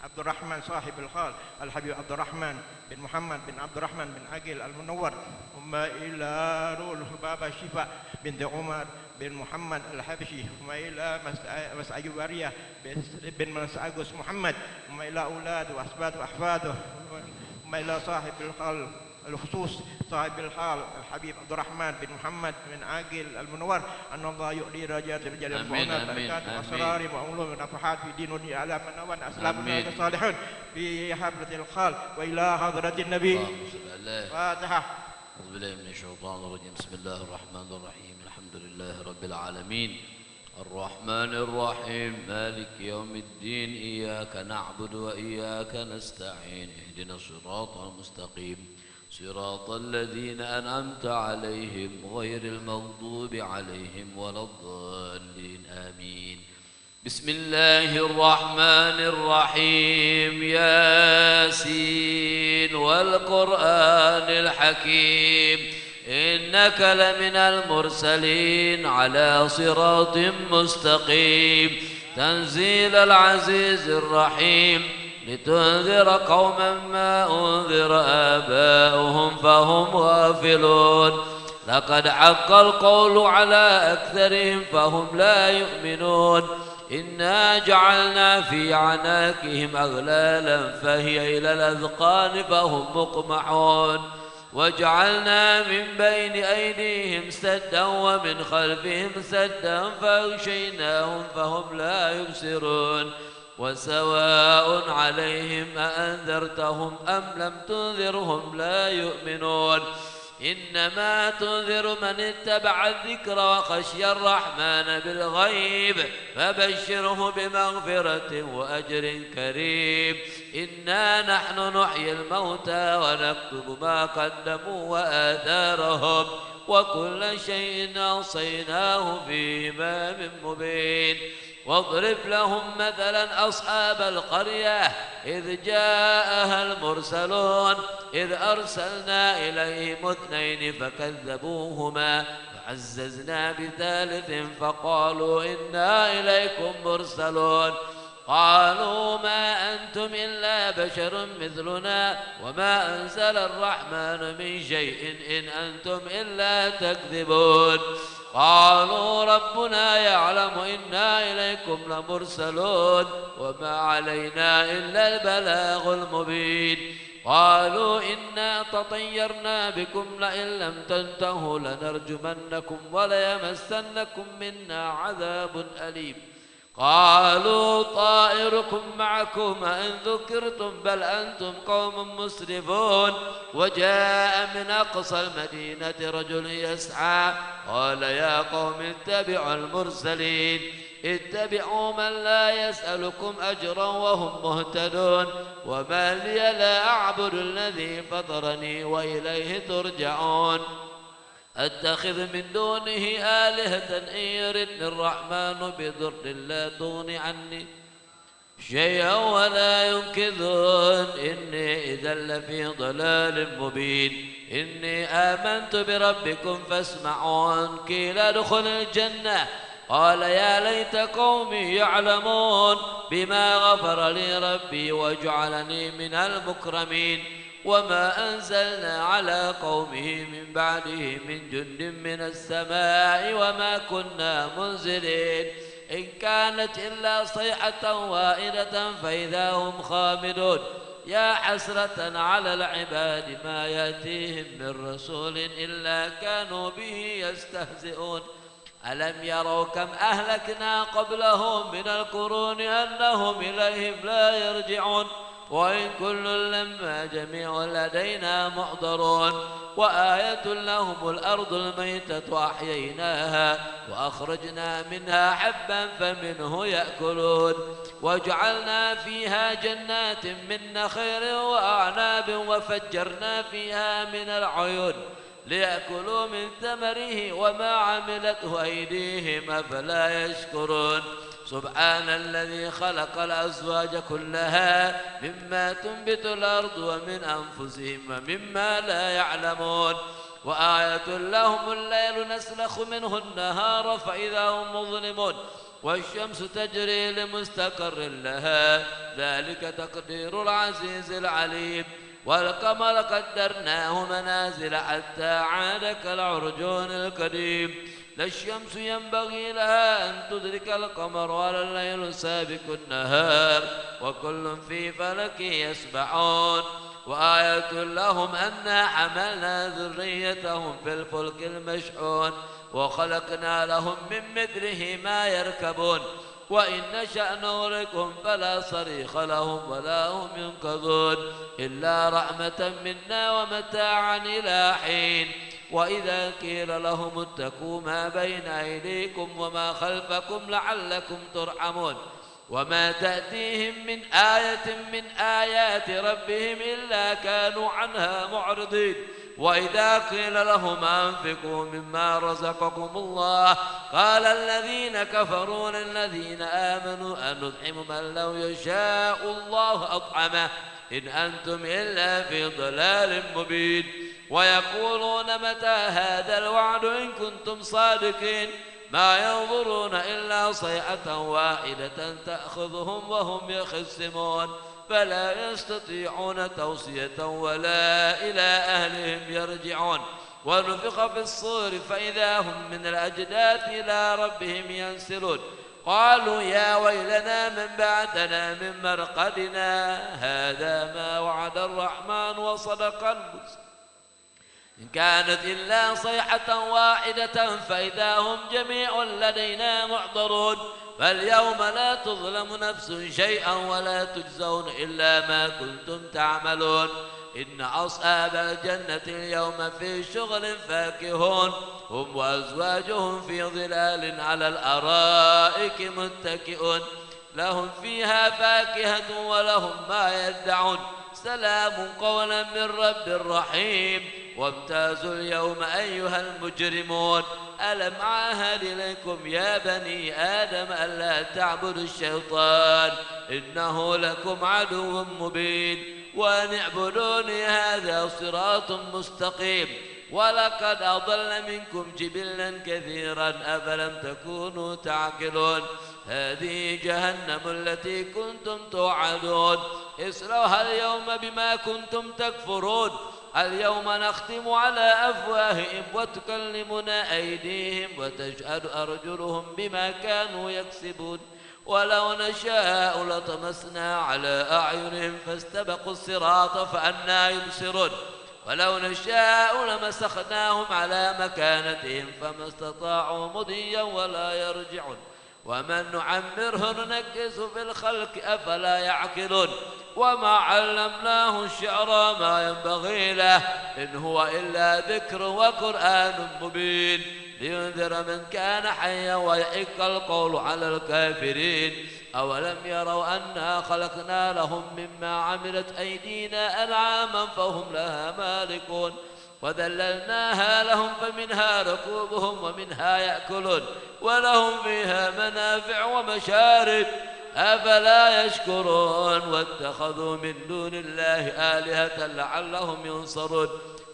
عبد الرحمن صاحب الخال الحبيب عبد الرحمن بن محمد بن عبد الرحمن بن عقيل المنور ثم إلى بابا شفاء بنت عمر بن محمد الحبشي ثم إلى مسعى جوارية بن مسعى محمد ثم إلى أولاد وأسباط وأحفاده ثم إلى صاحب الخال الخصوص صاحب الحال الحبيب عبد الرحمن بن محمد بن عاقل المنور أن الله يؤدي رجاء رجال المعونة بركات وأسرار وعلوم ونفحات في دين ودنيا على من نوان أسلامنا الصالحون في حفلة الخال وإلى حضرة النبي فاتحة. أعوذ بالله من الشيطان الرجيم. بسم الله الرحمن الرحيم. الحمد لله رب العالمين الرحمن الرحيم مالك يوم الدين إياك نعبد وإياك نستعين اهدنا الصراط المستقيم صراط الذين أنعمت عليهم غير المغضوب عليهم ولا الضالين آمين. بسم الله الرحمن الرحيم ياسين والقرآن الحكيم إنك لمن المرسلين على صراط مستقيم تنزيل العزيز الرحيم لتنذر قوما ما أنذر آباؤهم فهم غافلون لقد حق القول على أكثرهم فهم لا يؤمنون إنا جعلنا في أعناقهم أغلالا فهي إلى الأذقان فهم مقمحون وجعلنا من بين أيديهم سدا ومن خلفهم سدا فأغشيناهم فهم لا يبصرون وسواء عليهم أأنذرتهم أم لم تنذرهم لا يؤمنون إنما تنذر من اتبع الذكر وخشي الرحمن بالغيب فبشره بمغفرة وأجر كريم إنا نحن نحيي الموتى ونكتب ما قدموا وآثارهم وكل شيء أحصيناه في إمام مبين واضرب لهم مثلا أصحاب القرية إذ جاءها المرسلون إذ أرسلنا إليهم اثنين فكذبوهما فعززنا بثالث فقالوا إنا إليكم مرسلون قالوا ما أنتم إلا بشر مثلنا وما أنزل الرحمن من شيء إن أنتم إلا تكذبون قالوا ربنا يعلم إنا إليكم لمرسلون وما علينا إلا البلاغ المبين قالوا إنا تطيرنا بكم لئن لم تنتهوا لنرجمنكم وليمسنكم منا عذاب أليم قالوا طائركم معكم إن ذكرتم بل أنتم قوم مسرفون. وجاء من أقصى المدينة رجل يسعى قال يا قوم اتبعوا المرسلين اتبعوا من لا يسألكم أجرا وهم مهتدون. وما لي لا أعبد الذي فطرني وإليه ترجعون. أتخذ من دونه آلهة إن يردني الرحمن بضر لا تغن عني شيئا ولا ينقذون إني إذا لفي ضلال مبين. إني آمنت بربكم فاسمعون. قيل ادخل الجنة قال يا ليت قومي يعلمون بما غفر لي ربي وجعلني من المكرمين. وما أنزلنا على قومه من بعده من جند من السماء وما كنا منزلين إن كانت إلا صيحة واحدة فإذا هم خامدون. يا حسرة على العباد ما يأتيهم من رسول إلا كانوا به يستهزئون. ألم يروا كم أهلكنا قبلهم من القرون أنهم إليهم لا يرجعون. وإن كل لما جميع لدينا محضرون. وآية لهم الأرض الميتة أحييناها وأخرجنا منها حبا فمنه يأكلون. وجعلنا فيها جنات من نخيل وأعناب وفجرنا فيها من العيون ليأكلوا من ثمره وما عملته أيديهم أفلا يشكرون. سبحان الذي خلق الأزواج كلها مما تنبت الأرض ومن أنفسهم ومما لا يعلمون. وآية لهم الليل نسلخ منه النهار فإذا هم مظلمون. والشمس تجري لمستقر لها ذلك تقدير العزيز العليم. والقمر قدرناه منازل حتى عاد كالعرجون القديم. لا الشمس ينبغي لها أن تدرك القمر ولا الليل سابق النهار وكل في فلك يسبحون. وآية لهم أنا حملنا ذريتهم في الفلك المشحون وخلقنا لهم من مثله ما يركبون. وإن نشأ نغرقهم فلا صريخ لهم ولا هم ينقذون إلا رحمة منا ومتاعا إلى حين. وإذا قيل لهم اتقوا ما بين أيديكم وما خلفكم لعلكم ترحمون. وما تأتيهم من آية من آيات ربهم إلا كانوا عنها معرضين. وإذا قيل لهم أنفقوا مما رزقكم الله قال الذين كفروا للذين آمنوا أنطعم من لو يشاء الله أطعمه إن أنتم إلا في ضلال مبين. ويقولون متى هذا الوعد إن كنتم صادقين ما ينظرون إلا صيحة واحدة تأخذهم وهم يخصمون فلا يستطيعون توصية ولا إلى أهلهم يرجعون. ونفخ في الصور فإذا هم من الأجداث إلى ربهم ينسلون. قالوا يا ويلنا من بعثنا من مرقدنا هذا ما وعد الرحمن وصدق المرسلون إن كانت إلا صيحة واحدة فإذا هم جميع لدينا محضرون. فاليوم لا تظلم نفس شيئا ولا تجزون إلا ما كنتم تعملون. إن أصحاب الجنة اليوم في شغل فاكهون هم وأزواجهم في ظلال على الأرائك متكئون لهم فيها فاكهة ولهم ما يدعون سلام قولا من رب رحيم. وامتازوا اليوم أيها المجرمون ألم عاهد إليكم يا بني آدم ألا تعبدوا الشيطان إنه لكم عدو مبين وأن اعبدوني هذا صراط مستقيم. ولقد أضل منكم جبلا كثيرا أفلم تكونوا تعقلون. هذه جهنم التي كنتم توعدون اصلوها اليوم بما كنتم تكفرون. اليوم نختم على أفواههم وتكلمنا أيديهم وتشهد أرجلهم بما كانوا يكسبون. ولو نشاء لطمسنا على أعينهم فاستبقوا الصراط فأنى يبصرون. ولو نشاء لمسخناهم على مكانتهم فما استطاعوا مضيا ولا يرجعون. ومن نعمره ننكس في الخلق أفلا يعقلون وما علمناه الشعر ما ينبغي له إن هو إلا ذكر وقرآن مبين لينذر من كان حيا ويحق القول على الكافرين أولم يروا أنا خلقنا لهم مما عملت أيدينا أنعاما فهم لها مالكون وذللناها لهم فمنها ركوبهم ومنها يأكلون ولهم فيها منافع ومشارب أفلا يشكرون واتخذوا من دون الله آلهة لعلهم ينصرون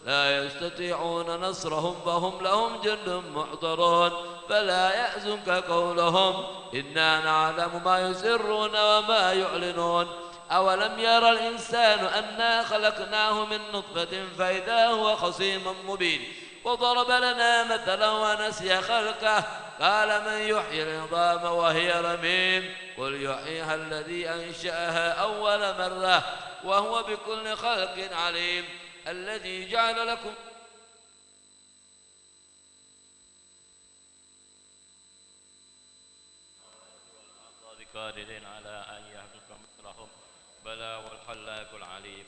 لا يستطيعون نصرهم فهم لهم جند محضرون فلا يحزنك قولهم إنا نعلم ما يسرون وما يعلنون أولم يرى الإنسان أنا خلقناه من نطفة فإذا هو خصيم مبين وضرب لنا مثلا ونسي خلقه قال من يحيي العظام وهي رميم قل يحييها الذي أنشأها أول مرة وهو بكل خلق عليم الذي جعل لكم قادرين على أن يحقق مثلهم بلى والخلاق العليم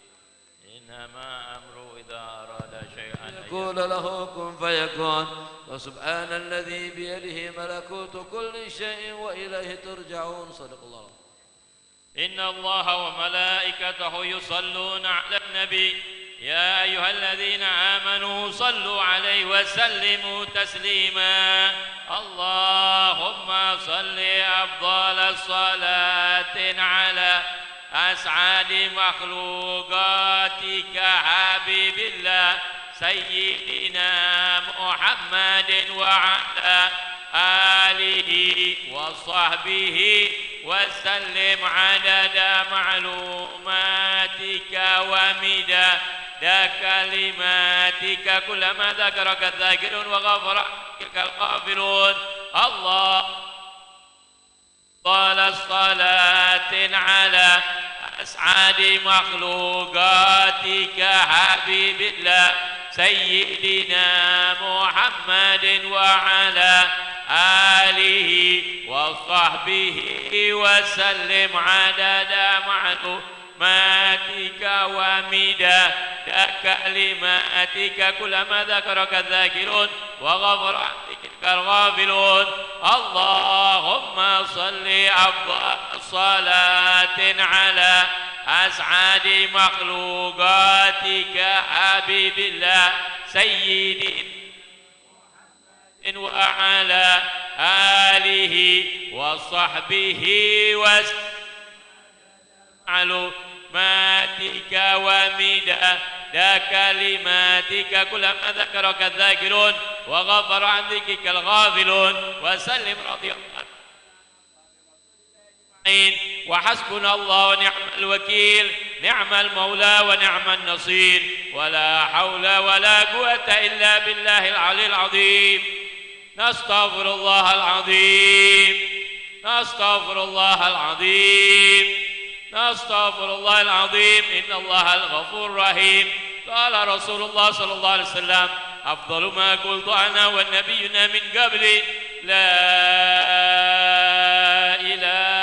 إنما أمره إذا أراد شيئا يقول له كن فيكون وسبحان الذي بيده ملكوت كل شيء وإليه ترجعون صدق الله. إن الله وملائكته يصلون على النبي يا أيها الذين آمنوا صلوا عليه وسلموا تسليما اللهم صل أفضل الصلاة على أسعد مخلوقاتك حبيب الله سيدنا محمد وعلى آله وصحبه وسلم عدد معلوماتك ومداد كلماتك كلما ذكرك الذاكرون وغفر عنك الغافلون الله طال الصلاة على أسعد مخلوقاتك حبيب الله سيدنا محمد وعلى آله وصحبه وسلم عدد معلوماتك ومداد كلماتك كلما ذكرك الذاكرون وغفر عنك الغافلون اللهم صل أفضل صلاة على أسعد مخلوقاتك حبيب الله سيدنا وعلى آله وصحبه وسلم معلوماتك ومداد كلماتك كلما ذكرك الذاكرون وغفر عن ذكرك الغافلون وسلم رضي الله وحسبنا الله ونعم الوكيل نعم المولى ونعم النصير ولا حول ولا قوة إلا بالله العلي العظيم نستغفر الله العظيم نستغفر الله العظيم نستغفر الله العظيم إن الله الغفور الرحيم قال رسول الله صلى الله عليه وسلم أفضل ما قلت أنا والنبينا من قبلي لا إله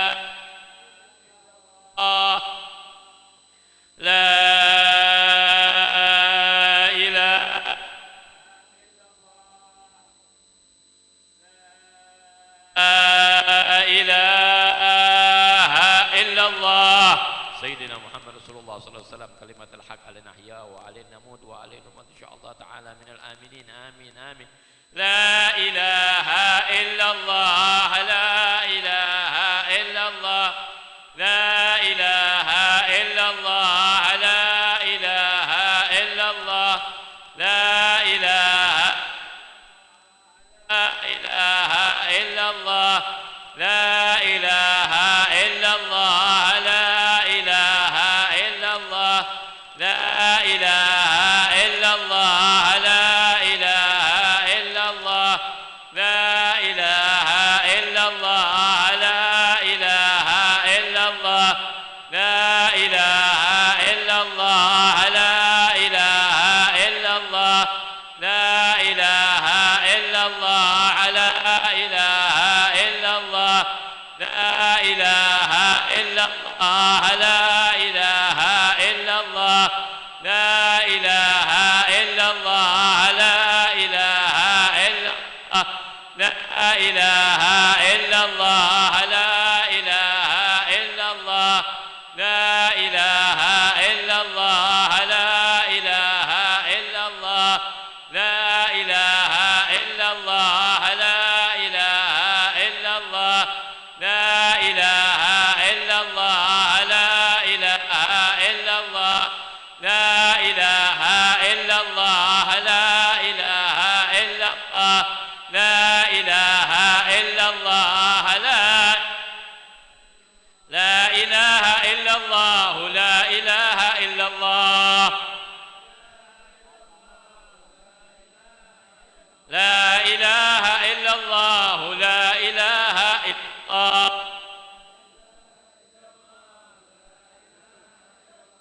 لا إله إلا الله سيدنا محمد رسول الله صلى الله عليه وسلم كلمة الحق علينا نحيا وعلينا نموت وعلينا نموت إن شاء الله تعالى من الآمنين آمين آمين لا إله إلا الله لا إله إلا الله لا إله إلا الله لا إله إلا الله لا إله إلا الله لا إله إلا الله لا إله إلا الله لا إله إلا الله لا إله إلا الله لا إله إلا الله لا إله إلا الله لا إله إلا الله لا إله إلا الله لا إله إلا الله لا إله إلا الله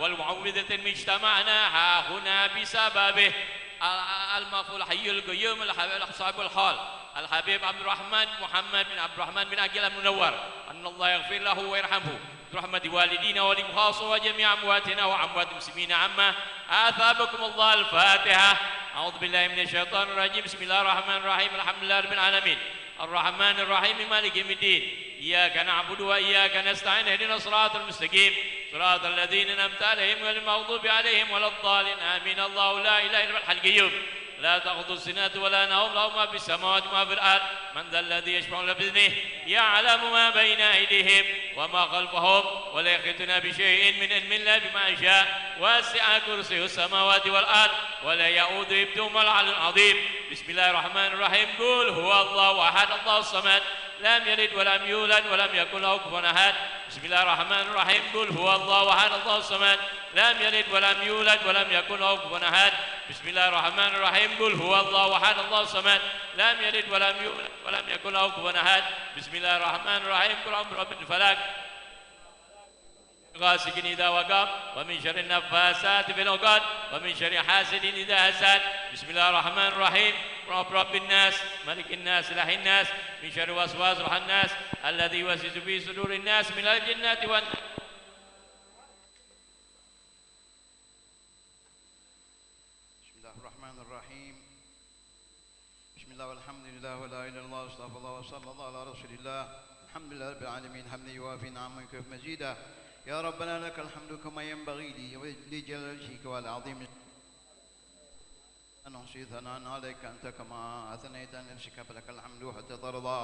والمعوذة اجتمعنا ها هنا بسببه. المغفور الحي القيوم الحبيب صاحب الحال الحبيب عبد الرحمن محمد بن عبد الرحمن بن عقيل المنور، أن الله يغفر له ويرحمه برحمة والدينا ولمخاص وجميع أمواتنا وأموات المسلمين عما آثابكم الله. الفاتحة. أعوذ بالله من الشيطان الرجيم. بسم الله الرحمن الرحيم. الحمد لله رب العالمين الرحمن الرحيم مالك يوم الدين إياك نعبد وإياك نستعين اهدنا الصراط المستقيم صراط الذين أنعمت عليهم غير المغضوب عليهم ولا الضالين آمين. الله لا إله إلا هو الحي القيوم لا تأخذه سنة ولا نوم له ما في السماوات وما في الأرض من ذا الذي يشفع له بإذنه يعلم ما بين أيديهم وما خلفهم ولا يحيطون بشيء من علم الله بما شاء وسع كرسيه السماوات والأرض ولا يؤوده حفظهما العلي العظيم. بسم الله الرحمن الرحيم. قل هو الله أحد الله الصمد لم يلد ولم يولد ولم يكن له كفوا أحد. بسم الله الرحمن الرحيم. قل هو الله أحد الله الصمد لم يلد ولم يولد ولم يكن له كفوا أحد. بسم الله الرحمن الرحيم. قل هو الله أحد الله الصمد لم يلد ولم يولد ولم يكن له كفوا أحد. بسم الله الرحمن الرحيم. قل أعوذ برب الفلق غاسق إذا وقب ومن شر النفاثات في العقد ومن شر حاسد إذا حسد. بسم الله الرحمن الرحيم. رب الناس ملك الناس إله الناس من شر وسواس الناس الذي يوسوس في صدور الناس من الجنة والناس. بسم الله الرحمن الرحيم. بسم الله والحمد لله ولا إله إلا الله واستغفر الله وصلى الله على رسول الله. الحمد لله رب العالمين حمدا يوافي نعمه ويكفي مزيدا. يا ربنا لك الحمد كما ينبغي لجلال وجهك والعظيم أن نحصي ثناء عليك أنت كما أثنيت عن نفسك فلك الحمد حتى ترضى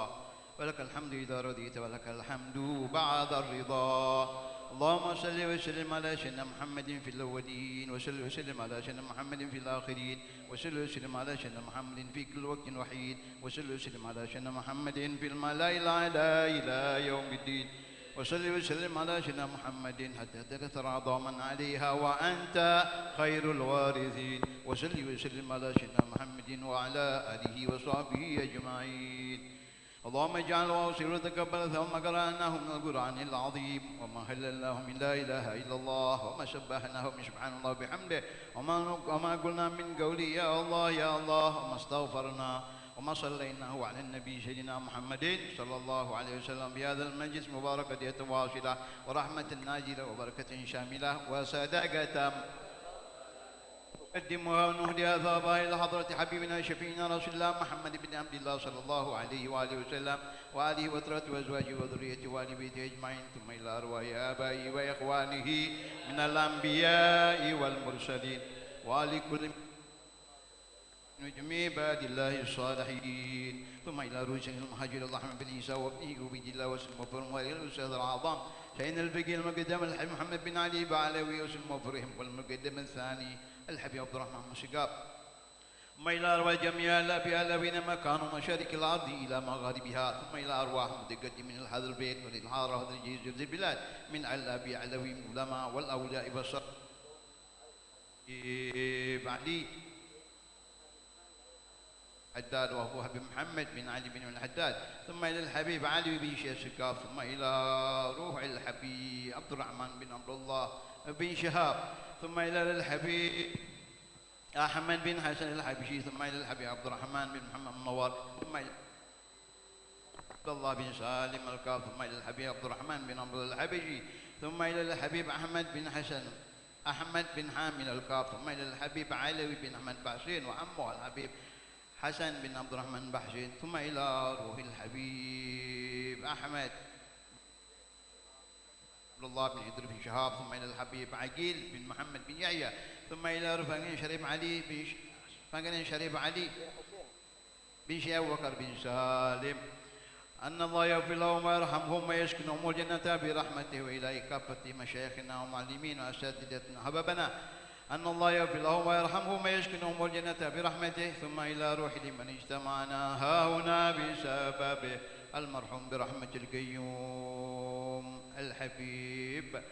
ولك الحمد إذا رضيت ولك الحمد بعد الرضا. اللهم صل وسلم على سيدنا محمد في الأولين وصل وسلم على سيدنا محمد في الآخرين وصل وسلم على سيدنا محمد في كل وقت وحيد وصل وسلم على سيدنا محمد في الملأ الأعلى إلى يوم الدين وصل وسلم على سيدنا محمد حتى تتراضى من عليها وأنت خير الوارثين وصل وسلم على سيدنا محمد وعلى آله وصحبه أجمعين. اللهم اجعل واوصل وتقبل ثم قرأناه من القرآن العظيم وما هللناه من لا إله إلا الله وما سبحناه من سبحان الله بحمده وما قلنا من قولي يا الله يا الله وما استغفرنا وما صليناه على النبي سيدنا محمد صلى الله عليه وسلم بهذا المجلس مباركة واصلة ورحمة نازلة وبركة شاملة وصدقة نقدمها ونهديها ثوابها إلى حضرة حبيبنا شفيعنا رسول الله محمد بن عبد الله صلى الله عليه وآله وسلم وآله وترته وأزواجه وذريته وآل بيته أجمعين ثم إلى أرواح آبائه وإخوانه من الأنبياء والمرسلين وآل كل من جميع عباد الله الصالحين ثم إلى روح المهاجر الرحمن بن عيسى وابنه عبيد الله وسلم وفرهم وإلى الأستاذ الأعظم شيخنا الفقيه المقدم الحبيب محمد بن علي بعلوي وسلم وفرهم والمقدم الثاني الحبيب عبد الرحمن مشقاب ثم إلى أرواح جميع الأنبياء الذين مكانوا مشارق الأرض إلى مغاربها ثم إلى أرواح مدقة من هذا البيت وللحارة وهذا الجيز وذي البلاد من الأنبياء علوي العلماء والأولياء والصالحين علي حداد وأبو حبيب محمد بن علي بن الحداد ثم إلى الحبيب علي بن شيخ سكاف ثم إلى روح الحبيب عبد الرحمن بن عبد الله بن شهاب ثم إلى الحبيب أحمد بن حسن الحبشي ثم إلى الحبيب عبد الرحمن بن محمد المنور ثم إلى عبد الله بن سالم الكاف ثم إلى الحبيب عبد الرحمن بن عبد الله الحبشي ثم إلى الحبيب أحمد بن حسن أحمد بن حامل الكاف ثم إلى الحبيب علوي بن أحمد بحسين وعمه الحبيب حسن بن عبد الرحمن بحسين ثم إلى روح الحبيب أحمد عبد الله بن إدريس بن شهاب ثم إلى الحبيب عقيل بن محمد بن يحيى ثم إلى رفاقين شريف علي بن شريف علي بن شيخ أبو بكر بن سالم أن الله يغفر لهم ويرحمهم ويسكنهم الجنة برحمته وإلى كافة مشايخنا ومعلمين وأساتذتنا حببنا أن الله يغفر لهم ويرحمهم ويسكنهم الجنة برحمته ثم إلى روح لمن اجتمعنا هاهنا بسببه المرحوم برحمة القيوم الحبيب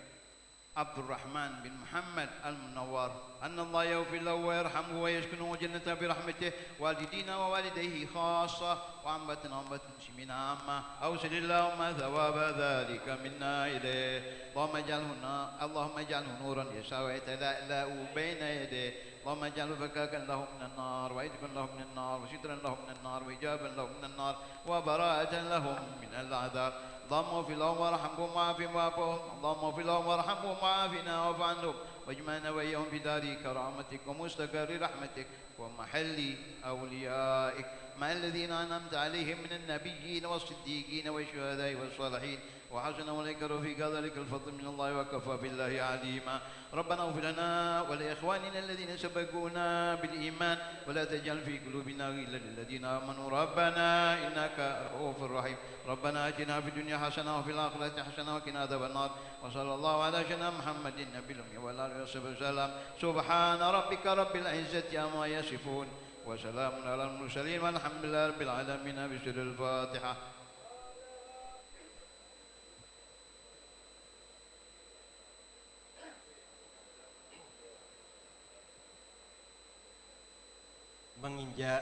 عبد الرحمن بن محمد المنور أن الله يغفر له ويرحمه ويسكنه جنة برحمته والدينا ووالديه خاصة وعامتنا وعامة المسلمين عامة أوصل اللهم ثواب ذلك منا إليه اللهم اجعله نورا يسعى ويتلألأ بين يديه اللهم اجعله فكاكا له من النار وعتقا له من النار وسترا له من النار وإجابا له من النار وبراءة لهم من العذاب اللهم اغفر لهم وارحمهم وعافهم وعافهم اللهم اغفر لهم وارحمهم وعافنا واعف عنهم واجمعنا وإياهم في دار كرامتك ومستقر رحمتك ومحل أوليائك مع الذين أنعمت عليهم من النبيين والصديقين والشهداء والصالحين وحسن أولئك رفيقا ذلك الفضل من الله وكفى بالله عليما ربنا اغفر لنا ولإخواننا الذين سبقونا بالإيمان ولا تجعل في قلوبنا غلا للذين آمنوا ربنا إنك رؤوف رحيم ربنا آتنا في الدنيا حسنة وفي الآخرة حسنة وقنا عذاب النار وصلى الله على سيدنا محمد النبي الأمي وعلى آله وصحبه وسلم سبحان ربك رب العزة عما يصفون وسلام على المرسلين والحمد لله رب العالمين بسر الفاتحة. Menginjak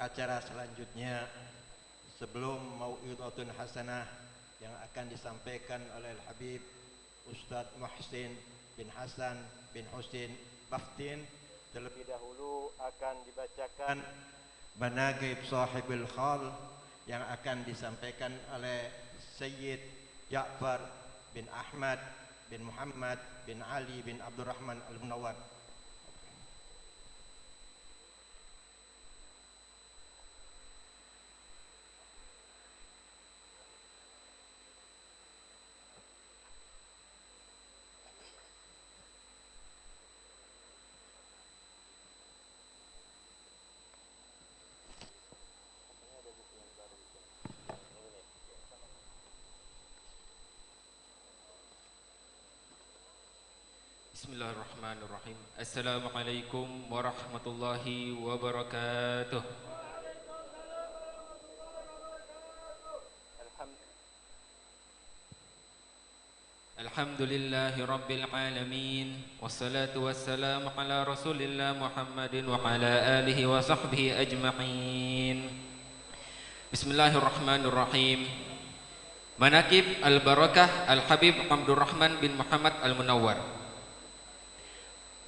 acara selanjutnya sebelum mau'idhatun hasanah yang akan disampaikan oleh Al-Habib Ustadz Muhsin bin Hasan bin Husin Baftin, terlebih dahulu akan dibacakan Manaqib Sahibul Khal yang akan disampaikan oleh Sayyid Ja'far bin Ahmad bin Muhammad bin Ali bin Abdurrahman Al-Munawwar. Bismillahirrahmanirrahim. Assalamualaikum warahmatullahi wabarakatuh. Alhamdulillahi rabbil alamin. Wassalatu wassalamu ala rasulillah Muhammadin wa ala alihi wa sahbihi ajma'in. Bismillahirrahmanirrahim. Manaqib Al-Barakah Al-Habib Abdurrahman bin Muhammad Al-Munawwar.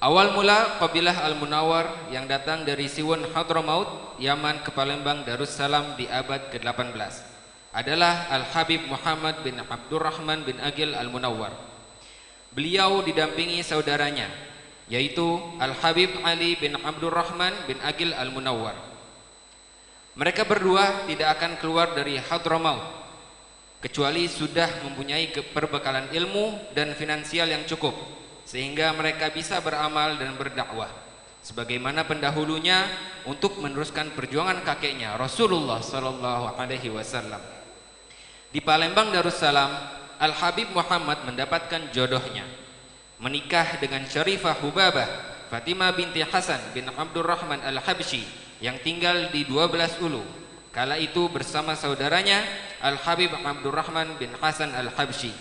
Awal mula kabilah Al-Munawwar yang datang dari Siwon Hadramaut, Yaman ke Palembang Darussalam di abad ke-18 adalah Al-Habib Muhammad bin Abdurrahman bin Agil Al-Munawwar. Beliau didampingi saudaranya yaitu Al-Habib Ali bin Abdurrahman bin Agil Al-Munawwar. Mereka berdua tidak akan keluar dari Hadramaut kecuali sudah mempunyai perbekalan ilmu dan finansial yang cukup sehingga mereka bisa beramal dan berdakwah sebagaimana pendahulunya untuk meneruskan perjuangan kakeknya Rasulullah sallallahu alaihi wasallam. Di Palembang Darussalam, Al-Habib Muhammad mendapatkan jodohnya, menikah dengan Syarifah Hubabah Fatimah binti Hasan bin Abdurrahman Al-Habsyi yang tinggal di 12 Ulu. Kala itu bersama saudaranya Al-Habib Abdurrahman bin Hasan Al-Habsyi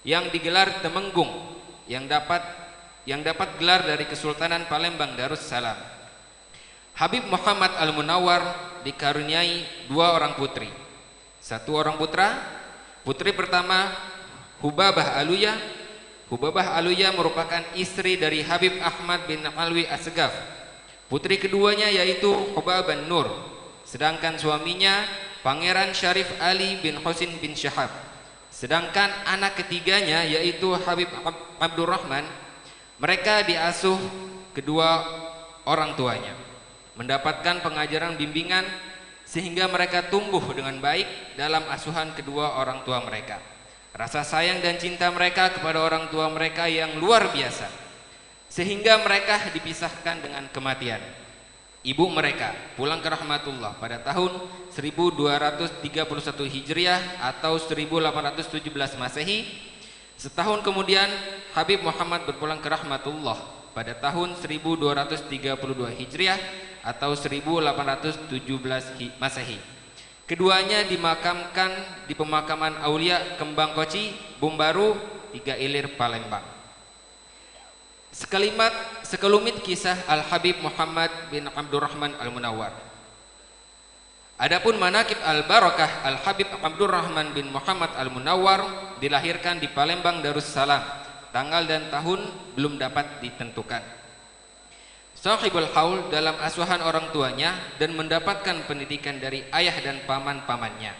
yang digelar Temenggung yang dapat gelar dari Kesultanan Palembang Darussalam. Habib Muhammad Al-Munawwar dikaruniai 2 orang putri, 1 orang putra. Putri pertama Hubabah Aluya. Hubabah Aluya merupakan istri dari Habib Ahmad bin Alwi As-Segaf. Putri keduanya yaitu Hubabah Nur, sedangkan suaminya Pangeran Syarif Ali bin Husin bin Syahab. Sedangkan anak ketiganya yaitu Habib Abdurrahman, mereka diasuh kedua orang tuanya, mendapatkan pengajaran bimbingan sehingga mereka tumbuh dengan baik dalam asuhan kedua orang tua mereka. Rasa sayang dan cinta mereka kepada orang tua mereka yang luar biasa sehingga mereka dipisahkan dengan kematian. Ibu mereka pulang ke rahmatullah pada tahun 1231 Hijriah atau 1817 Masehi. Setahun kemudian Habib Muhammad berpulang ke rahmatullah pada tahun 1232 Hijriah atau 1817 Masehi. Keduanya dimakamkan di pemakaman Aulia Kembang Koci, Bumbaru, 3 Ilir, Palembang. Sekelumit kisah Al-Habib Muhammad bin Abdurrahman Al-Munawwar. Adapun manaqib Al-Barakah Al-Habib Abdurrahman bin Muhammad Al-Munawwar dilahirkan di Palembang Darussalam. Tanggal dan tahun belum dapat ditentukan. Sahibul Haul dalam asuhan orang tuanya dan mendapatkan pendidikan dari ayah dan paman-pamannya,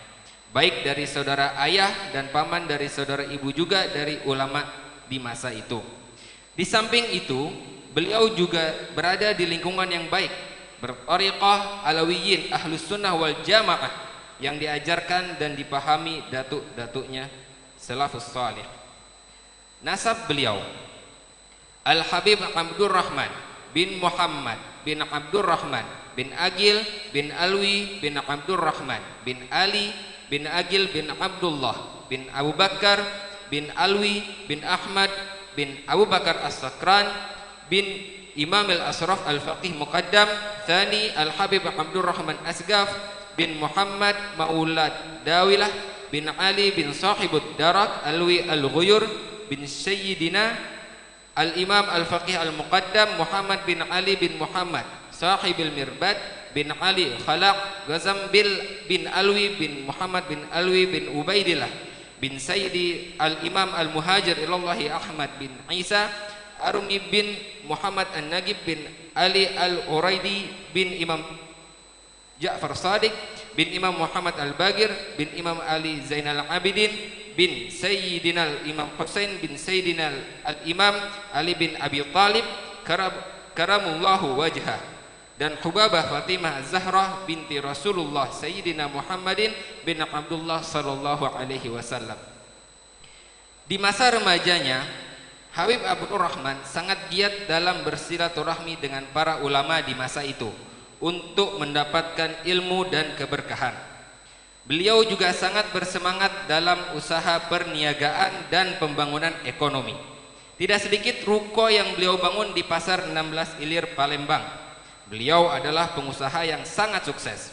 baik dari saudara ayah dan paman dari saudara ibu, juga dari ulama di masa itu. Di samping itu, beliau juga berada di lingkungan yang baik, berthariqah Alawiyyin Ahlus Sunnah wal Jamaah yang diajarkan dan dipahami datuk-datuknya salafus salih. Nasab beliau Al-Habib Abdurrahman bin Muhammad bin Abdurrahman bin Agil bin Alwi bin Abdurrahman bin Ali bin Agil bin Abdullah bin Abu Bakar bin Alwi bin Ahmad bin Abu Bakar As-Sakran bin Imam Al-Asraf Al-Faqih Muqaddam Thani Al-Habib Abdurrahman Asgaf bin Muhammad Maulad Dawilah bin Ali bin Sahibud Darak Alwi Al-Ghuyur bin Sayyidina Al-Imam Al-Faqih Al-Muqaddam Muhammad bin Ali bin Muhammad Sahibil Mirbad bin Ali Khalaq Ghazambil bin Alwi bin Muhammad bin Alwi bin Ubaidillah bin Sayyidi Al-Imam Al-Muhajir Ilallahi Ahmad bin Isa Arumi bin Muhammad An-Nagib bin Ali Al-Uraidi bin Imam Ja'far Sadiq bin Imam Muhammad Al-Bagir bin Imam Ali Zainal Abidin bin Sayyidina Imam Husain bin Sayyidina Al-Imam Ali bin Abi Talib karamullahu wajhah, dan Hubabah Fatimah Zahra binti Rasulullah Sayyidina Muhammadin bin Abdullah sallallahu alaihi wasallam. Di masa remajanya, Habib Abdurrahman sangat giat dalam bersilaturahmi dengan para ulama di masa itu untuk mendapatkan ilmu dan keberkahan. Beliau juga sangat bersemangat dalam usaha perniagaan dan pembangunan ekonomi. Tidak sedikit ruko yang beliau bangun di Pasar 16 Ilir Palembang. Beliau adalah pengusaha yang sangat sukses,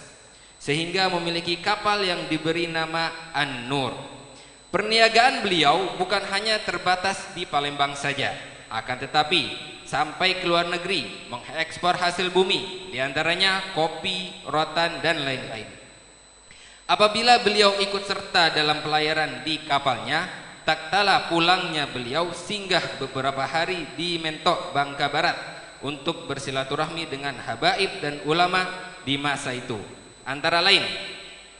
sehingga memiliki kapal yang diberi nama An-Nur. Perniagaan beliau bukan hanya terbatas di Palembang saja, akan tetapi sampai ke luar negeri, mengekspor hasil bumi, diantaranya kopi, rotan, dan lain-lain. Apabila beliau ikut serta dalam pelayaran di kapalnya, tak kala pulangnya beliau singgah beberapa hari di Mentok, Bangka Barat untuk bersilaturahmi dengan habaib dan ulama di masa itu. Antara lain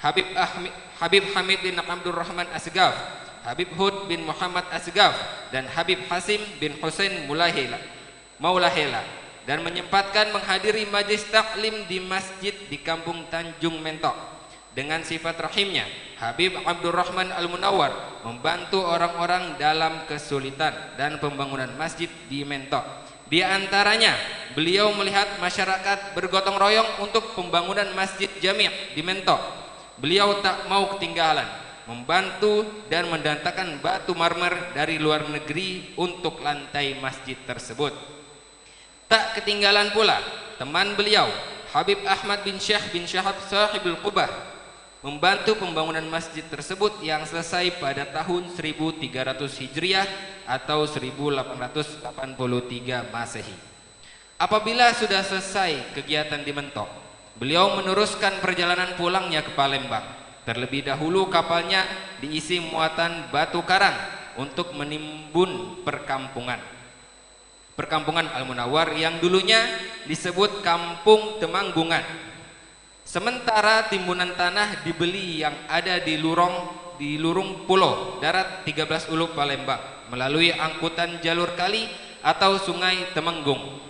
Habib Hamid bin Abdurrahman Asgaf, Habib Hud bin Muhammad Asgaf, dan Habib Hasim bin Husain Maulahela, dan menyempatkan menghadiri majlis taklim di masjid di kampung Tanjung Mentok. Dengan sifat rahimnya, Habib Abdurrahman Al-Munawwar membantu orang-orang dalam kesulitan dan pembangunan masjid di Mentok. Di antaranya, beliau melihat masyarakat bergotong royong untuk pembangunan masjid jami' di Mentok. Beliau tak mau ketinggalan, membantu dan mendatangkan batu marmer dari luar negeri untuk lantai masjid tersebut. Tak ketinggalan pula teman beliau, Habib Ahmad bin Syekh bin Syahab Sahibul Qubah, membantu pembangunan masjid tersebut yang selesai pada tahun 1300 Hijriah atau 1883 Masehi. Apabila sudah selesai kegiatan di Mentok, beliau meneruskan perjalanan pulangnya ke Palembang. Terlebih dahulu kapalnya diisi muatan batu karang untuk menimbun perkampungan Al-Munawwar yang dulunya disebut Kampung Temanggungan. Sementara timbunan tanah dibeli yang ada di Lurung Pulau Darat 13 Ulu Palembang melalui angkutan jalur kali atau Sungai Temenggung.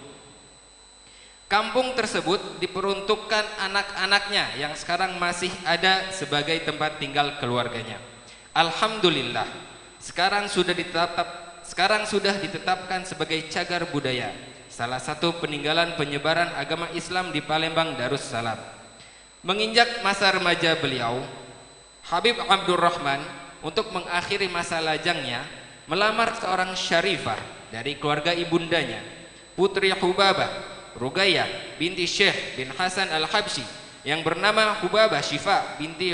Kampung tersebut diperuntukkan anak-anaknya yang sekarang masih ada sebagai tempat tinggal keluarganya. Alhamdulillah, sekarang sudah ditetapkan sebagai cagar budaya, salah satu peninggalan penyebaran agama Islam di Palembang Darussalam. Menginjak masa remaja beliau, Habib Abdurrahman untuk mengakhiri masa lajangnya melamar seorang syarifah dari keluarga ibundanya, Putri Hubabah Ruqayyah binti Syekh bin Hasan Al-Habsyi, yang bernama Hubabah Syifa binti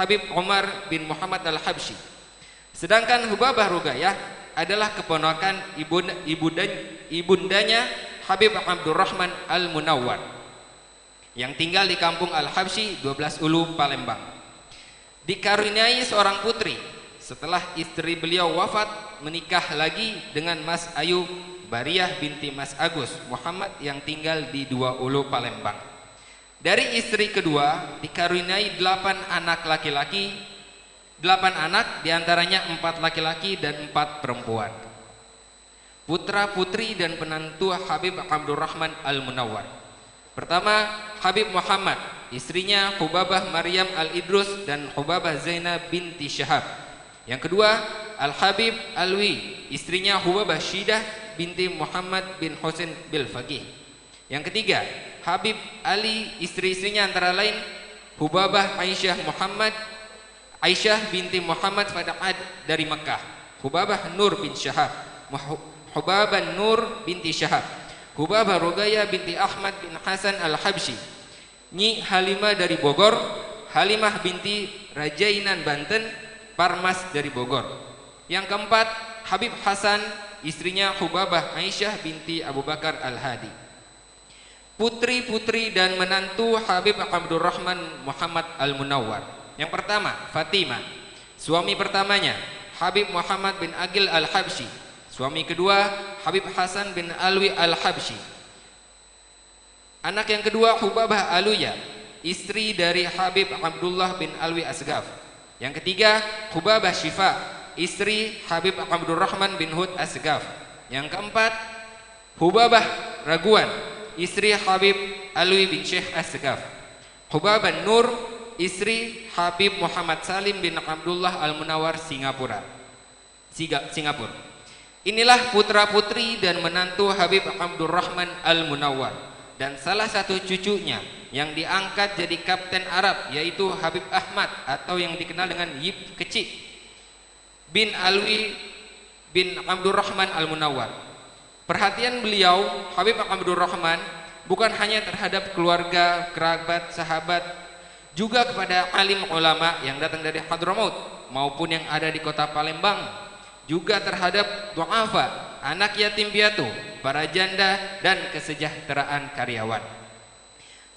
Habib Umar bin Muhammad Al-Habsyi. Sedangkan Hubabah Ruqayyah adalah keponakan ibundanya Habib Abdurrahman Al-Munawwar yang tinggal di kampung Al-Habsyi 12 Ulu Palembang. Dikaruniai seorang putri setelah istri beliau wafat, menikah lagi dengan Mas Ayu Bariah binti Mas Agus Muhammad yang tinggal di 2 Ulu Palembang. Dari istri kedua dikaruniai 8 anak laki-laki, 8 anak diantaranya 4 laki-laki dan 4 perempuan. Putra putri dan penantu Habib Abdurrahman Al-Munawwar. Pertama, Habib Muhammad, istrinya Hubabah Maryam Al-Idrus dan Hubabah Zainab binti Syahab. Yang kedua, Al-Habib Alwi, istrinya Hubabah Syidah binti Muhammad bin Husain bil Faqih. Yang ketiga, Habib Ali, istri-istrinya antara lain Hubabah Aisyah binti Muhammad Fada'ad dari Mekah, Hubabah Nur bin Syahab, Hubabah Nur binti Syahab, Hubabah Rugaya binti Ahmad bin Hasan Al-Habsyi, Nyi Halimah dari Bogor, Halimah binti Rajainan Banten, Parmas dari Bogor. Yang keempat, Habib Hasan, istrinya Hubabah Aisyah binti Abu Bakar Al-Hadi. Putri-putri dan menantu Habib Abdurrahman Muhammad Al-Munawwar. Yang pertama, Fatimah, suami pertamanya Habib Muhammad bin Agil Al-Habsyi. Suami kedua Habib Hasan bin Alwi Al-Habsyi. Anak yang kedua Hubabah Aluya, istri dari Habib Abdullah bin Alwi Asgaf. Yang ketiga Hubabah Syifa, istri Habib Abdurrahman bin Hud Asgaf. Yang keempat Hubabah Raguan, istri Habib Alwi bin Syekh Asgaf. Hubabah Nur, istri Habib Muhammad Salim bin Abdullah Al-Munawwar Singapura. Inilah putra-putri dan menantu Habib Abdurrahman Al-Munawwar, dan salah satu cucunya yang diangkat jadi kapten Arab yaitu Habib Ahmad atau yang dikenal dengan Yip Kecik bin Alwi bin Abdurrahman Al-Munawwar. Perhatian beliau Habib Abdurrahman bukan hanya terhadap keluarga, kerabat, sahabat, juga kepada alim ulama yang datang dari Hadramaut maupun yang ada di kota Palembang, juga terhadap du'afa, anak yatim piatu, para janda, dan kesejahteraan karyawan.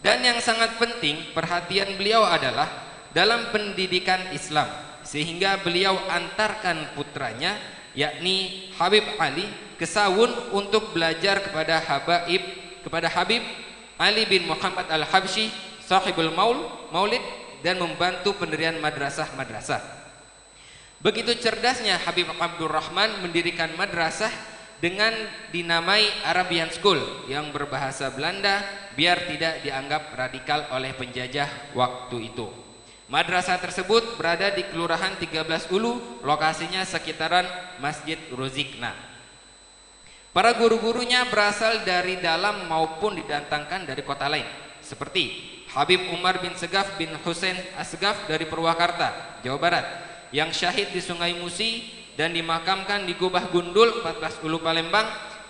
Dan yang sangat penting perhatian beliau adalah dalam pendidikan Islam, sehingga beliau antarkan putranya yakni Habib Ali ke Sawun untuk belajar kepada Habib Ali bin Muhammad Al-Habsyi sahibul maulid dan membantu pendirian madrasah-madrasah. Begitu cerdasnya Habib Abdurrahman mendirikan madrasah dengan dinamai Arabian School yang berbahasa Belanda biar tidak dianggap radikal oleh penjajah waktu itu. Madrasah tersebut berada di Kelurahan 13 Ulu, lokasinya sekitaran Masjid Rozikna. Para guru-gurunya berasal dari dalam maupun didatangkan dari kota lain, seperti Habib Umar bin Segaf bin Husain Asgaf dari Purwakarta, Jawa Barat, yang syahid di Sungai Musi dan dimakamkan di Gubah Gundul 14 Ulu Palembang.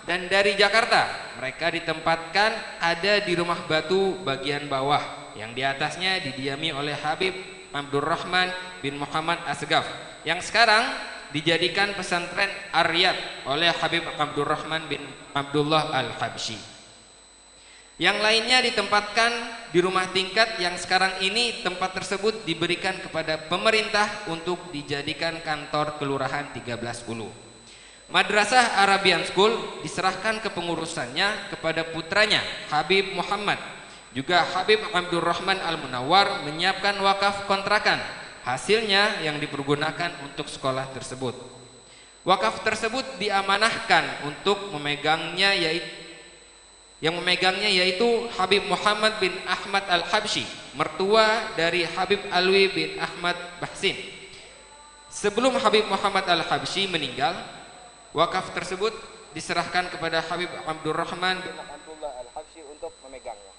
Dan dari Jakarta mereka ditempatkan ada di Rumah Batu bagian bawah yang di atasnya didiami oleh Habib Abdurrahman bin Muhammad Asgaf yang sekarang dijadikan pesantren Ar-Riyad oleh Habib Abdurrahman bin Abdullah Al-Habsyi. Yang lainnya ditempatkan di rumah tingkat yang sekarang ini tempat tersebut diberikan kepada pemerintah untuk dijadikan kantor kelurahan 13 Ulu. Madrasah Arabian School diserahkan kepengurusannya kepada putranya Habib Muhammad. Juga Habib Abdurrahman Al-Munawwar menyiapkan wakaf kontrakan, hasilnya yang dipergunakan untuk sekolah tersebut. Wakaf tersebut diamanahkan untuk memegangnya yaitu Habib Muhammad bin Ahmad Al-Habsyi, mertua dari Habib Alwi bin Ahmad Bahsin. Sebelum Habib Muhammad Al-Habsyi meninggal, wakaf tersebut diserahkan kepada Habib Abdurrahman bin Abdullah Al-Habsyi untuk memegangnya.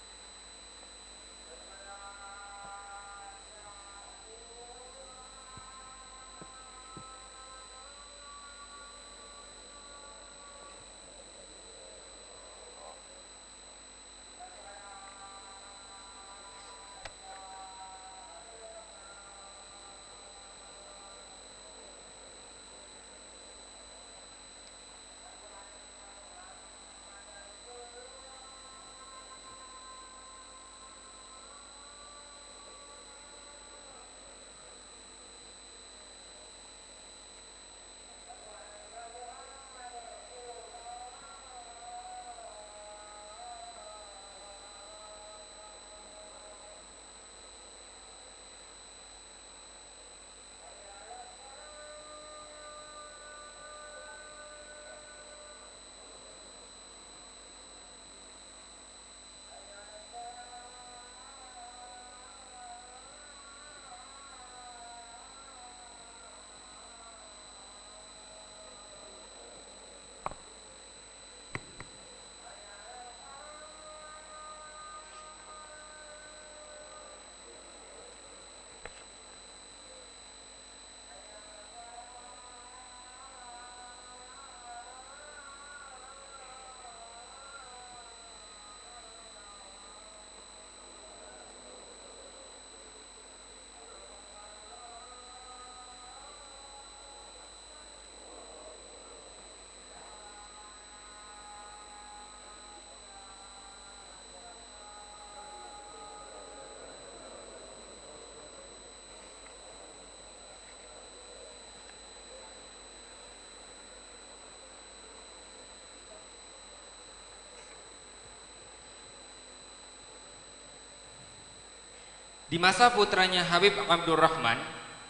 Di masa putranya Habib Abdurrahman,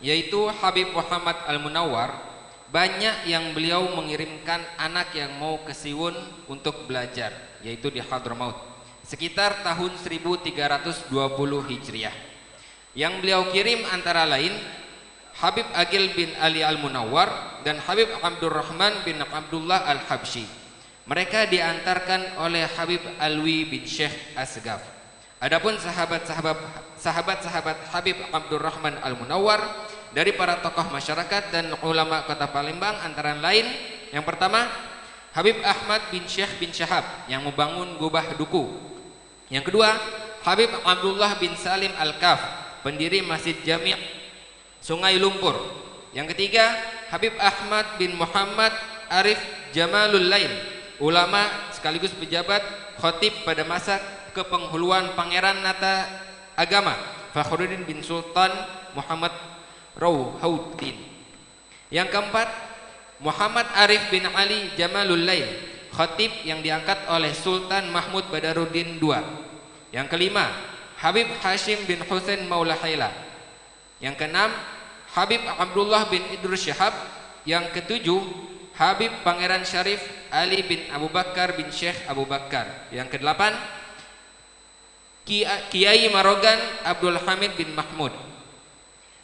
yaitu Habib Muhammad Al-Munawwar, banyak yang beliau mengirimkan anak yang mau ke Siwun untuk belajar, yaitu di Hadramaut, sekitar tahun 1320 Hijriah. Yang beliau kirim antara lain Habib Agil bin Ali Al-Munawwar dan Habib Abdurrahman bin Abdullah Al-Habsyi. Mereka diantarkan oleh Habib Alwi bin Syekh Asgaf. Adapun sahabat-sahabat Habib Abdurrahman Al-Munawwar dari para tokoh masyarakat dan ulama kota Palembang antara lain, yang pertama Habib Ahmad bin Syekh bin Syahab yang membangun Gubah Duku. Yang kedua Habib Abdullah bin Salim Al-Kaf, pendiri Masjid Jami' Sungai Lumpur. Yang ketiga Habib Ahmad bin Muhammad Arif Jamalul Lain, ulama sekaligus pejabat khotib pada masa kepenghuluan Pangeran Nata Agama Fakhruddin bin Sultan Muhammad Rawhauddin. Yang keempat Muhammad Arif bin Ali Jamalul Lain, khotib yang diangkat oleh Sultan Mahmud Badaruddin II. Yang kelima Habib Hashim bin Husain Maula Haila. Yang keenam Habib Abdullah bin Idrus Syahab. Yang ketujuh Habib Pangeran Syarif Ali bin Abu Bakar bin Syekh Abu Bakar. Yang kedelapan Kiai Marogan Abdul Hamid bin Mahmud.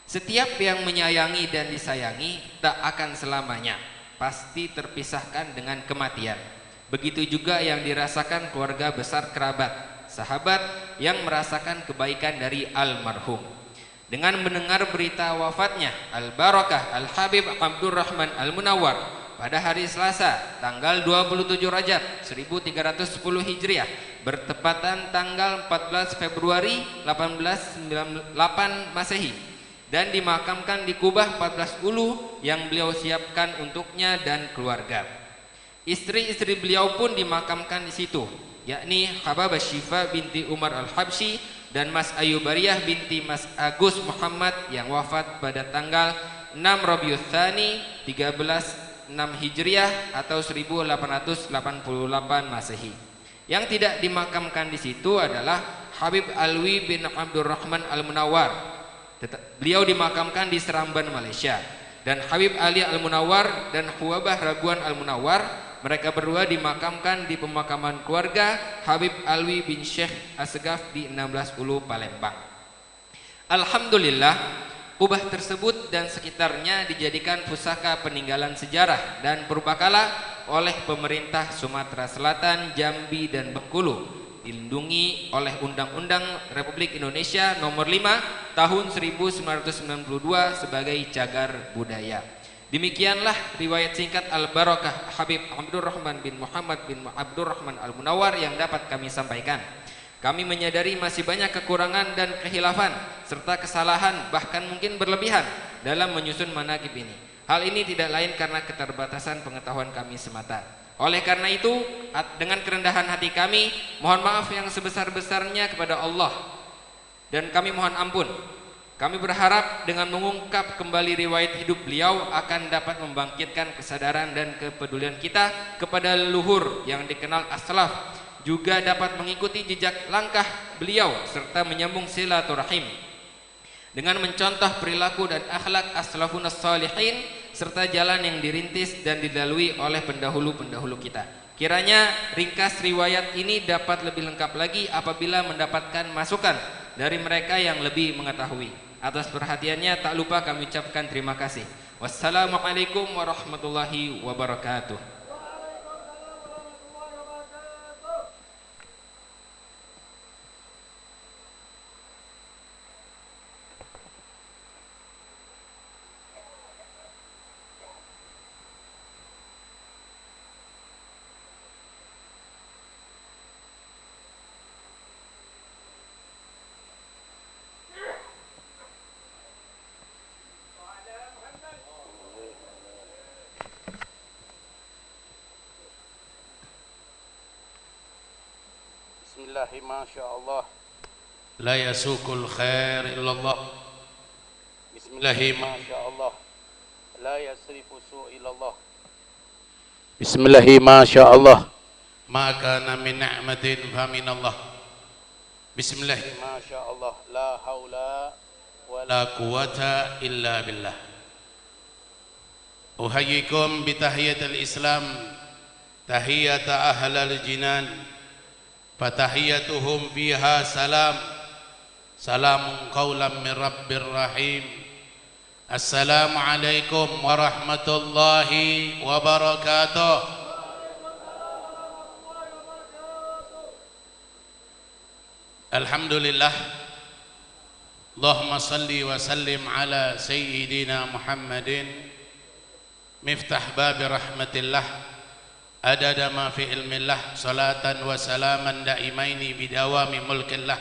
Setiap yang menyayangi dan disayangi tak akan selamanya, pasti terpisahkan dengan kematian. Begitu juga yang dirasakan keluarga besar kerabat, sahabat yang merasakan kebaikan dari almarhum. Dengan mendengar berita wafatnya Al-Barakah Al-Habib Abdurrahman Al-Munawwar pada hari Selasa tanggal 27 Rajab 1310 Hijriah bertepatan tanggal 14 Februari 1898 Masehi, dan dimakamkan di Kubah 14 Ulu yang beliau siapkan untuknya dan keluarga. Istri-istri beliau pun dimakamkan di situ, yakni Hababah Syifa binti Umar Al-Habsyi dan Mas Ayubariyah binti Mas Agus Muhammad yang wafat pada tanggal 6 Rabiul Tsani 1306 Hijriah atau 1888 Masehi. Yang tidak dimakamkan di situ adalah Habib Alwi bin Abdurrahman Al-Munawwar. Beliau dimakamkan di Seramban, Malaysia. Dan Habib Ali Al-Munawwar dan Huwabah Raguan Al-Munawwar, mereka berdua dimakamkan di pemakaman keluarga Habib Alwi bin Syekh Asgaf di 16 Ulu Palembang. Alhamdulillah, kubah tersebut dan sekitarnya dijadikan pusaka peninggalan sejarah dan purbakala oleh pemerintah Sumatera Selatan, Jambi dan Bengkulu, dilindungi oleh Undang-Undang Republik Indonesia Nomor 5 Tahun 1992 sebagai cagar budaya. Demikianlah riwayat singkat Al-Barakah Habib Abdurrahman bin Muhammad bin Abdurrahman Al-Munawwar yang dapat kami sampaikan. Kami menyadari masih banyak kekurangan dan kehilafan serta kesalahan, bahkan mungkin berlebihan dalam menyusun manaqib ini. Hal ini tidak lain karena keterbatasan pengetahuan kami semata. Oleh karena itu, dengan kerendahan hati kami, mohon maaf yang sebesar-besarnya kepada Allah, dan kami mohon ampun. Kami berharap dengan mengungkap kembali riwayat hidup beliau akan dapat membangkitkan kesadaran dan kepedulian kita kepada leluhur yang dikenal as-salaf, juga dapat mengikuti jejak langkah beliau serta menyambung silaturahim dengan mencontoh perilaku dan akhlak as-salafun as-salihin serta jalan yang dirintis dan dilalui oleh pendahulu-pendahulu kita. Kiranya ringkas riwayat ini dapat lebih lengkap lagi apabila mendapatkan masukan dari mereka yang lebih mengetahui. Atas perhatiannya tak lupa kami ucapkan terima kasih. Wassalamualaikum warahmatullahi wabarakatuh. Bismillahi masyaallah. La yasukul khair illallah. Bismillahi masyaallah. La yasrifu su' illallah. Bismillahi masyaallah. Ma kana min ni'matin fa minallah. Bismillah, masya Allah, la haula wa la quwata illa billah. Uhayyikum bitahiyatil Islam, tahiyata ahlal jinan, fatahiyatuhum fiha salam, salamun qawlan min rabbir rahim. Assalamualaikum warahmatullahi wabarakatuh. Alhamdulillah, Allahumma salli wa sallim ala sayyidina Muhammadin miftah babi rahmatillah adada ma fi ilmillah salatan wa salaman daimaini bidawami mulkillah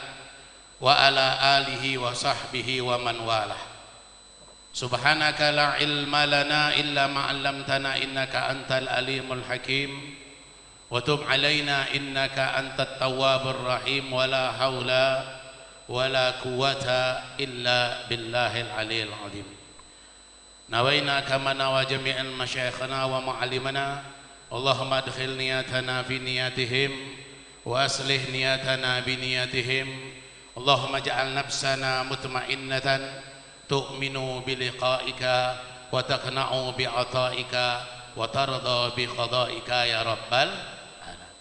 wa ala alihi wa sahbihi wa man walah. Subhanaka la ilma lana illa ma 'allamtana innaka antal alimul hakim. Wa tub alaina innaka antat tawwabur rahim. Wa la haula wa la quwata illa billahil aliyil azim. Nawaina kama nawa jami'al masyayikhana wa mu'allimana. Allahumma adkhil niyatana fi niyatihim wa aslih niyatana bi niyatihim. Allahumma ja'al nafsana mutmainnatan tu'minu bi liqa'ika wa taqna'u bi 'ata'ika wa tarda bi qada'ika ya rabbal alamin.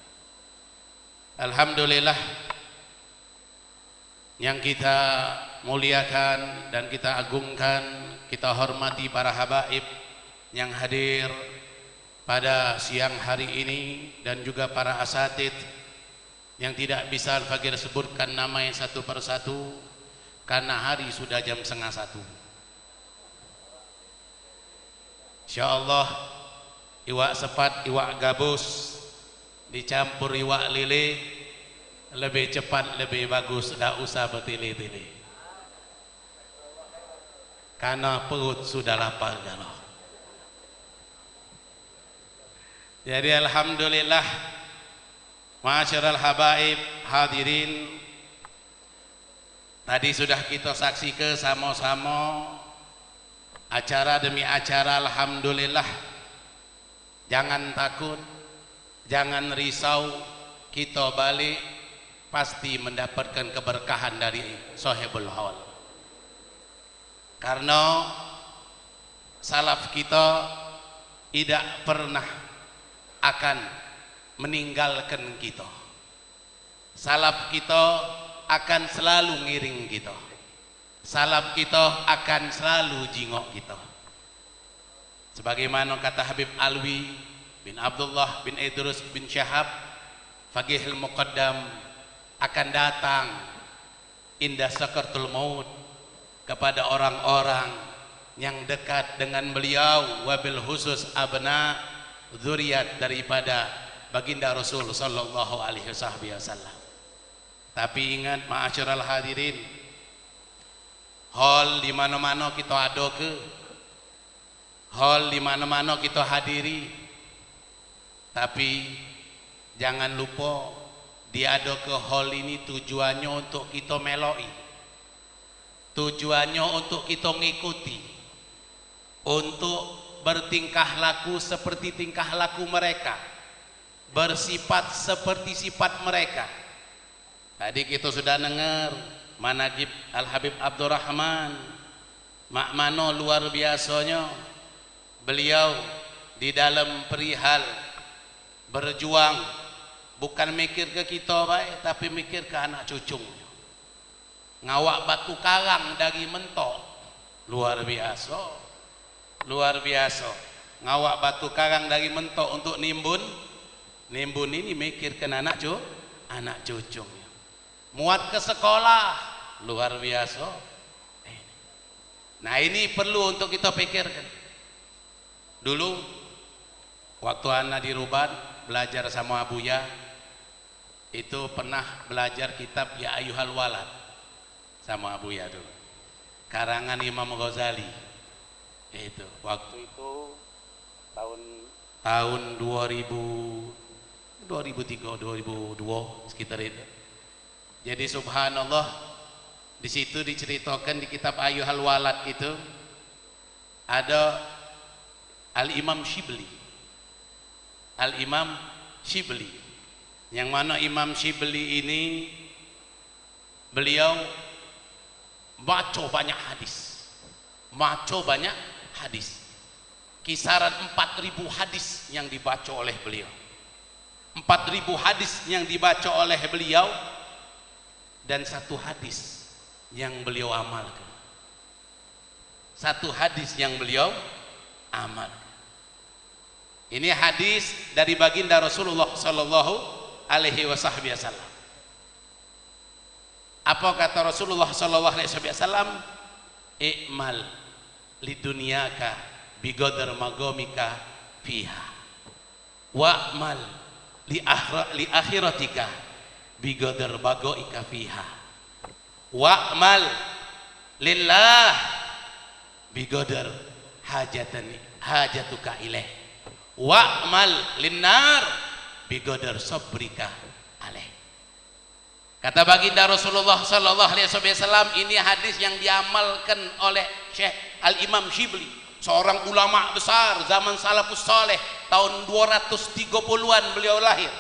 Alhamdulillah, yang kita muliakan dan kita agungkan, kita hormati para habaib yang hadir pada siang hari ini dan juga para asatid yang tidak bisa Al-Fakir sebutkan namanya satu persatu karena hari sudah jam 12:30. Insyaallah iwak sepat, iwak gabus dicampur iwak lele lebih cepat, lebih bagus, tidak usah bertele-tele karena perut sudah lapar galau. Jadi alhamdulillah, ma'asyiral habaib hadirin, tadi sudah kita saksikan sama-sama acara demi acara. Alhamdulillah, jangan takut, jangan risau, kita balik pasti mendapatkan keberkahan dari sahibul haul. Karena salaf kita tidak pernah akan meninggalkan kita. Salaf kita akan selalu ngiring kita. Salaf kita akan selalu jingok kita. Sebagaimana kata Habib Alwi bin Abdullah bin Idrus bin Syahab Faqihul Muqaddam, akan datang indah sakaratul maut kepada orang-orang yang dekat dengan beliau, wabil khusus abna dzurriyyat daripada baginda Rasul sallallahu alaihi wasallam. Tapi ingat ma'asyiral hadirin, hal di mana-mana kita ada ke, hal di mana-mana kita hadiri, tapi jangan lupa dia ada ke hal ini tujuannya untuk kita meloi, tujuannya untuk kita ngikuti, untuk bertingkah laku seperti tingkah laku mereka, bersifat seperti sifat mereka. Tadi kita sudah dengar manaqib Al-Habib Abdurrahman, mak mano luar biasanya beliau di dalam perihal berjuang, bukan mikir ke kita baik, tapi mikir ke anak cucunya. Ngawak batu karang dari mentok, luar biasa, luar biasa. Ngawak batu karang dari mentok untuk nimbun ini mikir ke anak cucunya. Muat ke sekolah, luar biasa. Nah ini perlu untuk kita pikirkan. Dulu waktu anak di Ruban belajar sama Abuya, itu pernah belajar kitab Ya Ayyuhal Walad sama Abuya dulu, karangan Imam Ghazali. Itu waktu itu tahun 2003 2002 sekitar itu. Jadi subhanallah, di situ diceritakan di kitab Ayyuhal Walad itu ada Al-Imam Shibli. Al-Imam Shibli, yang mana Imam Shibli ini beliau baca banyak hadis. Kisaran 4.000 hadis yang dibaca oleh beliau. 4.000 hadis yang dibaca oleh beliau, dan satu hadis yang beliau amalkan. Ini hadis dari baginda Rasulullah sallallahu alaihi wasallam. Apa kata Rasulullah sallallahu alaihi wasallam? I'mal lidunyaka biqadar magomika fiha, wa'mal li akhiratika biqadar bagoika fiha, wa'mal lillah biqadar hajatuka ilaih, wa'mal linnar biqadar sabrika alaih. Kata baginda Rasulullah sallallahu alaihi wasallam, ini hadis yang diamalkan oleh Syekh Al-Imam Shibli, seorang ulama besar zaman salafus saleh, tahun 230-an beliau lahir.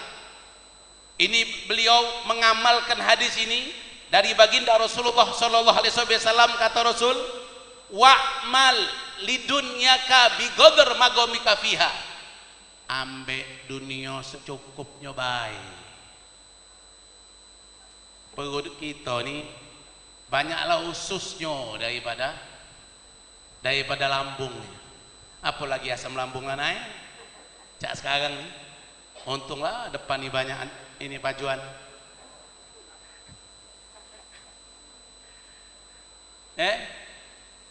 Ini beliau mengamalkan hadis ini dari baginda Rasulullah sallallahu alaihi wasallam. Kata Rasul, wa'mal lidunyaka biqadar magomika fiha, ambek dunia secukupnya baik. Perut kita ni banyaklah ususnya daripada lambung. Apalagi asam lambung naik. Cak sekarang ni, untunglah depan ni banyak ini pajuan.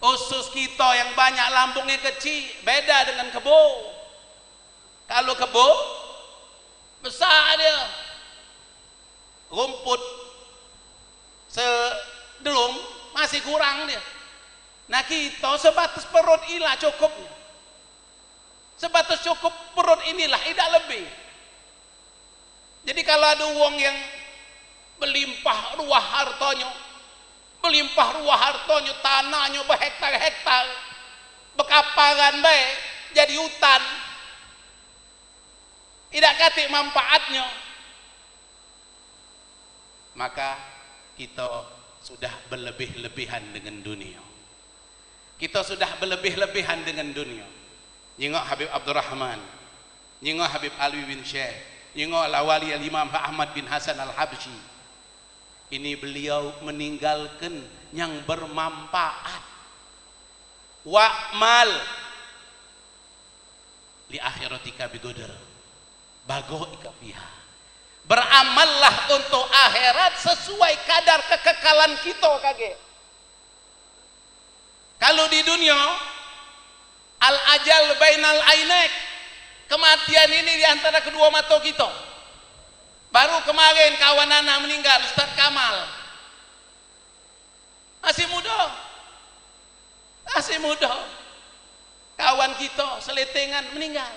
Usus kita yang banyak lambungnya kecil beda dengan kebo. Kalau kebo besar dia, rumput sedelum masih kurang dia. Nah kita sebatas perut inilah cukupnya, sebatas cukup perut inilah, tidak lebih. Jadi kalau ada uang yang berlimpah ruah hartanya, tanahnya berhektar-hektar, bekaparan baik jadi hutan, tidak katik manfaatnya, maka kita sudah berlebih-lebihan dengan dunia. Nyengok Habib Abdurrahman, nyengok Habib Alwi bin Syekh, nyengok Al-Wali Al-Imam Ahmad bin Hasan Al-Habsyi. Ini beliau meninggalkan yang bermanfaat. Wa'mal li akhiratika biqadar bagoika fiha. Beramallah untuk akhirat sesuai kadar kekekalan kita kage. Kalau di dunia al-ajal bainal ainek, kematian ini di antara kedua mata kita. Baru kemarin kawan anak meninggal, Ustaz Kamal. Masih muda. Kawan kita seletengan meninggal.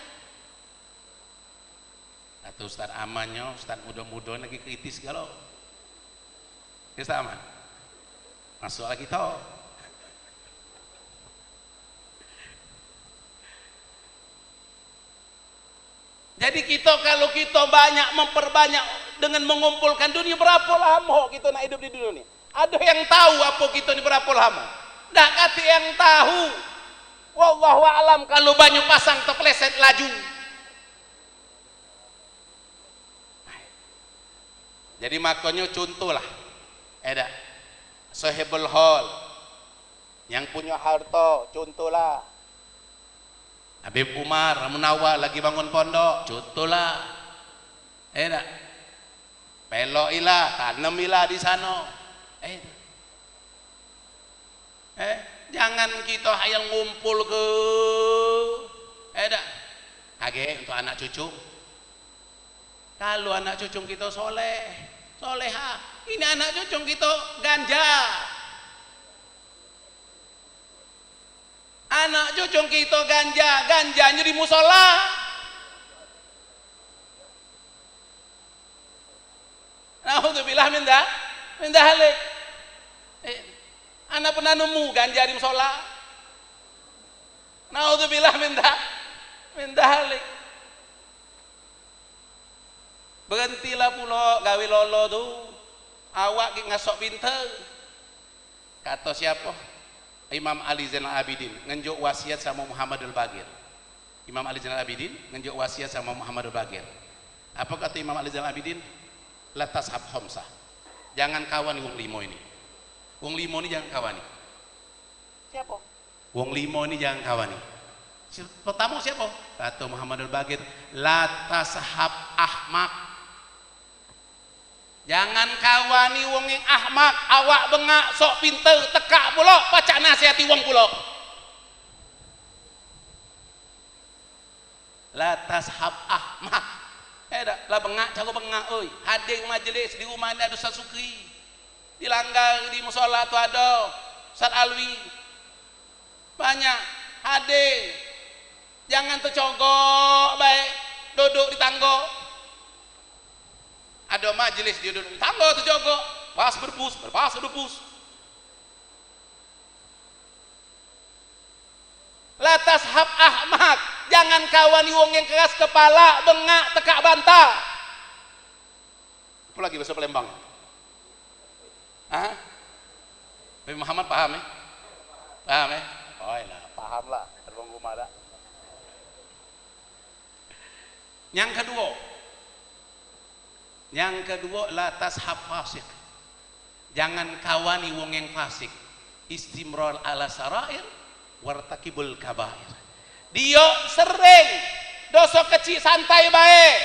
Atau Ustaz Amannya, Ustaz muda-muda lagi kritis kalau Ustaz Aman masuk lagi tau. Jadi kalau kita banyak memperbanyak dengan mengumpulkan dunia, berapa lama kita nak hidup di dunia ini? Ada yang tahu apa kita ni berapa lama? Dah kata yang tahu. Wallahu a'lam, kalau banyak pasang terpeleset laju. Jadi makanya contohlah, sahibul hal yang punya harta, contohlah Habib Umar Munawar lagi bangun pondok, contohlah, pelokilah, tanamilah di sana. Jangan kita hayang ngumpul ke, kage untuk anak cucu. Kalau anak cucu kita soleha, ini anak cucu kita ganja. Anak cucu kita ganjanya di musola. Naudzubillah min dzalik. Anak pernah nemu ganja di musola. Naudzubillah min dzalik. Berhentilah pula gawe lolo tu. awak ge ngasok pinter. Kata siapa? Imam Ali Zainal Abidin ngenjuk wasiat sama Muhammad Al-Bagir. Imam Ali Zainal Abidin ngenjuk wasiat sama Muhammad Al-Bagir. Apa kata Imam Ali Zainal Abidin? La tashab khamsah. Jangan kawani wong limo ini. Wong limo ini jangan kawani. Siapa? Wong limo ini jangan kawani. Pertama siapa? Kata Muhammad Al-Bagir, la tashab ahmak. Jangan kawani wong yang ahmak, awak bengak sok pinter tekak pula pacak nasihati wong pula. La tashab ahmak. Dak lah bengak cara bengak euy. Hadir majlis di rumah ni ada Ustaz Sukri. Dilanggar di musola tu ada Ustaz Alwi. Banyak hadir. Jangan tercogok baik duduk di tangga. Ada majlis dia duduk di tangga tercogok, pas berpus. La tashab ahmak. Jangan kawani wong yang keras kepala, bengak, tekak bantah. Apa lagi bahasa Palembang? Hah? Nabi Muhammad paham ya? Paham ya? Oh iya, paham lah. Terbang rumah dah. Yang kedua, la tashab fasik. Jangan kawani wong yang fasik. Istimrar ala sarair wartakibul kabair. Dia sering dosa kecil santai baik,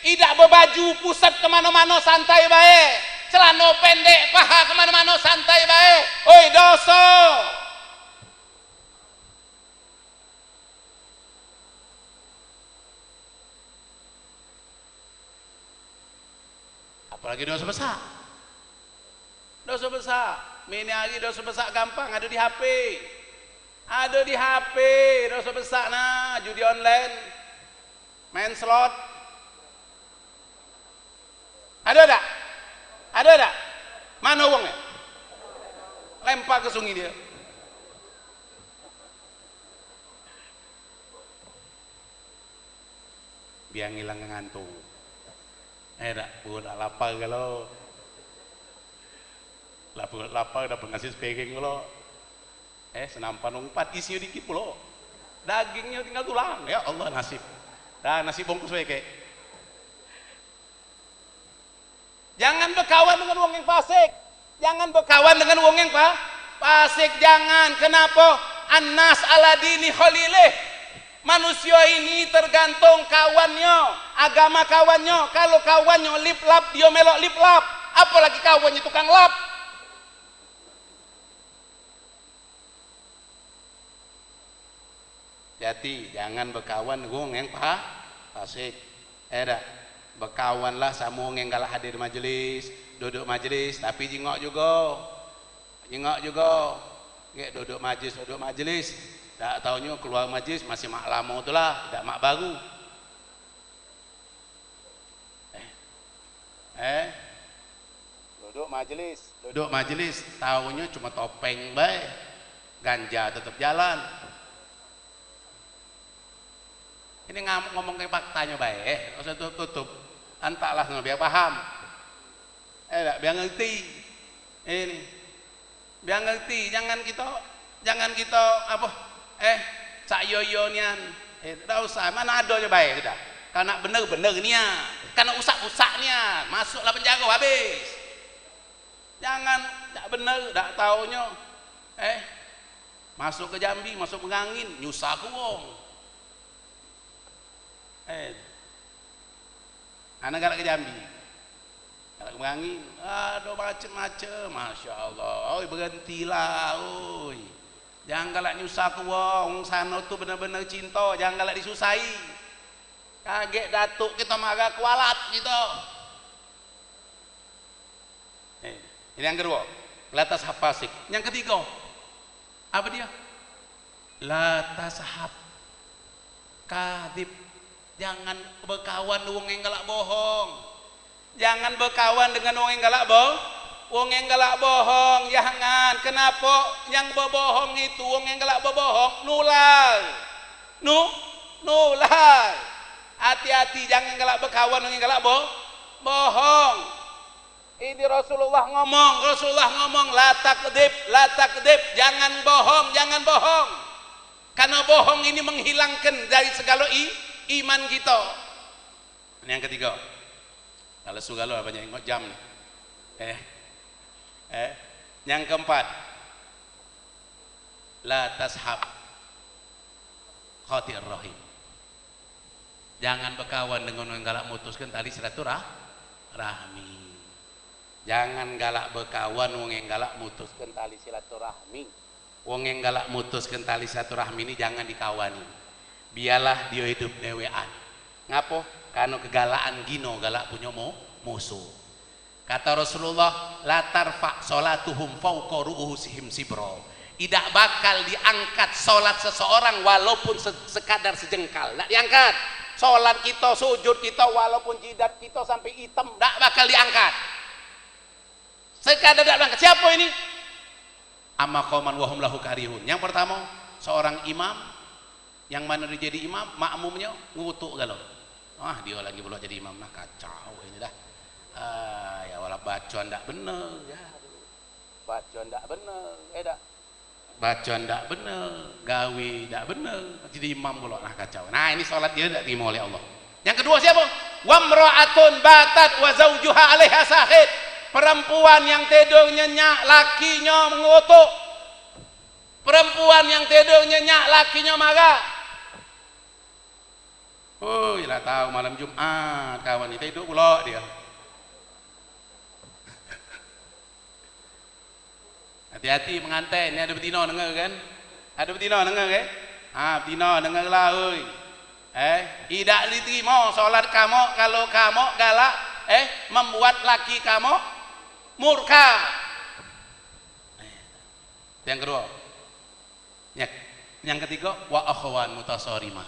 tidak berbaju pusat kemana-mana santai baik, celana pendek paha kemana-mana santai baik. Oi dosa. Apalagi dosa besar. Dosa besar. Ini hari dosa besar gampang ada di HP. Ada di HP, dosa besar nah, judi online, main slot. Ada tak? Ada tak? Mana uangnya? Lempar ke sungai dia. Biar ngilang ngantuk. Tak, buat lapar kalau. Lapar dapat ngasih speaking kalau. Senampan umpat isinya dikit pula. Dagingnya tinggal tulang. Ya Allah nasib. Dah nasi bungkus wae. Jangan berkawan dengan wong yang fasik. Jangan berkawan dengan wong yang fasik. Jangan. Kenapa? Annas ala dini khalilih. Manusia ini tergantung kawannya, agama kawannya. Kalau kawannya lip-lap, dia melok lip-lap. Apalagi kawannya tukang lap. Jadi jangan berkawan wong yang fasik. Berkawanlah sama wong yang galak hadir majelis, duduk majelis tapi jengok juga. Nggak duduk majelis. Tak taunya keluar majelis masih mak lama itulah, tidak mak baru. Duduk majelis, taunya cuma topeng baik. Ganja tetap jalan. Ini ngomong ke faktanya baik, usah tutup. Antaklah biar paham. Biar ngerti. Ini. Biar ngerti, jangan kita apa? Cak yoyonian. Tidak usah, mana adanya baik sudah. Karena bener-bener niat, karena usak-usaknya, masuklah penjara habis. Jangan tak bener, tak taunya. Masuk ke Jambi, masuk pengangin, nyusah ke wong. Anak galak ke Jambi, galak ke Merangin, aduh macem-macem, masya Allah. Berhentilah, jangan galak nyusah ke wong. Sana tu benar-benar cinta, jangan galak disusahi. Kaget datuk kita marah kualat gitu. Ini yang kedua, la tashab fasik. Yang ketiga, apa dia? La tashab kadhib. Jangan berkawan dengan wong yang galak bohong. Jangan berkawan dengan wong yang galak bohong. Jangan. Kenapa? Yang berbohong itu wong yang galak berbohong nular. Nular. Hati-hati jangan galak berkawan dengan yang galak bohong. Ini Rasulullah ngomong la takdzib, jangan bohong. Karena bohong ini menghilangkan dari segala iman kita. Ini yang ketiga. Kalau segala banyak yang jam nih. Yang keempat, la tashab khatir rahim. Jangan berkawan dengan orang galak mutuskan tali silaturahmi. Jangan galak berkawan wong yang galak mutuskan tali silaturahmi. Wong yang galak mutuskan tali silaturahmi ini jangan dikawani. Biarlah dia hidup dewean. Ngapo? Karena kegalaan gino galak punya musuh. Kata Rasulullah, la tarfa salatuhum fawqa ru'usihim sibra. Tidak bakal diangkat salat seseorang walaupun sekadar sejengkal. Tidak diangkat. Salat kita, sujud kita walaupun jidat kita sampai hitam, tidak bakal diangkat. Sekadar tidak diangkat. Siapa ini? Amma qauman wa hum lahu karihun. Yang pertama, seorang imam yang mana dia jadi imam, makmumnya ngutuk galau. Dia lagi pula jadi imam, nah kacau ini dah. Ya walau bacaan ndak bener ya. Bacaan ndak bener, dah. Bacaan ndak bener, gawe ndak bener, jadi imam pula nah kacau. Nah, ini salat dia ndak diterima oleh Allah. Yang kedua siapa? Wamra'atun batat wa zawjuha 'alaiha sahid. Perempuan yang tidur nyenyak, lakinya mengutuk. Perempuan yang tidur nyenyak, lakinya marah. Oh, ya tahu malam Jumat kawan itu tidur pula dia. Hati-hati pengantin, ini ada betina dengar kan? Ada betina dengar kan? Betina dengar lah oi. Tidak diterima solat kamu kalau kamu galak membuat laki kamu murka. Yang kedua. Yang ketiga, wa akhwan mutasarima.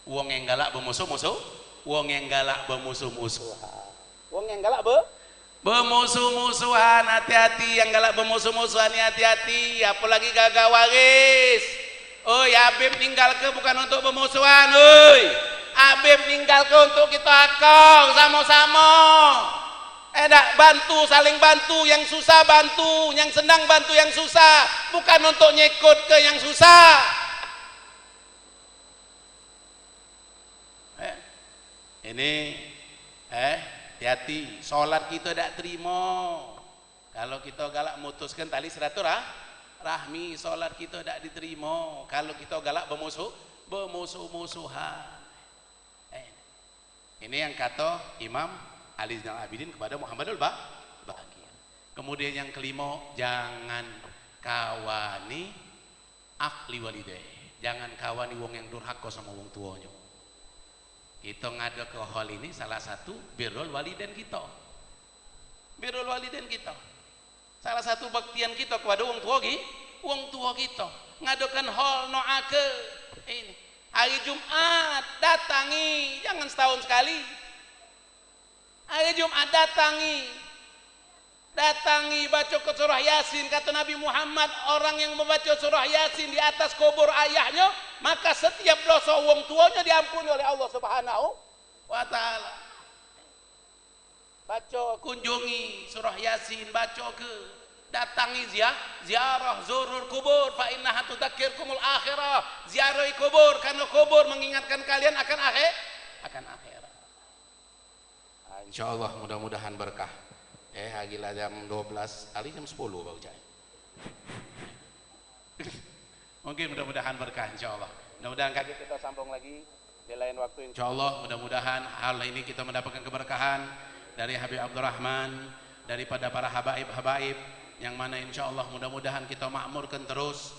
Wong yang galak bermusuh-musuh, wong yang galak bermusuh-musuhan. Wong yang galak bermusuh-musuhan, hati-hati. Yang galak bermusuh-musuhan hati-hati, apalagi gagal waris. Oi, Habib tinggal ke bukan untuk bermusuhan, oi. Habib tinggal ke untuk kita akal sama-sama. Bantu, saling bantu, yang susah bantu, yang senang bantu yang susah, bukan untuk nyekut ke yang susah. Ini hati-hati, sholat kita tidak terima kalau kita galak mutuskan tali silaturahmi. Sholat kita tidak diterima kalau kita galak bermusuh-musuhan. Ini yang kata Imam Ali Zainal Abidin kepada Muhammadul Baqir. Kemudian yang kelima, jangan kawani akli walidayh. Jangan kawani wong yang durhaka sama wong tuanya. Kita ngada ke hal ini salah satu birrul walidain kita. Birrul walidain kita. Salah satu baktian kita kepada wong tua kita. Ngadakan hal noake ini. Hari Jumat datangi, jangan setahun sekali. Hari Jumat datangi baca ke surah Yasin. Kata Nabi Muhammad, orang yang membaca surah Yasin di atas kubur ayahnya, maka setiap dosa wong tuanya diampuni oleh Allah Subhanahu wa taala. Baca, kunjungi surah Yasin, baca ke, datangi ziarah zurul kubur fa innaha tudzakirkumul akhirah. Ziarahi kubur karena kubur mengingatkan kalian akan akhirat. Insyaallah mudah-mudahan berkah. Hagilah jam 12, ali jam 10 baru jai. Mungkin mudah-mudahan berkah insyaallah. Mudah-mudahan kaget kita sambung lagi di lain waktu insyaallah. Mudah-mudahan hal ini kita mendapatkan keberkahan dari Habib Abdurrahman, daripada para habaib-habaib yang mana insyaallah mudah-mudahan kita makmurkan terus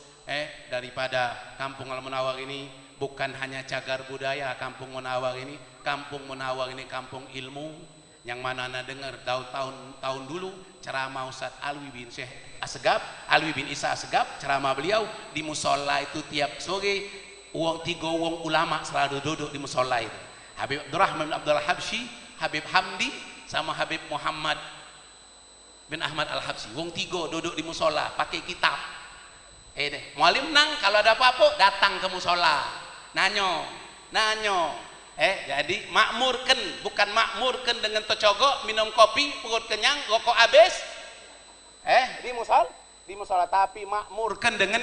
daripada Kampung Al-Munawwar ini bukan hanya cagar budaya. Kampung Munawwar ini kampung ilmu. Yang mana anda dengar tahun dulu ceramah Ustaz Alwi bin Syekh Asegab, Alwi bin Isa Asegab, ceramah beliau di musola itu tiap sore tiga wong ulama selalu duduk di musola itu. Habib Abdurrahman bin Abdul Habsyi, Habib Hamdi sama Habib Muhammad bin Ahmad Al-Habsyi. Wong tiga duduk di musola pakai kitab. Mualim nang kalau ada apa-apa datang ke musola. Nanyo. Jadi makmurkan, bukan makmurkan dengan tocogok, minum kopi, perut kenyang, rokok habis. Di musola, tapi makmurkan dengan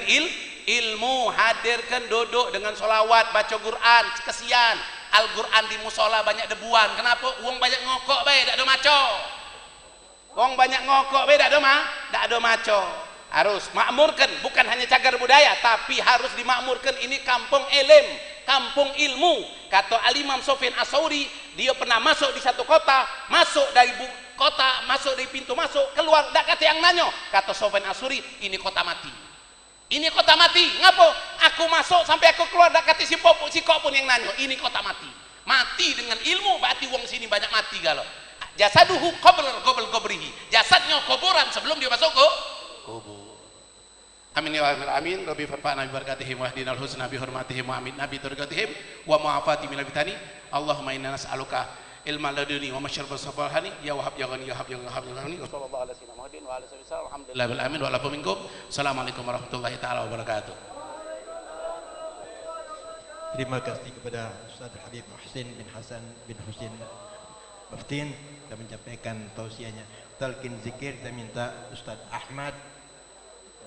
ilmu, hadirkan duduk dengan solawat, baca Quran, kesian. Al-Quran di musola banyak debuan. Kenapa? Uang banyak ngokok bae, dak ada maco. Uang banyak ngokok bae, dak ada maco. Harus makmurkan, bukan hanya cagar budaya, tapi harus dimakmurkan. Ini kampung ilm, kampung ilmu. Kata Al-Imam Sufyan As-Tsauri, dia pernah masuk di satu kota, masuk dari kota, masuk dari pintu masuk, keluar, dak kata yang nanyo. Kata Sufyan As-Tsauri, ini kota mati. Ini kota mati. Ngapo? Aku masuk sampai aku keluar, dak kata si kok pun yang nanyo. Ini kota mati. Mati dengan ilmu, berarti wong sini banyak mati galau. Jasaduhu qabla qabrihi. Jasadnya kuburan sebelum dia masuk ke kubur. Amin ya rabbal alamin. Rabbi farfa'na bi barakatihim wa hdinal husna bi hurmatihim wa amin nabi turqatihim wa mu'afati min al-fitani. Allahumma inna nas'aluka ilman laduni wa masyarab sabahani ya wahab ya ghani ya hab ya wahab ya ghani. Wassallallahu ala sayyidina Muhammadin wa ala alihi wasallam. Alhamdulillah bil amin wa ala minkum. Assalamualaikum warahmatullahi taala wabarakatuh. Terima kasih kepada Ustaz Habib Muhsin bin Hasan bin Husin Muftin telah menyampaikan tausiahnya. Talqin zikir kita minta Ustaz Ahmad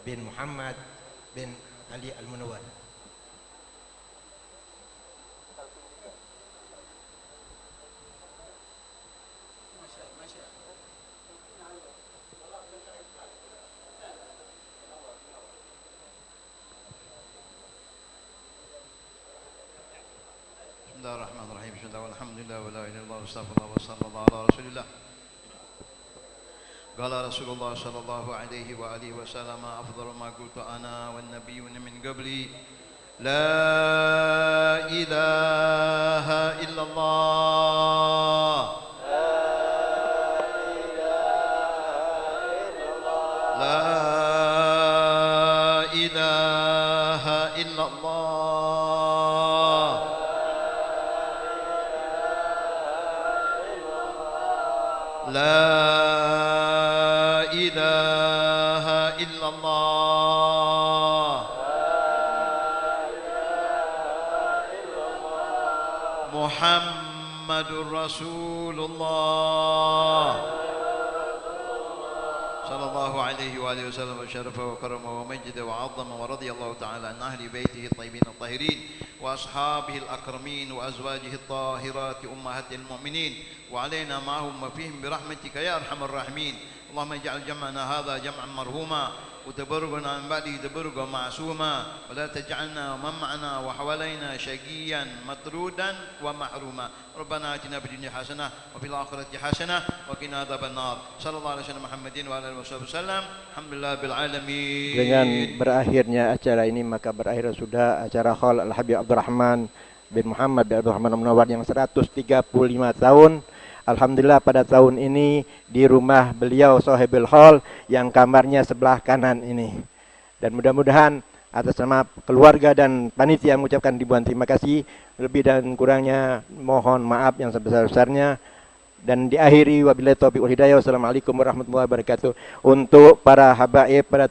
bin Muhammad bin Ali Al-Munawwar. Bismillahirrahmanirrahim. Alhamdulillah wa la ilaha illallah wa astaghfirullah wa sallallahu ala rasulillah. Qala Rasulullah sallallahu alaihi wa alihi wasallam afdalu ma qultu ana wan nabiyyuna min qabli la ilaha illallah la ilaha illallah la ilaha illallah Muhammadur Rasulullah sallallahu alaihi wa alihi wasallam wa syarafa wa karama wa majda wa 'azzama wa radiyallahu ta'ala an ahli baitihi at-tayyibin at-tahirin wa ashabihi al-akramin wa azwajihi at-tahirat ummahatil mu'minin wa 'alaina ma'ahum wa fihim bi rahmatika ya arhamar rahimin. Allahumma ij'al jam'ana hadha jam'an marhuma wa tabarrugana min ba'di tabarrugan ma'suma wa la taj'alna man ma'ana wa hawalaina shaqiyan matrudan wa mahruma. Rabbana atina fid dunya hasanah wa fil akhirati hasanah wa qina adzabannar. Sallallahu alaihi wasallam Muhammadin wa alihi wasallam. Alhamdulillah bil alamin. Dengan berakhirnya acara ini maka berakhir sudah acara Khaul Al-Habib Abdurrahman bin Muhammad bin Abdurrahman Munawwar yang 135 tahun. Alhamdulillah pada tahun ini di rumah beliau Sohibul Hall yang kamarnya sebelah kanan ini. Dan mudah-mudahan atas nama keluarga dan panitia mengucapkan ribuan terima kasih. Lebih dan kurangnya mohon maaf yang sebesar-besarnya. Dan diakhiri wabillahi taufiq wal hidayah. Wassalamualaikum warahmatullahi wabarakatuh. Untuk para habaib, para